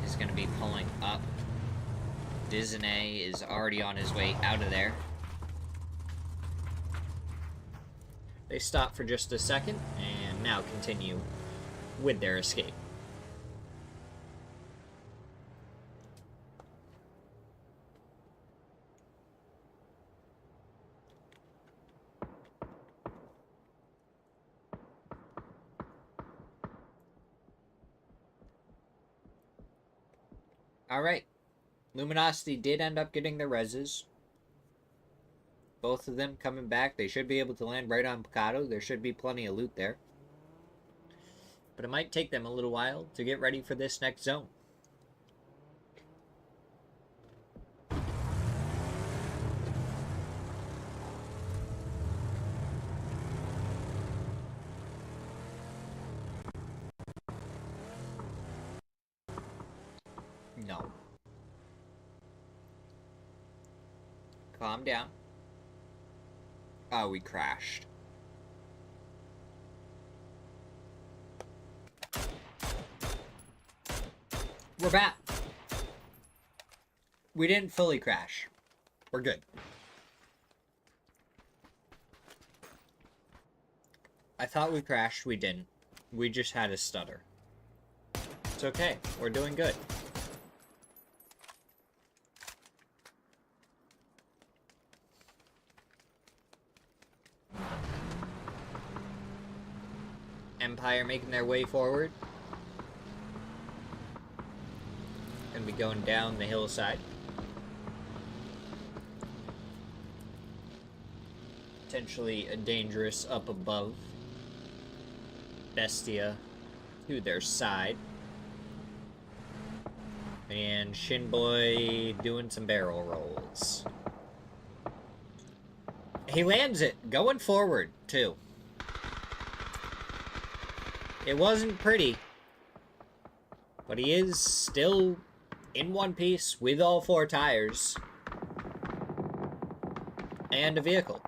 is going to be pulling up. Disney is already on his way out of there. They stop for just a second, and now continue with their escape. Alright. Luminosity did end up getting their reses. Both of them coming back. They should be able to land right on Picado. There should be plenty of loot there. But it might take them a little while to get ready for this next zone. No. Calm down. Oh, we crashed. We're back. We didn't fully crash. We're good. I thought we crashed. We didn't. We just had a stutter. It's okay. We're doing good. Empire making their way forward. Gonna be going down the hillside. Potentially dangerous up above. Bestia to their side. And Shinboy doing some barrel rolls. He lands it, going forward, too. It wasn't pretty, but he is still in one piece with all 4 tires and a vehicle.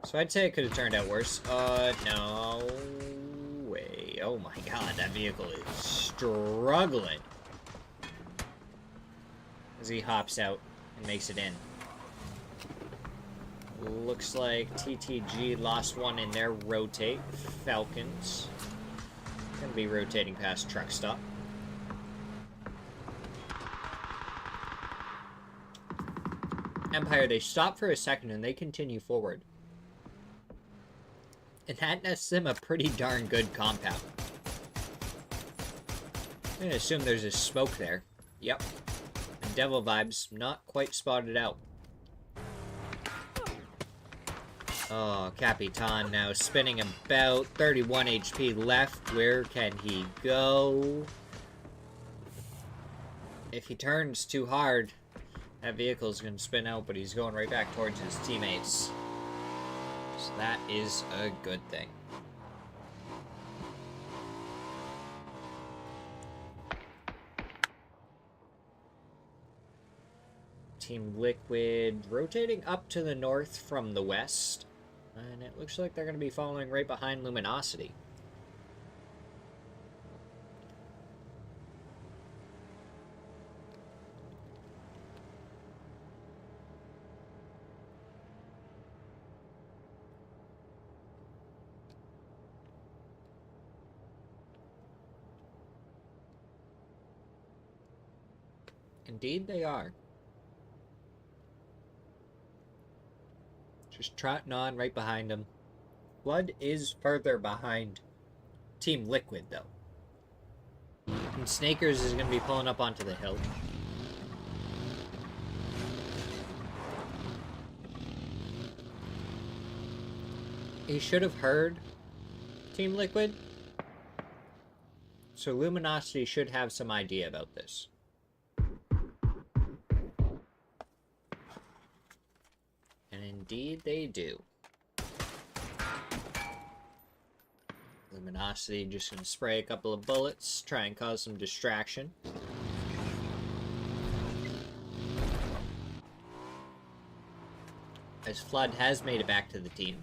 So I'd say it could have turned out worse. No way. Oh my god, that vehicle is struggling as he hops out and makes it in. Looks like TTG lost one in their rotate. Falcons gonna be rotating past truck stop. Empire, they stop for a second and they continue forward. And that nets them a pretty darn good compound. I'm gonna assume there's a smoke there. Yep. And Devil Vibes not quite spotted out. Oh, Capitan now spinning about. 31 HP left. Where can he go? If he turns too hard, that vehicle's going to spin out, but he's going right back towards his teammates. So that is a good thing. Team Liquid rotating up to the north from the west. And it looks like they're going to be following right behind Luminosity. Indeed they are. Just trotting on right behind him. Blood is further behind Team Liquid, though. And Snakers is going to be pulling up onto the hill. He should have heard Team Liquid. So Luminosity should have some idea about this. And Indeed they do. Luminosity just gonna spray a couple of bullets, try and cause some distraction. As Flood has made it back to the team.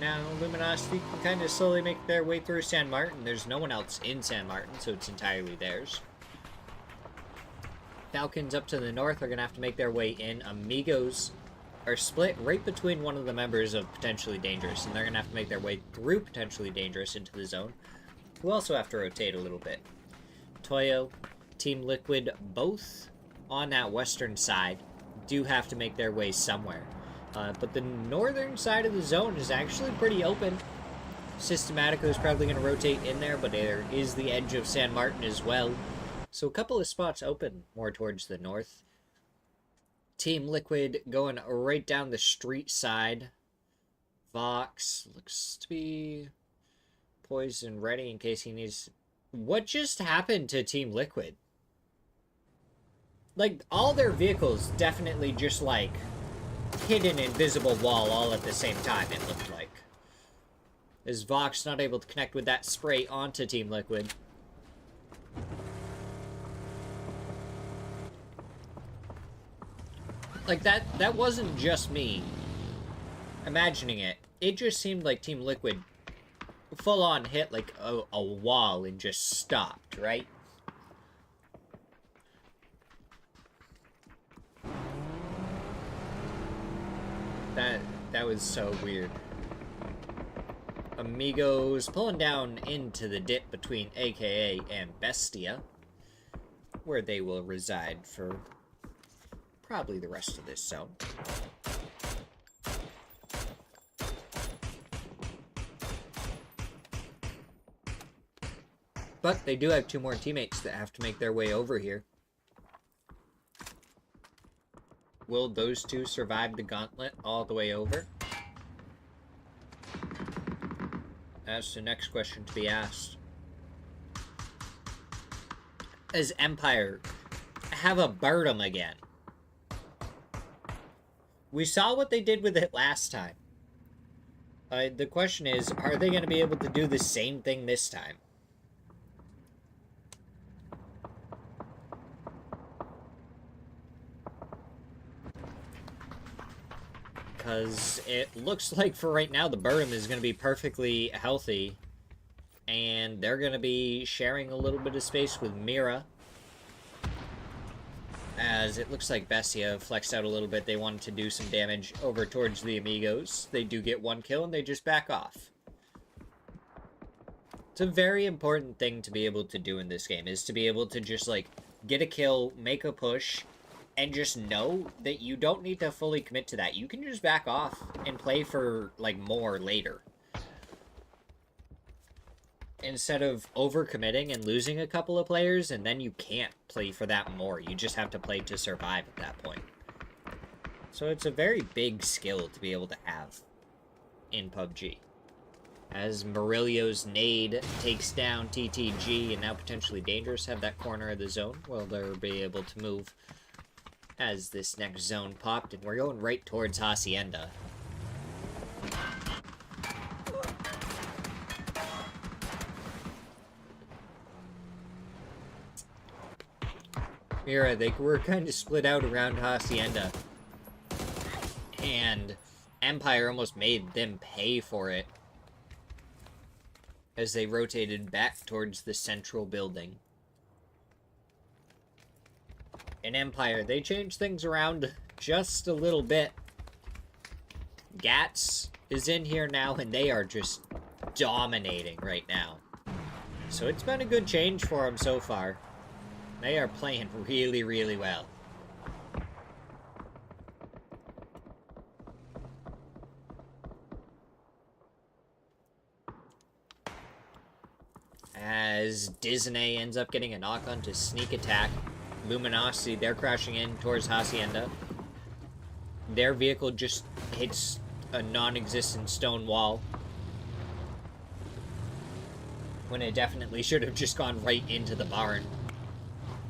Now, Luminosity can kind of slowly make their way through San Martin. There's no one else in San Martin, so it's entirely theirs. Falcons up to the north are going to have to make their way in. Amigos are split right between one of the members of Potentially Dangerous, and they're going to have to make their way through Potentially Dangerous into the zone, who also have to rotate a little bit. Toyo, Team Liquid, both on that western side, do have to make their way somewhere. But the northern side of the zone is actually pretty open. Systematico is probably going to rotate in there, but there is the edge of San Martin as well. So a couple of spots open more towards the north. Team Liquid going right down the street side. Vox looks to be poised and ready in case he needs... What just happened to Team Liquid? Like, all their vehicles definitely just, like, hit an invisible wall all at the same time, it looked like. Is Vox not able to connect with that spray onto Team Liquid? Like, that wasn't just me imagining it. It just seemed like Team Liquid full-on hit, like, a wall and just stopped, right? That was so weird. Amigos pulling down into the dip between AKA and Bestia, where they will reside for probably the rest of this zone. But they do have two more teammates that have to make their way over here. Will those two survive the gauntlet all the way over? That's the next question to be asked. Does Empire have a Bird'em again? We saw what they did with it last time. The question is, are they going to be able to do the same thing this time? Because it looks like for right now the Bird'em is going to be perfectly healthy. And they're going to be sharing a little bit of space with Mira. As it looks like Bestia flexed out a little bit. They wanted to do some damage over towards the Amigos. They do get one kill and they just back off. It's a very important thing to be able to do in this game. Is to be able to just like get a kill, make a push, and just know that you don't need to fully commit to that. You can just back off and play for, like, more later. Instead of overcommitting and losing a couple of players, and then you can't play for that more. You just have to play to survive at that point. So it's a very big skill to be able to have in PUBG. As Murillo's nade takes down TTG, and now Potentially Dangerous have that corner of the zone. Well, they'll be able to move as this next zone popped, and we're going right towards Hacienda. Mira, they were kind of split out around Hacienda, and Empire almost made them pay for it as they rotated back towards the central building. In Empire, they changed things around just a little bit. Gats is in here now, and they are just dominating right now. So it's been a good change for them so far. They are playing really, really well. As Disney ends up getting a knock on to sneak attack. Luminosity, they're crashing in towards Hacienda. Their vehicle just hits a non-existent stone wall, when it definitely should have just gone right into the barn.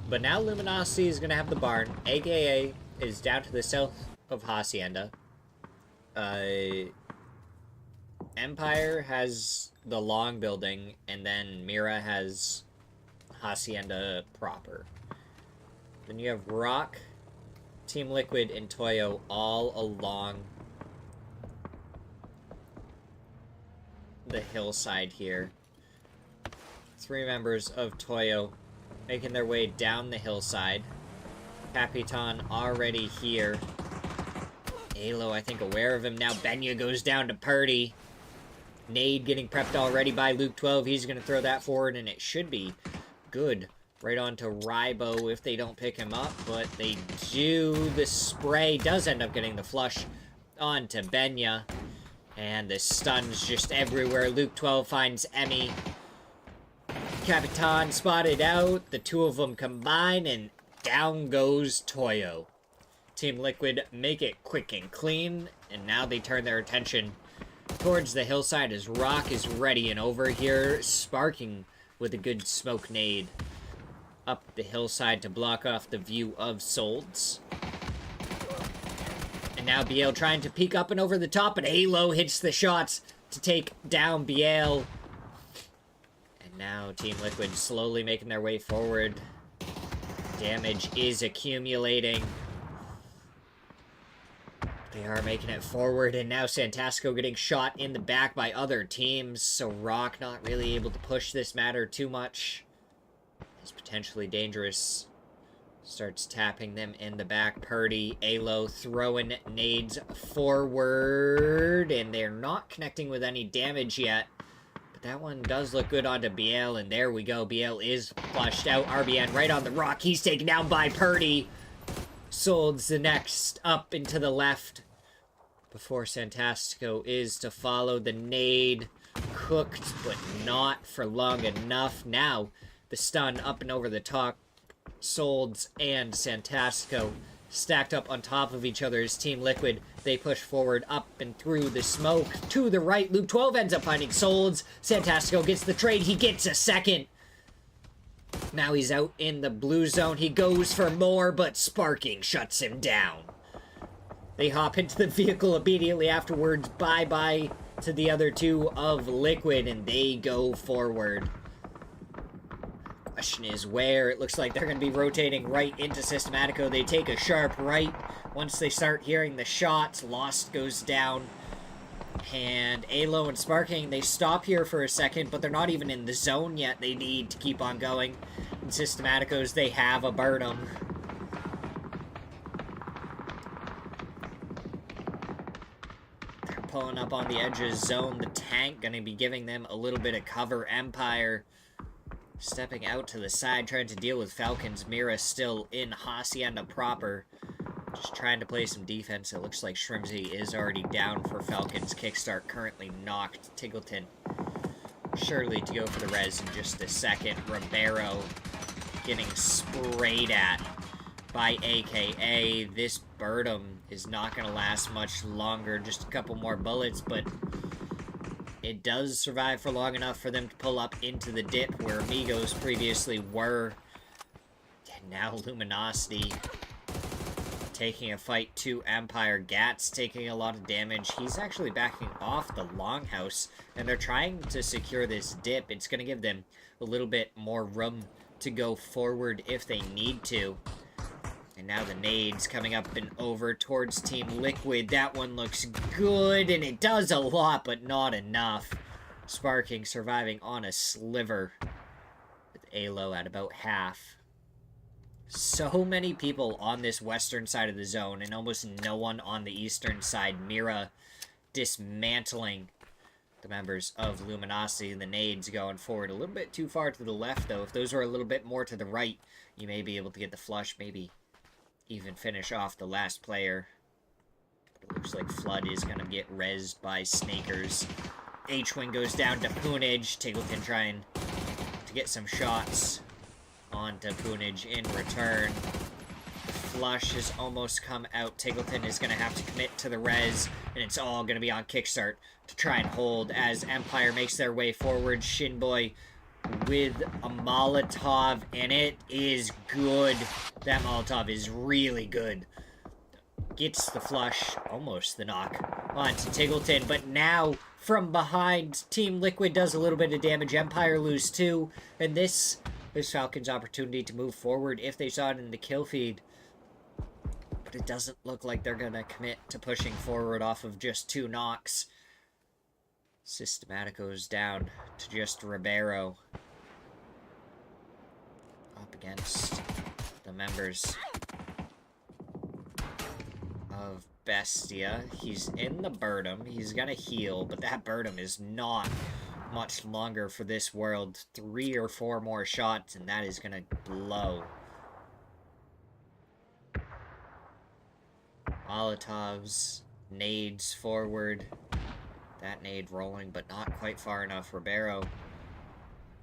But now Luminosity is going to have the barn. AKA is down to the south of Hacienda. Empire has the long building, and then Mira has Hacienda proper. Then you have Rock, Team Liquid, and Toyo all along the hillside here. 3 members of Toyo making their way down the hillside. Capitan already here. Alo, I think, aware of him now. Benya goes down to Purdy. Nade getting prepped already by Luke 12. He's going to throw that forward, and it should be good. Right on to Rybo if they don't pick him up, but they do. The spray does end up getting the flush onto Benya. And the stun's just everywhere. Luke 12 finds Emmy. Capitan spotted out. The two of them combine, and down goes Toyo. Team Liquid make it quick and clean, and now they turn their attention towards the hillside as Rock is ready and over here, sparking with a good smoke nade up the hillside to block off the view of Solds. And now Biel trying to peek up and over the top, but Halo hits the shots to take down Biel. And now Team Liquid slowly making their way forward. Damage is accumulating. They are making it forward, and now Santasco getting shot in the back by other teams, so Rock not really able to push this matter too much. It's potentially dangerous. Starts tapping them in the back. Purdy, Alo throwing nades forward, and they're not connecting with any damage yet. But that one does look good onto Biel, and there we go. Biel is flushed out. RBN right on the Rock. He's taken down by Purdy. Solds the next up and to the left before Santastico is to follow. The nade cooked, but not for long enough. Now the stun up and over the top. Solds and Santastico stacked up on top of each other as Team Liquid. They push forward up and through the smoke to the right. Luke 12 ends up finding Solds. Santastico gets the trade. He gets a second. Now he's out in the blue zone. He goes for more, but Sparking shuts him down. They hop into the vehicle immediately afterwards. Bye-bye to the other two of Liquid, and they go forward. Question is where. It looks like they're going to be rotating right into Systematico. They take a sharp right. Once they start hearing the shots, Lost goes down. And Alo and Sparking, they stop here for a second, but they're not even in the zone yet. They need to keep on going. And Systematicos, they have a Burnham. They're pulling up on the edge of zone. The tank going to be giving them a little bit of cover. Empire stepping out to the side, trying to deal with Falcons. Mira still in Hacienda proper. Just trying to play some defense. It looks like Shrimsy is already down for Falcons. Kickstart currently knocked. Tiggleton surely to go for the res in just a second. Ribeiro getting sprayed at by AKA. This Birdum is not going to last much longer. Just a couple more bullets, but it does survive for long enough for them to pull up into the dip where Amigos previously were. And now Luminosity taking a fight to Empire. Gats taking a lot of damage. He's actually backing off the longhouse, and they're trying to secure this dip. It's going to give them a little bit more room to go forward if they need to. And now the nades coming up and over towards Team Liquid. That one looks good, and it does a lot, but not enough. Sparking surviving on a sliver with Alo at about half. So many people on this western side of the zone, and almost no one on the eastern side. Mira dismantling the members of Luminosity. The nades going forward a little bit too far to the left, though. If those were a little bit more to the right, you may be able to get the flush, maybe even finish off the last player. But it looks like Flood is going to get rezzed by Snakers. H-Wing goes down to Poonage. Tiggleton trying to get some shots onto Poonage in return. The flush has almost come out. Tiggleton is going to have to commit to the res, and it's all going to be on Kickstart to try and hold as Empire makes their way forward. Shinboy with a Molotov, and it is good. That Molotov is really good. Gets the flush, almost the knock, onto Tiggleton, but now from behind, Team Liquid does a little bit of damage. Empire lose too, and this is Falcon's opportunity to move forward if they saw it in the kill feed. But it doesn't look like they're gonna commit to pushing forward off of just 2 knocks. Systematico's down to just Ribeiro. Up against the members of Bestia. He's in the Birdum. He's gonna heal, but that Birdum is not much longer for this world. 3 or 4 more shots, and that is gonna blow. Molotovs, nades forward. That nade rolling, but not quite far enough. Ribeiro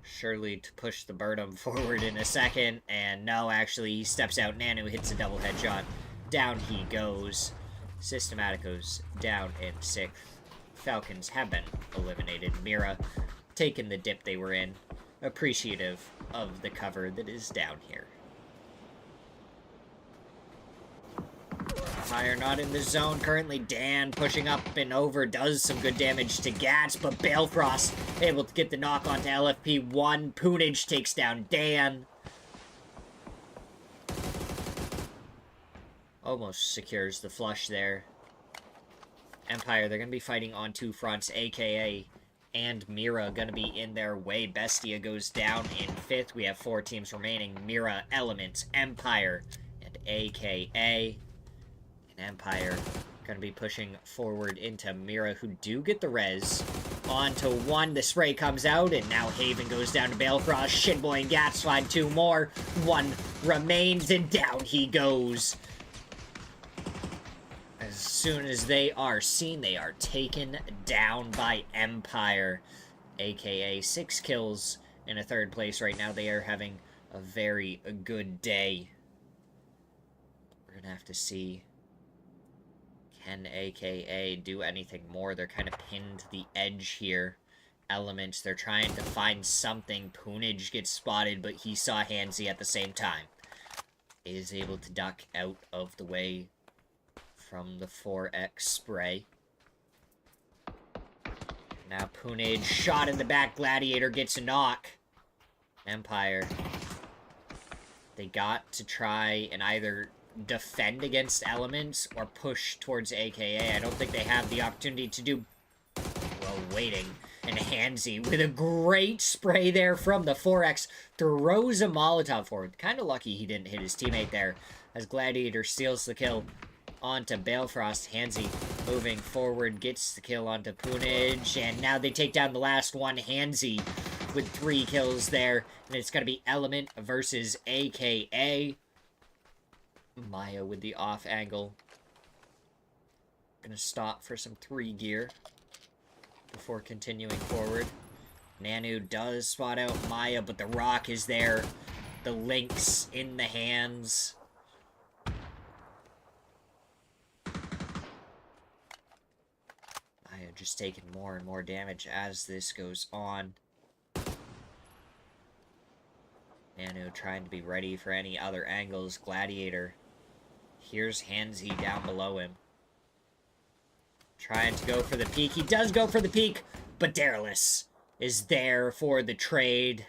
surely to push the Birdum forward in a second, and no, actually, he steps out. Nanu hits a double headshot. Down he goes. Systematico's down in 6th. Falcons have been eliminated. Mira taking the dip they were in. Appreciative of the cover that is down here. Fire not in the zone. Currently, Dan pushing up and over does some good damage to Gats, but Balefrost able to get the knock onto LFP1. Poonage takes down Dan. Almost secures the flush there. Empire, they're going to be fighting on 2 fronts. AKA and Mira going to be in their way. Bestia goes down in 5th. We have 4 teams remaining. Mira, Elements, Empire, and AKA. And Empire going to be pushing forward into Mira, who do get the res. Onto 1. The spray comes out, and now Haven goes down to Balefrost. Shitboy and Gats find 2 more. 1 remains, and down he goes. As soon as they are seen, they are taken down by Empire. AKA 6 kills in a 3rd place right now. They are having a very good day. We're going to have to see, can AKA do anything more? They're kind of pinned to the edge here. Elements, they're trying to find something. Poonage gets spotted, but he saw Hansi at the same time. Is able to duck out of the way from the 4x spray. Now Poonage, shot in the back. Gladiator gets a knock. Empire, they got to try and either defend against Elements or push towards AKA. I don't think they have the opportunity to do, well, waiting. And Hansi, with a great spray there from the 4x, throws a Molotov forward. Kind of lucky he didn't hit his teammate there, as Gladiator steals the kill onto Balefrost. Hansi moving forward, gets the kill onto Poonage, and now they take down the last one. Hansi with 3 kills there, and it's going to be Element versus AKA. Maya with the off angle. Gonna stop for some 3 gear before continuing forward. Nanu does spot out Maya, but the rock is there. The links in the hands. Maya just taking more and more damage as this goes on. Nanu trying to be ready for any other angles. Gladiator. Here's Hansi down below him. Trying to go for the peek. He does go for the peek, but Darylis is there for the trade.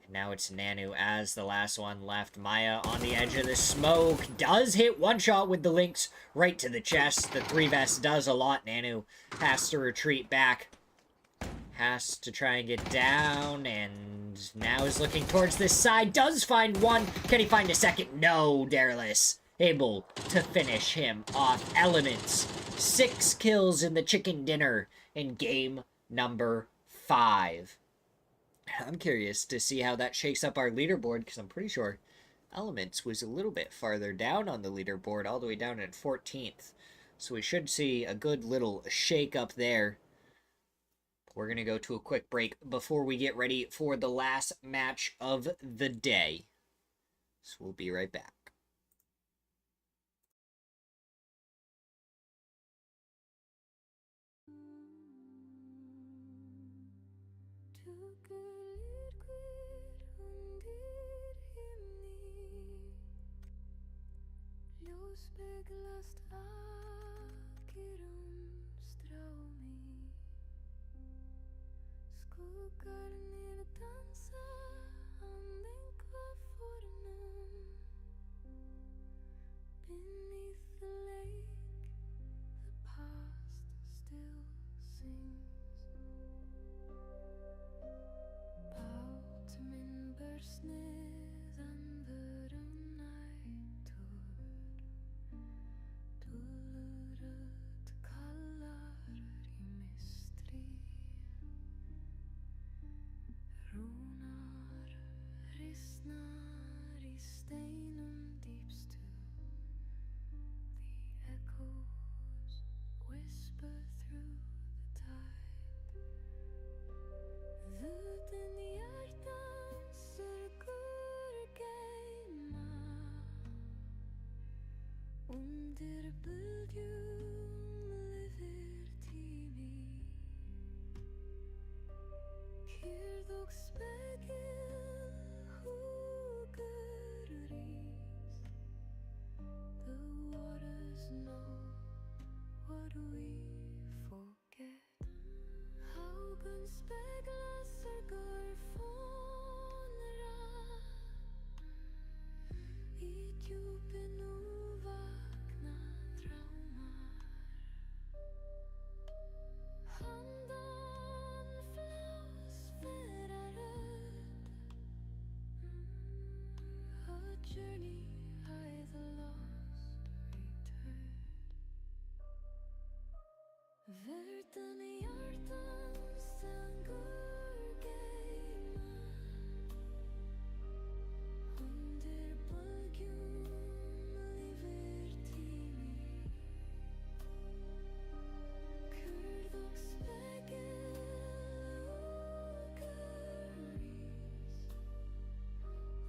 And now it's Nanu as the last one left. Maya on the edge of the smoke. Does hit 1 shot with the links right to the chest. The 3-vest does a lot. Nanu has to retreat back. Has to try and get down, and now is looking towards this side. Does find 1. Can he find a second? No, Darylis able to finish him off. Elements, 6 kills in the chicken dinner in game number 5. I'm curious to see how that shakes up our leaderboard, because I'm pretty sure Elements was a little bit farther down on the leaderboard, all the way down at 14th. So we should see a good little shake up there. We're going to go to a quick break before we get ready for the last match of the day. So we'll be right back. Took a little journey I the lost return. Verden I hjertens tanker geima, under bølgen lever timi. Kurdoks spegel og gøris,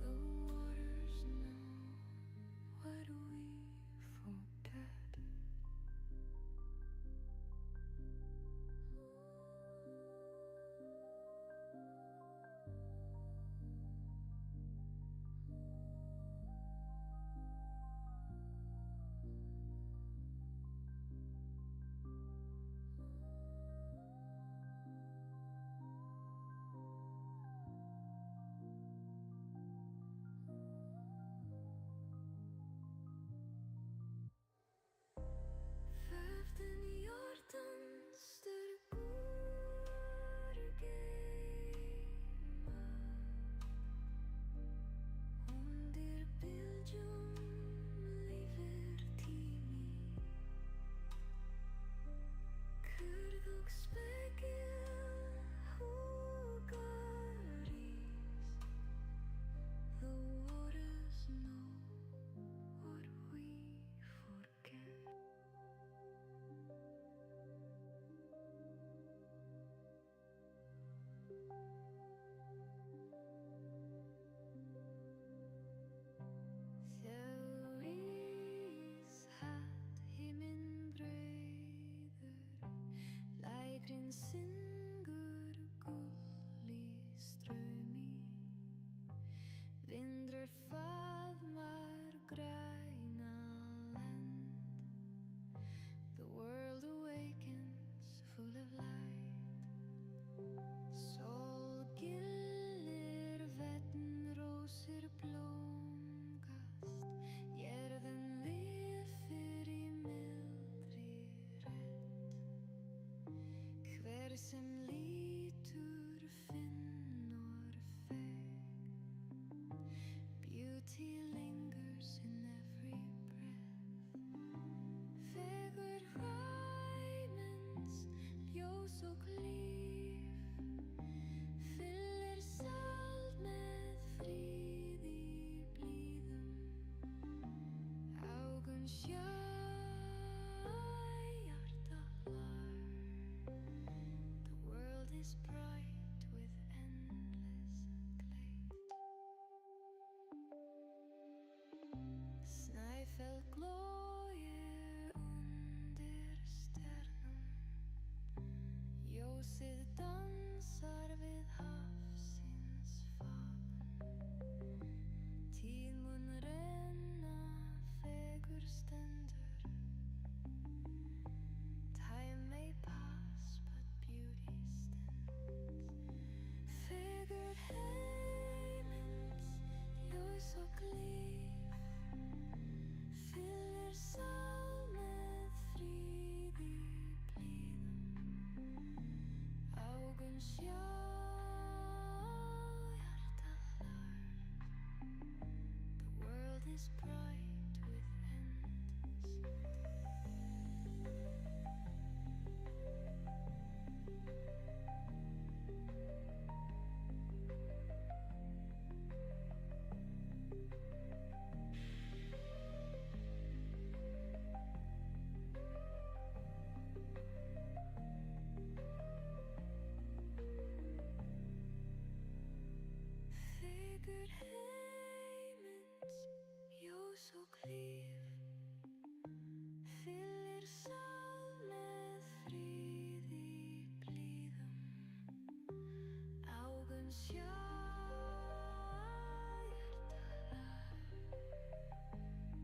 the waters know what we forget. Verden I hjertens styrker geima, under bølgen lever timi. Kurdoks spegel og gøris, the waters know what we forget. Þegar hatt himinn breiður, lækrinn syngur gull í straumi. Vindrar faðmar græna lend, the world awakens full of light. Sól gillir vetn rósir blómgast, jörðin lifir í mildri rödd. Hver sem lítur finnur fegg, beauty lingers in every breath. Fegur ræmins, ljós og líf, fyllir sál með fríði blíðum. Augun sjá, hjarta hlær, the world is bright with endless glade. Snæfell glóir undir stjörnum, ljósið dansar við hafsins favn. Tíð mun renna, fegur stendur, time may pass but beauty stands. Fegur heimins, ljós og líf, fyllir sál með fríði blíðum. Augun sjá, hjarta hlær, the world is bright with endless Fegur heimins, ljós og líf, fyllir sál með fríði blíðum. Augun sjá, hjarta hlær,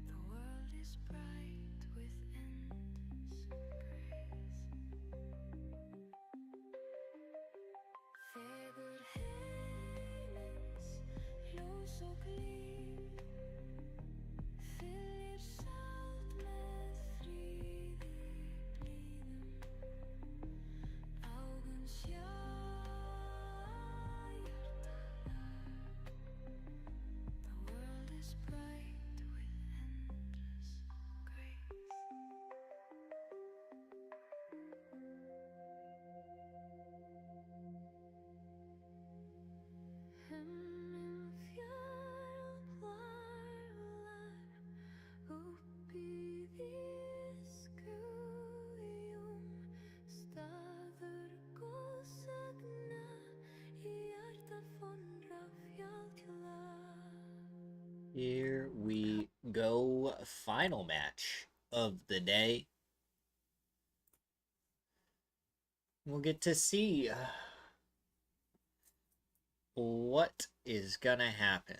the world is bright with endless grace. Fegur heimins, ljós og líf, fyllir Here we go. Final match of the day. We'll get to see what is gonna happen.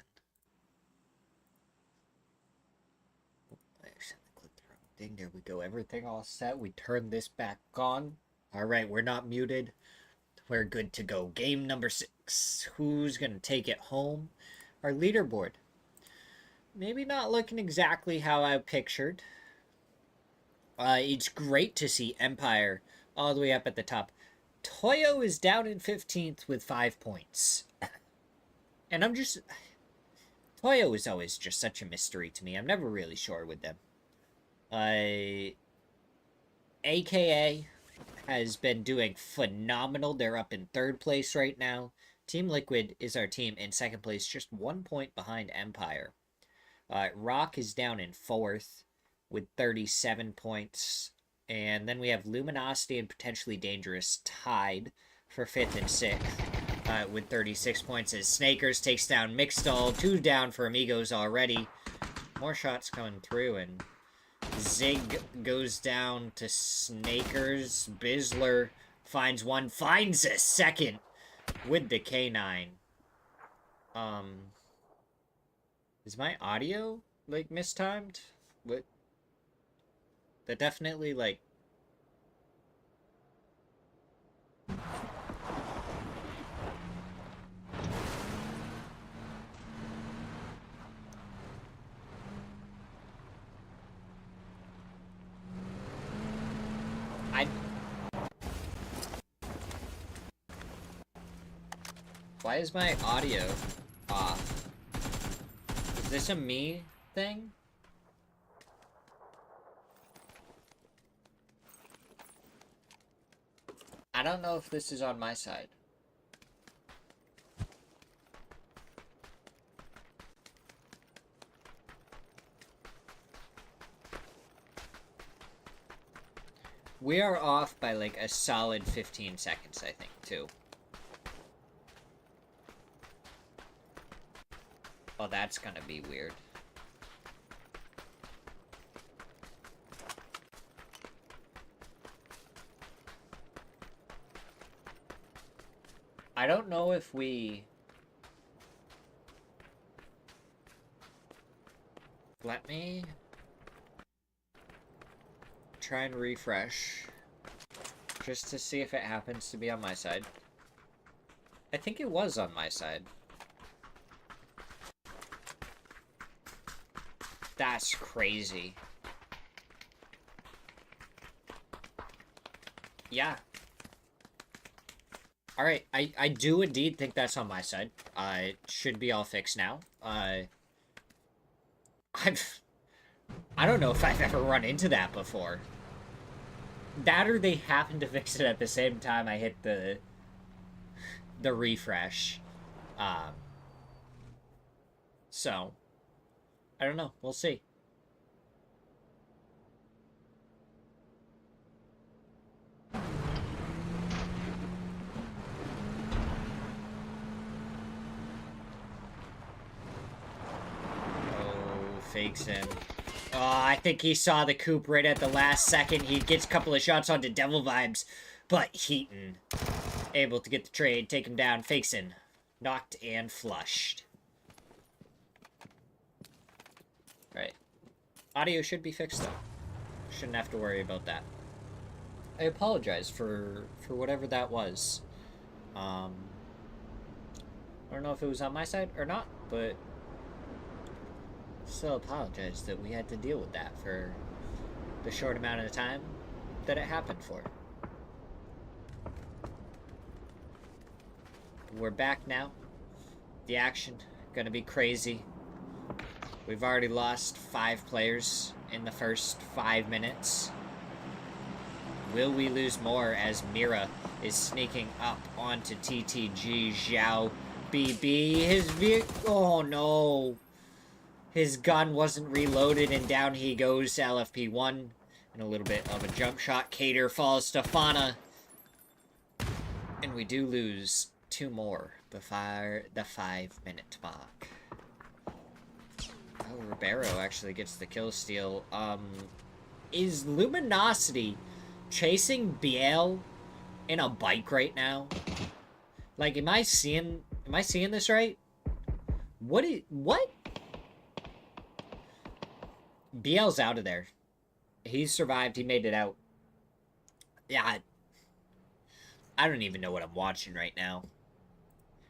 I accidentally clicked the wrong thing. There we go. Everything all set. We turn this back on. Alright, we're not muted. We're good to go. Game number 6. Who's gonna take it home? Our leaderboard. Maybe not looking exactly how I pictured. It's great to see Empire all the way up at the top. Toyo is down in 15th with 5 points. And I'm just... Toyo is always just such a mystery to me. I'm never really sure with them. AKA has been doing phenomenal. They're up in 3rd place right now. Team Liquid is our team in 2nd place, just 1 point behind Empire. Rock is down in 4th with 37 points. And then we have Luminosity and Potentially Dangerous tied for 5th and 6th with 36 points as Snakers takes down Mixstall. 2 down for Amigos already. More shots coming through, and Zig goes down to Snakers. Bizzler finds one, finds a second with the K9. Is my audio, like, mistimed? What? That definitely, like... Why is my audio off? Is this a me thing? I don't know if this is on my side. We are off by like a solid 15 seconds, I think, too. Oh, that's gonna be weird. I don't know if we... Let me try and refresh just to see if it happens to be on my side. I think it was on my side. That's crazy. Yeah. Alright, I do indeed think that's on my side. It should be all fixed now. I don't know if I've ever run into that before. That or they happened to fix it at the same time I hit the refresh. So, I don't know. We'll see. Fakes in. Oh, I think he saw the coup right at the last second. He gets a couple of shots onto Devil Vibes, but Heaton able to get the trade, take him down. Fakes in. Knocked and flushed. Right. Audio should be fixed, though. Shouldn't have to worry about that. I apologize for whatever that was. I don't know if it was on my side or not, but... still apologize that we had to deal with that for the short amount of time that it happened for. We're back now. The action gonna be crazy. We've already lost 5 players in the first 5 minutes. Will we lose more as Mira is sneaking up onto TTG Zhao BB? His vehicle... oh no! His gun wasn't reloaded, and down he goes to LFP1. And a little bit of a jump shot. Cater falls to Fauna. And we do lose 2 more before the 5-minute mark. Oh, Ribeiro actually gets the kill steal. Is Luminosity chasing Biel in a bike right now? Like, am I seeing this right? What? Biel's out of there. He survived. He made it out. Yeah, I don't even know what I'm watching right now.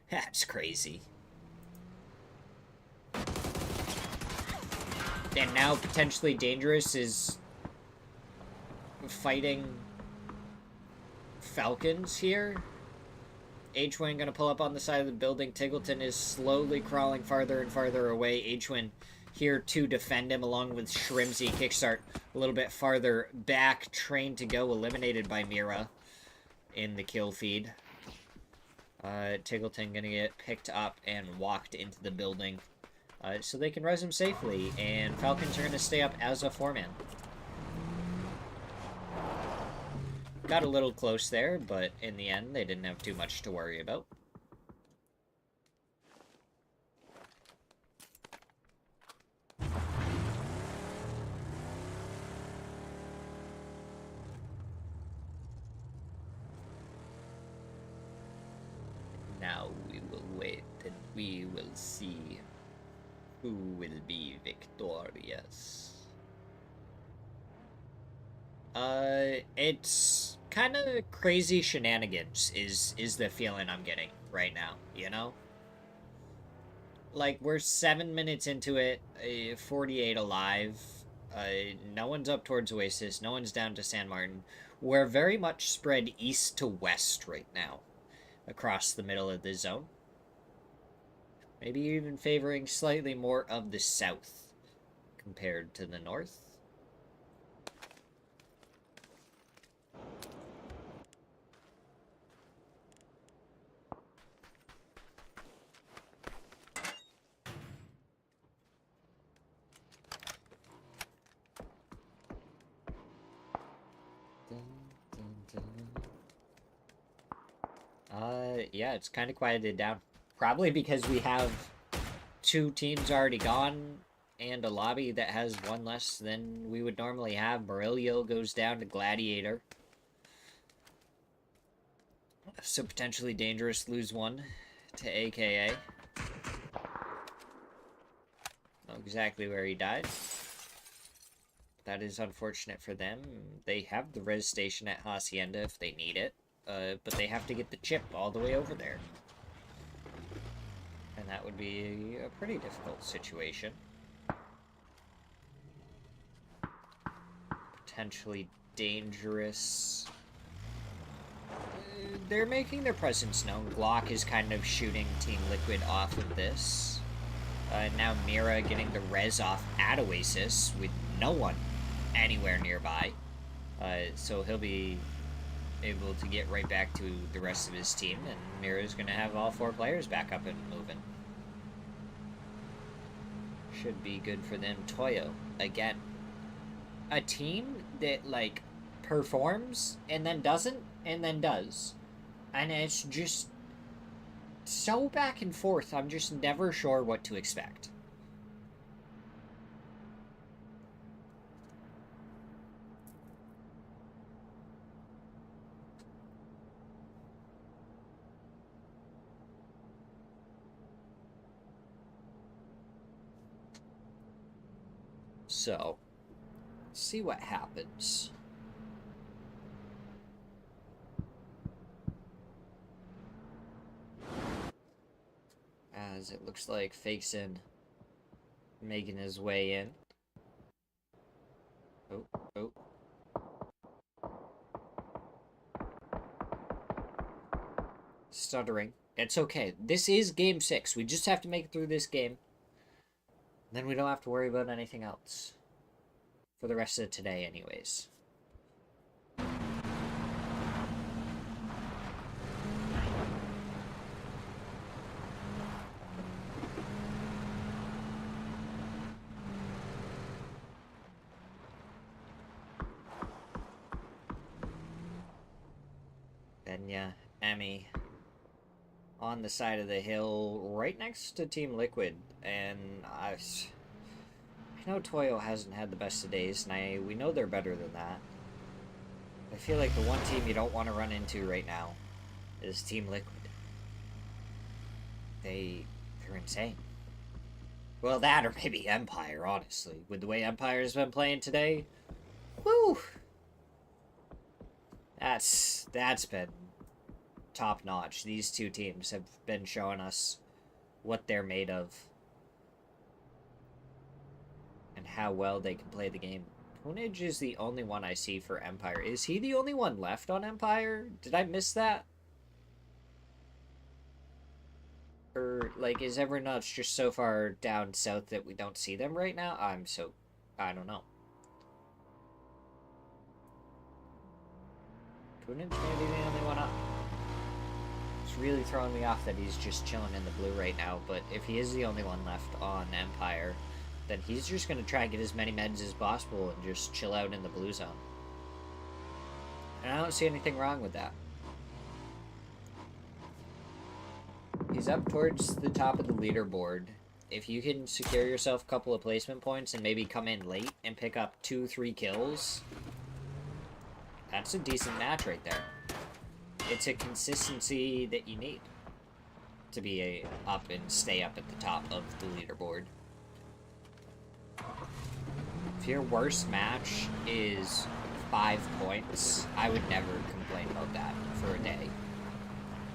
That's crazy. And now potentially Dangerous is fighting Falcons here. H-Wing gonna pull up on the side of the building. Tiggleton is slowly crawling farther and farther away. H-Wing here to defend him along with Shrimsy. Kickstart a little bit farther back. Train to go, eliminated by Mira in the kill feed. Tiggleton gonna get picked up and walked into the building so they can res him safely. And Falcons are gonna stay up as a 4-man. Got a little close there, but in the end, they didn't have too much to worry about. Now we will wait and we will see who will be victorious. It's kind of crazy shenanigans is the feeling I'm getting right now, you know? Like, we're 7 minutes into it, 48 alive, no one's up towards Oasis, no one's down to San Martin. We're very much spread east to west right now, across the middle of the zone. Maybe even favoring slightly more of the south compared to the north. Yeah, it's kind of quieted down. Probably because we have 2 teams already gone and a lobby that has 1 less than we would normally have. Murillo goes down to Gladiator. So potentially Dangerous lose 1 to AKA. Know exactly where he died. That is unfortunate for them. They have the res station at Hacienda if they need it. But they have to get the chip all the way over there. And that would be a pretty difficult situation. Potentially dangerous. They're making their presence known. Glock is kind of shooting Team Liquid off of this. Now Mira getting the res off at Oasis with no one anywhere nearby. So he'll be able to get right back to the rest of his team, and Mira's going to have all 4 players back up and moving. Should be good for them. Toyo, again. A team that, like, performs, and then doesn't, and then does. And it's just so back and forth, I'm just never sure what to expect. So, let's see what happens. As it looks like Fakeson making his way in. Oh. Stuttering. It's okay. This is game 6. We just have to make it through this game. Then we don't have to worry about anything else. For the rest of today, anyways. Benya, Emmy, on the side of the hill, right next to Team Liquid, and know Toyo hasn't had the best of days, and we know they're better than that. I feel like the one team you don't want to run into right now is Team Liquid. They're insane. Well, that or maybe Empire, honestly. With the way Empire's been playing today, woo! That's been top notch. These two teams have been showing us what they're made of and how well they can play the game. Punage is the only one I see for Empire. Is he the only one left on Empire? Did I miss that? Or, like, is everyone else just so far down south that we don't see them right now? I don't know. Punage may be the only one up. It's really throwing me off that he's just chilling in the blue right now, but if he is the only one left on Empire, then he's just going to try and get as many meds as possible and just chill out in the blue zone. And I don't see anything wrong with that. He's up towards the top of the leaderboard. If you can secure yourself a couple of placement points and maybe come in late and pick up 2-3 kills, that's a decent match right there. It's a consistency that you need to be up and stay up at the top of the leaderboard. If your worst match is 5 points, I would never complain about that for a day.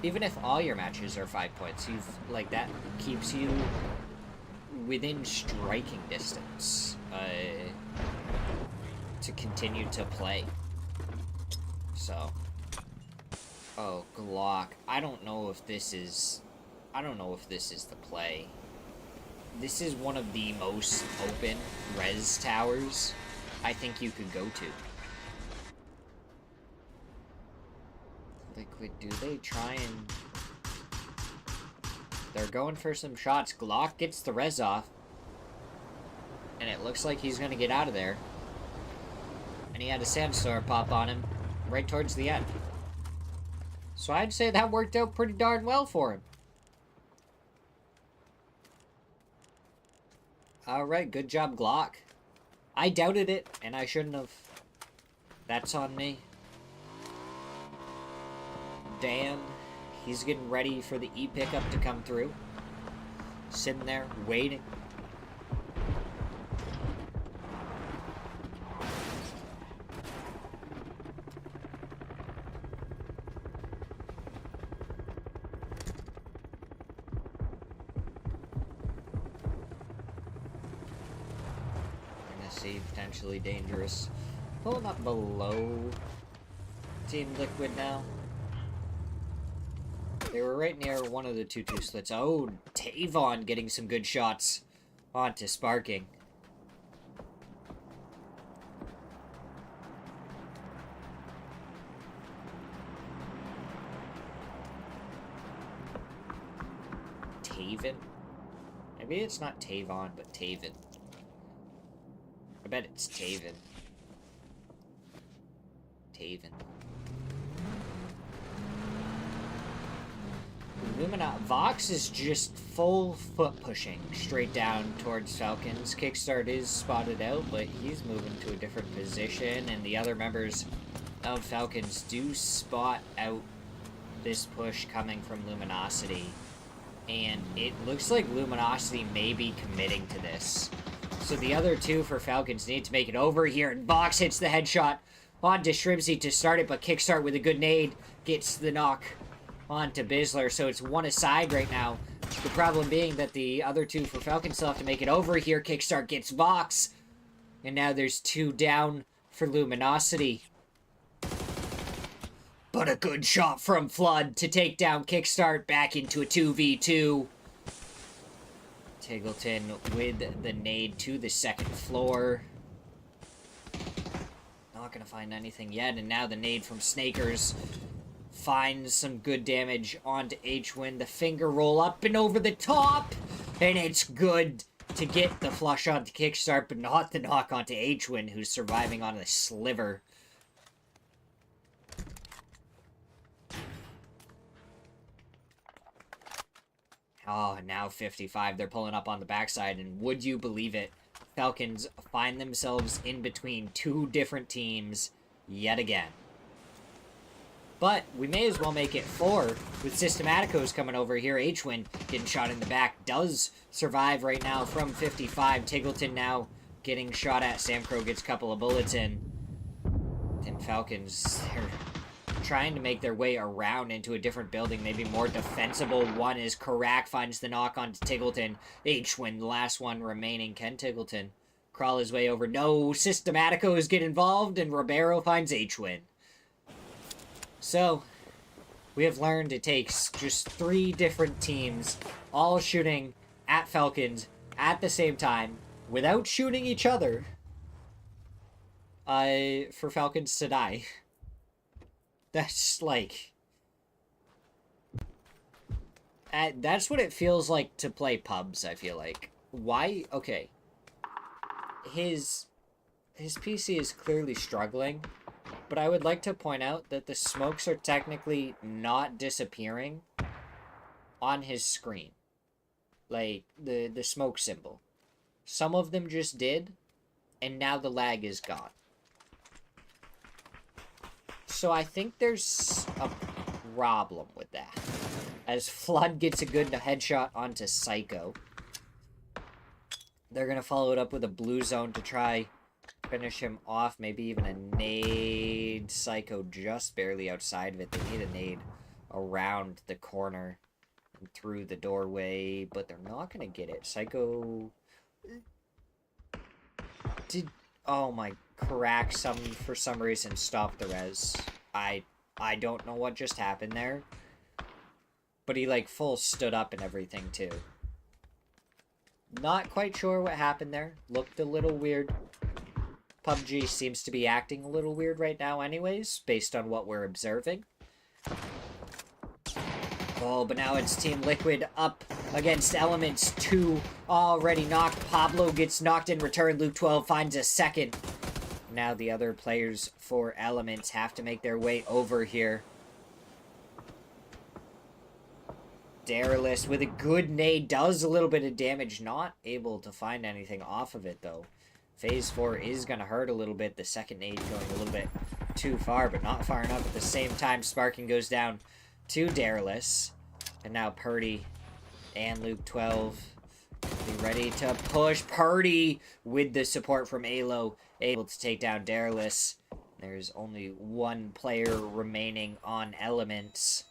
Even if all your matches are 5 points, that keeps you within striking distance to continue to play. So, oh, Glock. I don't know if this is the play. This is one of the most open res towers I think you could go to. Liquid, do they try and... They're going for some shots. Glock gets the res off. And it looks like he's gonna get out of there. And he had a sandstorm pop on him right towards the end. So I'd say that worked out pretty darn well for him. Alright, good job, Glock. I doubted it, and I shouldn't have. That's on me. Dan, he's getting ready for the E-pickup to come through. Sitting there, waiting. Potentially dangerous. Pulling up below Team Liquid now. They were right near one of the 2-2 slits. Oh, Tavon getting some good shots onto Sparking. Taven? Maybe it's not Tavon, but Taven. I bet it's Taven. Vox is just full foot pushing straight down towards Falcons. Kickstart is spotted out, but he's moving to a different position, and the other members of Falcons do spot out this push coming from Luminosity. And it looks like Luminosity may be committing to this. So the other two for Falcons need to make it over here, and Vox hits the headshot onto Shrimsy to start it, but Kickstart with a good nade gets the knock onto Bizzler, so it's one aside right now. The problem being that the other two for Falcons still have to make it over here. Kickstart gets Vox, and now there's 2 down for Luminosity. But a good shot from Flood to take down Kickstart back into a 2v2. Tiggleton with the nade to the second floor. Not gonna find anything yet, and now the nade from Snakers finds some good damage onto H-Win. The finger roll up and over the top, and it's good to get the flush onto Kickstart, but not the knock onto H-Win, who's surviving on the sliver. Oh, now 55. They're pulling up on the backside, and would you believe it? Falcons find themselves in between two different teams yet again. But we may as well make it 4 with Systematicos coming over here. H-Win getting shot in the back. Does survive right now from 55. Tiggleton now getting shot at. Sam Crow gets a couple of bullets in. And Falcons, they're trying to make their way around into a different building. Maybe more defensible one is Karak finds the knock on Tiggleton. H-Win, the last one remaining. Can Tiggleton crawl his way over? No, Systematicos get involved and Ribeiro finds H-Win. So, we have learned it takes just 3 different teams all shooting at Falcons at the same time without shooting each other for Falcons to die. That's like... that's what it feels like to play pubs, I feel like. Why? Okay. His PC is clearly struggling. But I would like to point out that the smokes are technically not disappearing on his screen. Like, the smoke symbol. Some of them just did, and now the lag is gone. So I think there's a problem with that. As Flood gets a good headshot onto Psycho. They're going to follow it up with a blue zone to try... finish him off, maybe even a nade. Psycho just barely outside of it. They need a nade around the corner and through the doorway, but they're not gonna get it. Psycho did, oh my, Crack for some reason stopped the res. I don't know what just happened there, but he like full stood up and everything too. Not quite sure what happened there. Looked a little weird. PUBG seems to be acting a little weird right now anyways, based on what we're observing. Oh, but now it's Team Liquid up against Elements 2 already knocked. Pablo gets knocked in return. Luke 12 finds a second. Now the other players for Elements have to make their way over here. Darylus with a good nade does a little bit of damage. Not able to find anything off of it though. Phase 4 is going to hurt a little bit. The second nade going a little bit too far, but not far enough at the same time. Sparking goes down to Darylus. And now Purdy and Luke 12 be ready to push. Purdy with the support from Alo, able to take down Darylus. There's only one player remaining on Elements.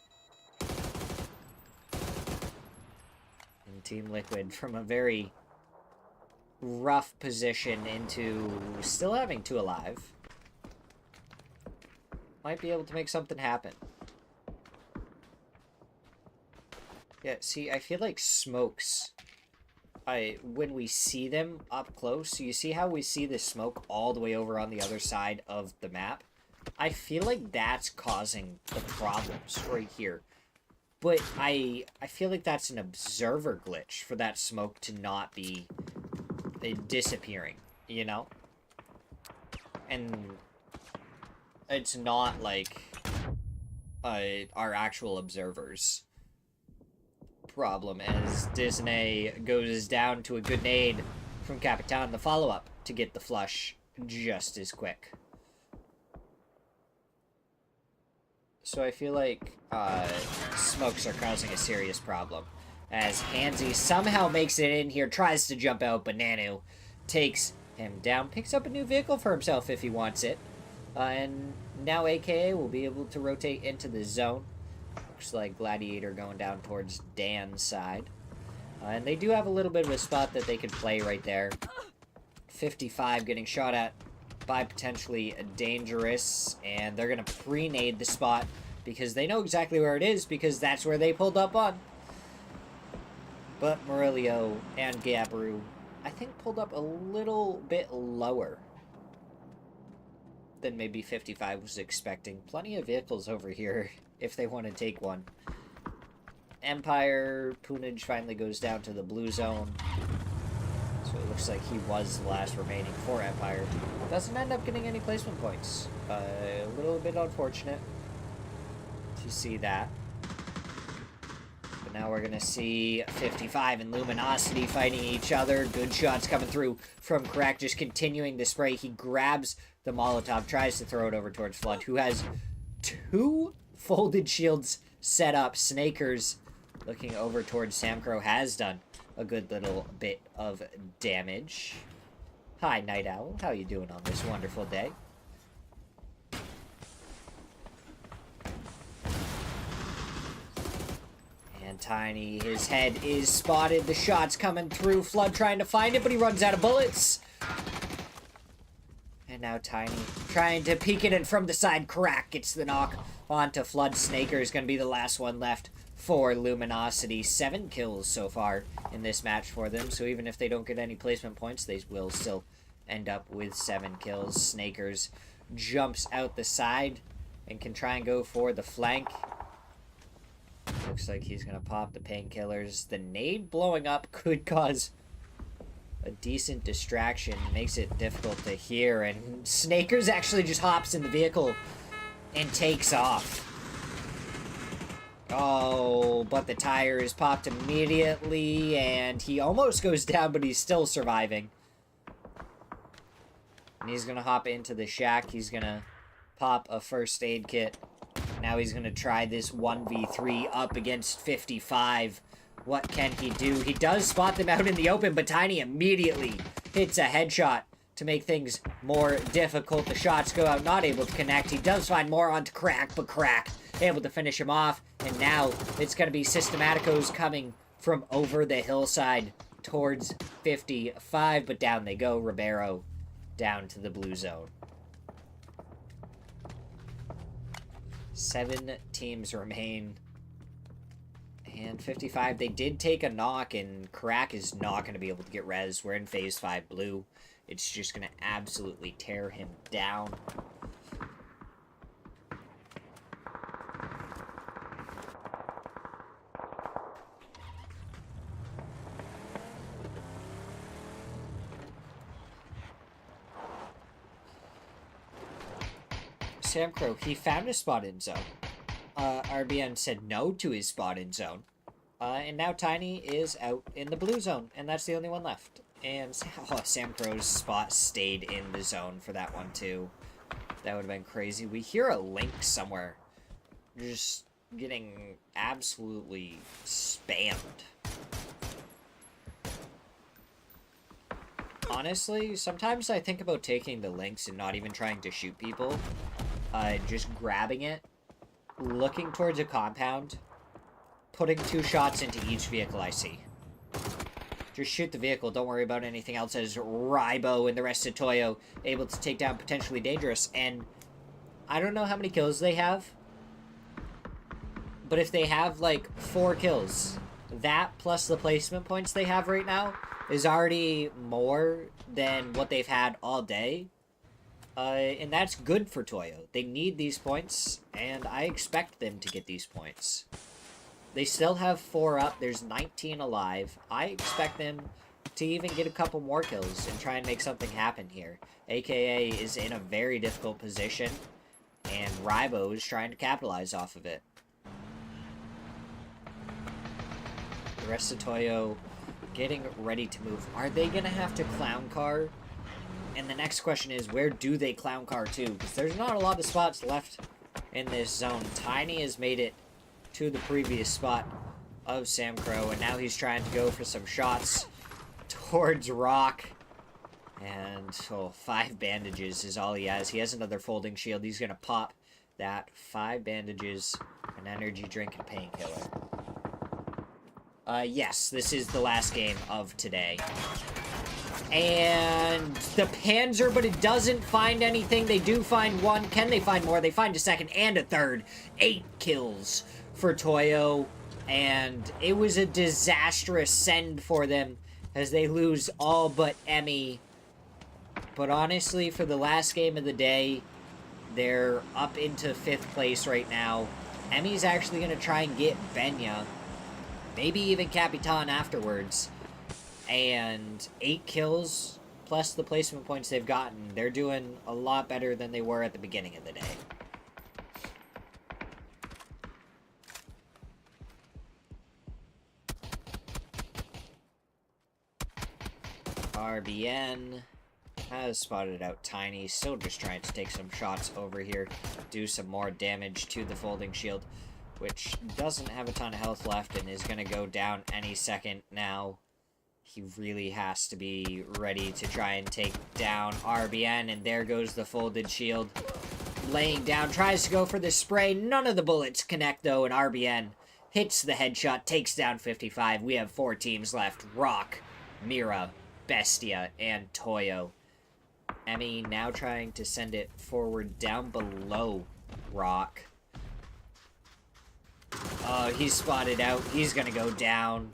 And Team Liquid from a very... rough position into still having 2 alive. Might be able to make something happen. Yeah, see, I feel like smokes. When we see them up close, you see how we see the smoke all the way over on the other side of the map? I feel like that's causing the problems right here. But I feel like that's an observer glitch for that smoke to not be... disappearing, you know? And it's not like our actual observers problem, as Disney goes down to a good nade from Capitan, the follow-up to get the flush just as quick. So I feel like smokes are causing a serious problem. As Hansi somehow makes it in here, tries to jump out, but Nanu takes him down, picks up a new vehicle for himself if he wants it. And now AKA will be able to rotate into the zone. Looks like Gladiator going down towards Dan's side. And they do have a little bit of a spot that they could play right there. 55 getting shot at by potentially Dangerous, and they're going to pre-nade the spot because they know exactly where it is, because that's where they pulled up on. But Murillo and Gabru, I think, pulled up a little bit lower than maybe 55 was expecting. Plenty of vehicles over here if they want to take one. Empire, Punaj finally goes down to the blue zone. So it looks like he was the last remaining for Empire. Doesn't end up getting any placement points. A little bit unfortunate to see that. Now we're going to see 55 and Luminosity fighting each other. Good shots coming through from Crack, just continuing the spray. He grabs the Molotov, tries to throw it over towards Flood, who has 2 folded shields set up. Snakers looking over towards Samcro has done a good little bit of damage. Hi, Night Owl. How you doing on this wonderful day? And Tiny, his head is spotted. The shot's coming through. Flood trying to find it, but he runs out of bullets. And now Tiny trying to peek it in from the side. Crack gets the knock onto Flood. Snaker is going to be the last one left for Luminosity. 7 kills so far in this match for them. So even if they don't get any placement points, they will still end up with 7 kills. Snakers jumps out the side and can try and go for the flank. Looks like he's going to pop the painkillers. The nade blowing up could cause a decent distraction. Makes it difficult to hear. And Snakers actually just hops in the vehicle and takes off. Oh, but the tire is popped immediately. And he almost goes down, but he's still surviving. And he's going to hop into the shack. He's going to pop a first aid kit. Now he's going to try this 1v3 up against 55. What can he do? He does spot them out in the open, but Tiny immediately hits a headshot to make things more difficult. The shots go out, not able to connect. He does find more onto Crack, but Crack able to finish him off. And now it's going to be Systematicos coming from over the hillside towards 55. But down they go. Ribeiro down to the blue zone. 7 teams remain. And 55, they did take a knock, and Crack is not going to be able to get res. We're in phase 5 blue. It's just going to absolutely tear him down. Samcro, he found a spot in zone. RBN said no to his spot in zone. And now Tiny is out in the blue zone, and that's the only one left. And Samcro's spot stayed in the zone for that one, too. That would have been crazy. We hear a Link somewhere just getting absolutely spammed. Honestly, sometimes I think about taking the Lynx and not even trying to shoot people. Just grabbing it, looking towards a compound, putting 2 shots into each vehicle I see. Just shoot the vehicle, don't worry about anything else, as Ribo and the rest of Toyo able to take down Potentially Dangerous. And I don't know how many kills they have, but if they have like 4 kills, that plus the placement points they have right now is already more than what they've had all day. And that's good for Toyo. They need these points, and I expect them to get these points. They still have 4 up. There's 19 alive. I expect them to even get a couple more kills and try and make something happen here. AKA is in a very difficult position, and Ribo is trying to capitalize off of it. The rest of Toyo getting ready to move. Are they going to have to clown car? And the next question is, where do they clown car to? Because there's not a lot of spots left in this zone. Tiny has made it to the previous spot of Samcro, and now he's trying to go for some shots towards Rock. And 5 bandages is all he has. He has another folding shield. He's going to pop that. 5 bandages, an energy drink, and painkiller. Yes, this is the last game of today. And the Panzer, but it doesn't find anything. They do find 1. Can they find more? They find a second and a third. 8 kills for Toyo. And it was a disastrous send for them as they lose all but Emmy. But honestly, for the last game of the day, they're up into 5th place right now. Emmy's actually going to try and get Benya. Maybe even Capitan afterwards. And 8 kills, plus the placement points they've gotten, they're doing a lot better than they were at the beginning of the day. RBN has spotted out Tiny, still just trying to take some shots over here, do some more damage to the folding shield, which doesn't have a ton of health left and is going to go down any second now. He really has to be ready to try and take down RBN, and there goes the folded shield. Laying down, tries to go for the spray. None of the bullets connect, though, and RBN hits the headshot, takes down 55. We have 4 teams left. Rock, Mira, Bestia, and Toyo. Emmy now trying to send it forward down below Rock. Oh, he's spotted out. He's going to go down.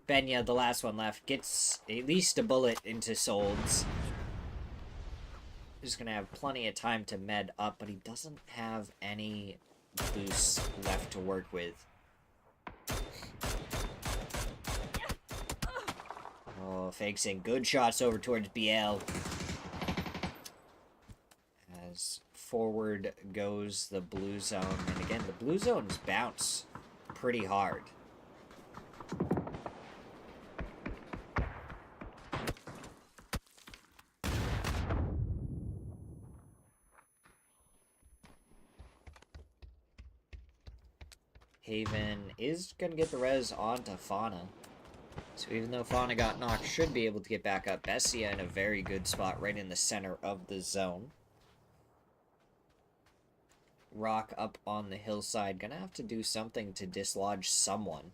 Benya, the last one left, gets at least a bullet into Solds. He's going to have plenty of time to med up, but he doesn't have any boosts left to work with. Oh, fakes in good shots over towards BL. As forward goes the blue zone. And again, the blue zones bounce pretty hard. Haven is going to get the res onto Fauna. So even though Fauna got knocked, should be able to get back up. Bessia in a very good spot right in the center of the zone. Rock up on the hillside. Gonna have to do something to dislodge someone.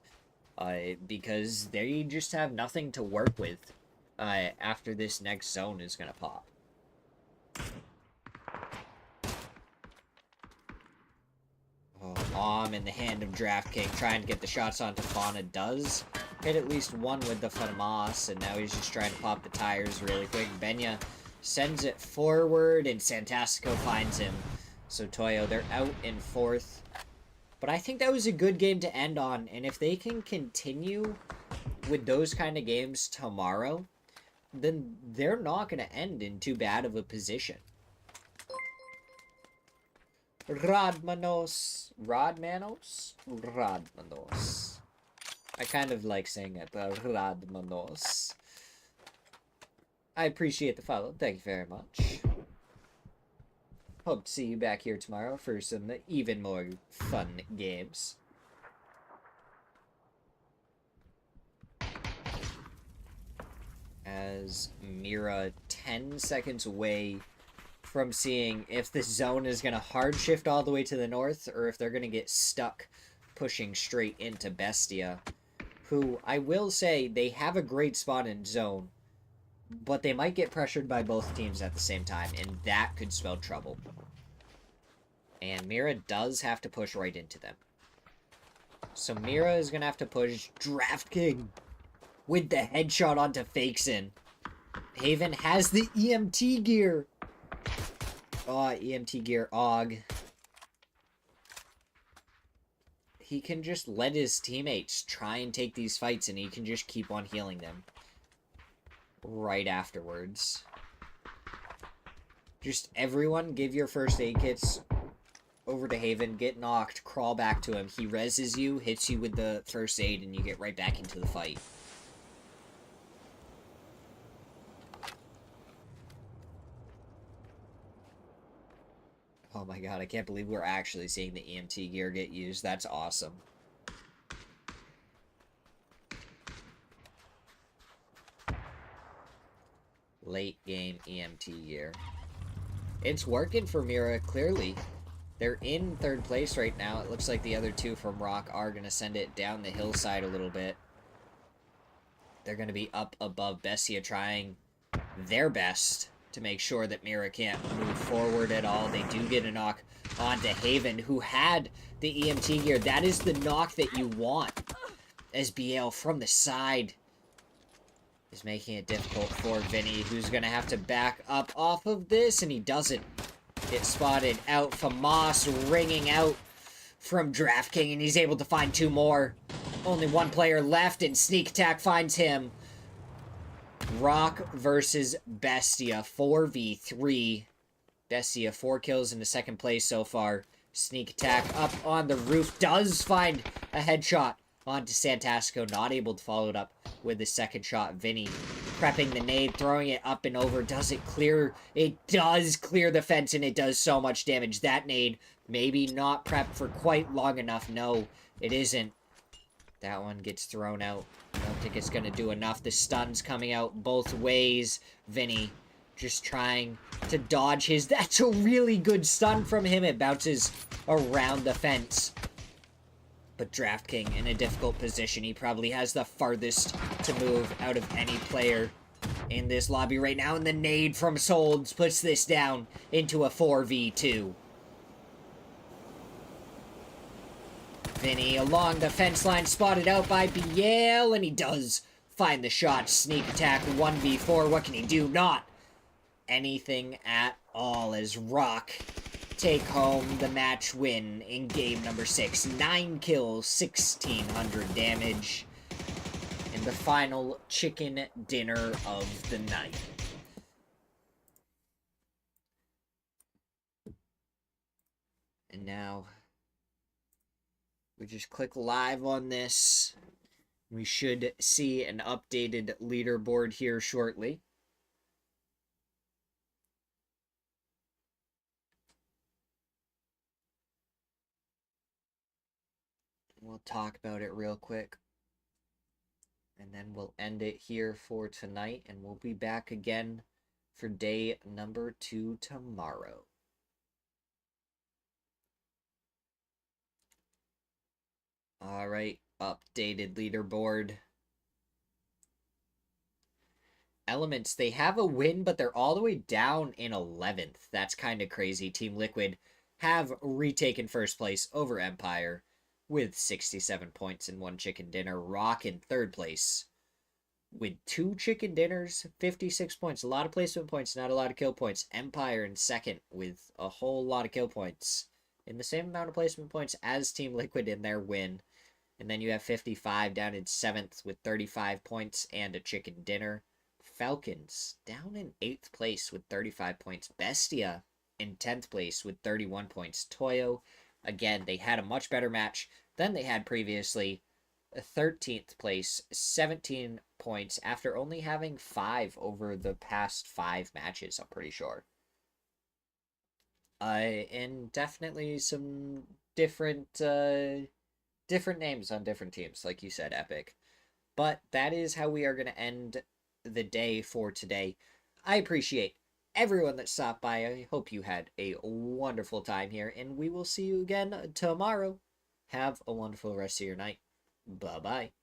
Because they just have nothing to work with after this next zone is gonna pop. In the hand of DraftKings, trying to get the shots onto Fauna. Does hit at least one with the FAMAS, and now he's just trying to pop the tires really quick. Benya sends it forward, and Santastico finds him. So Toyo, they're out in 4th. But I think that was a good game to end on, and if they can continue with those kind of games tomorrow, then they're not going to end in too bad of a position. Radmanos. I kind of like saying it, Radmanos. I appreciate the follow. Thank you very much. Hope to see you back here tomorrow for some even more fun games. As Mira 10 seconds away from seeing if this zone is going to hard shift all the way to the north or if they're going to get stuck pushing straight into Bestia, who I will say they have a great spot in zone, but they might get pressured by both teams at the same time, and that could spell trouble. And Mira does have to push right into them. So Mira is going to have to push. DraftKings with the headshot onto Fakeson. Haven has the EMT gear. Oh, EMT gear, Og. He can just let his teammates try and take these fights, and he can just keep on healing them right afterwards. Just everyone give your first aid kits over to Haven, get knocked, crawl back to him. He reses you, hits you with the first aid, and you get right back into the fight. Oh my god, I can't believe we're actually seeing the EMT gear get used. That's awesome. Late game EMT gear. It's working for Mira, clearly. They're in 3rd place right now. It looks like the other 2 from Rock are going to send it down the hillside a little bit. They're going to be up above Bessia, trying their best to make sure that Mira can't move forward at all. They do get a knock onto Haven, who had the EMT gear. That is the knock that you want, as BL from the side is making it difficult for Vinny, who's going to have to back up off of this, and he doesn't get spotted out. FAMAS ringing out from DraftKings, and he's able to find 2 more. Only 1 player left, and Sneak Attack finds him. Rock versus Bestia, 4v3. Bestia, 4 kills into 2nd place so far. Sneak Attack up on the roof, does find a headshot onto Santastico, not able to follow it up with the 2nd shot. Vinny prepping the nade, throwing it up and over. Does it clear? It does clear the fence, and it does so much damage. That nade, maybe not prepped for quite long enough. No, it isn't. That one gets thrown out. I don't think it's going to do enough. The stun's coming out both ways. Vinny just trying to dodge his... That's a really good stun from him. It bounces around the fence. But Draft King in a difficult position. He probably has the farthest to move out of any player in this lobby right now. And the nade from Solds puts this down into a 4v2. Vinny along the fence line, spotted out by Biel, and he does find the shot. Sneak attack, 1v4. What can he do? Not anything at all as Rock take home the match win in game number 6. 9 kills, 1,600 damage. And the final chicken dinner of the night. And now we just click live on this. We should see an updated leaderboard here shortly. We'll talk about it real quick. And then we'll end it here for tonight. And we'll be back again for day number 2 tomorrow. Alright, updated leaderboard. Elements, they have a win, but they're all the way down in 11th. That's kind of crazy. Team Liquid have retaken first place over Empire with 67 points and 1 chicken dinner. Rock in third place with 2 chicken dinners, 56 points. A lot of placement points, not a lot of kill points. Empire in second with a whole lot of kill points. In the same amount of placement points as Team Liquid in their win. And then you have 55 down in 7th with 35 points and a chicken dinner. Falcons down in 8th place with 35 points. Bestia in 10th place with 31 points. Toyo, again, they had a much better match than they had previously. 13th place, 17 points after only having 5 over the past 5 matches, I'm pretty sure. And definitely some different names on different teams, like you said, Epic. But that is how we are going to end the day for today. I appreciate everyone that stopped by. I hope you had a wonderful time here, and we will see you again tomorrow. Have a wonderful rest of your night. Bye-bye.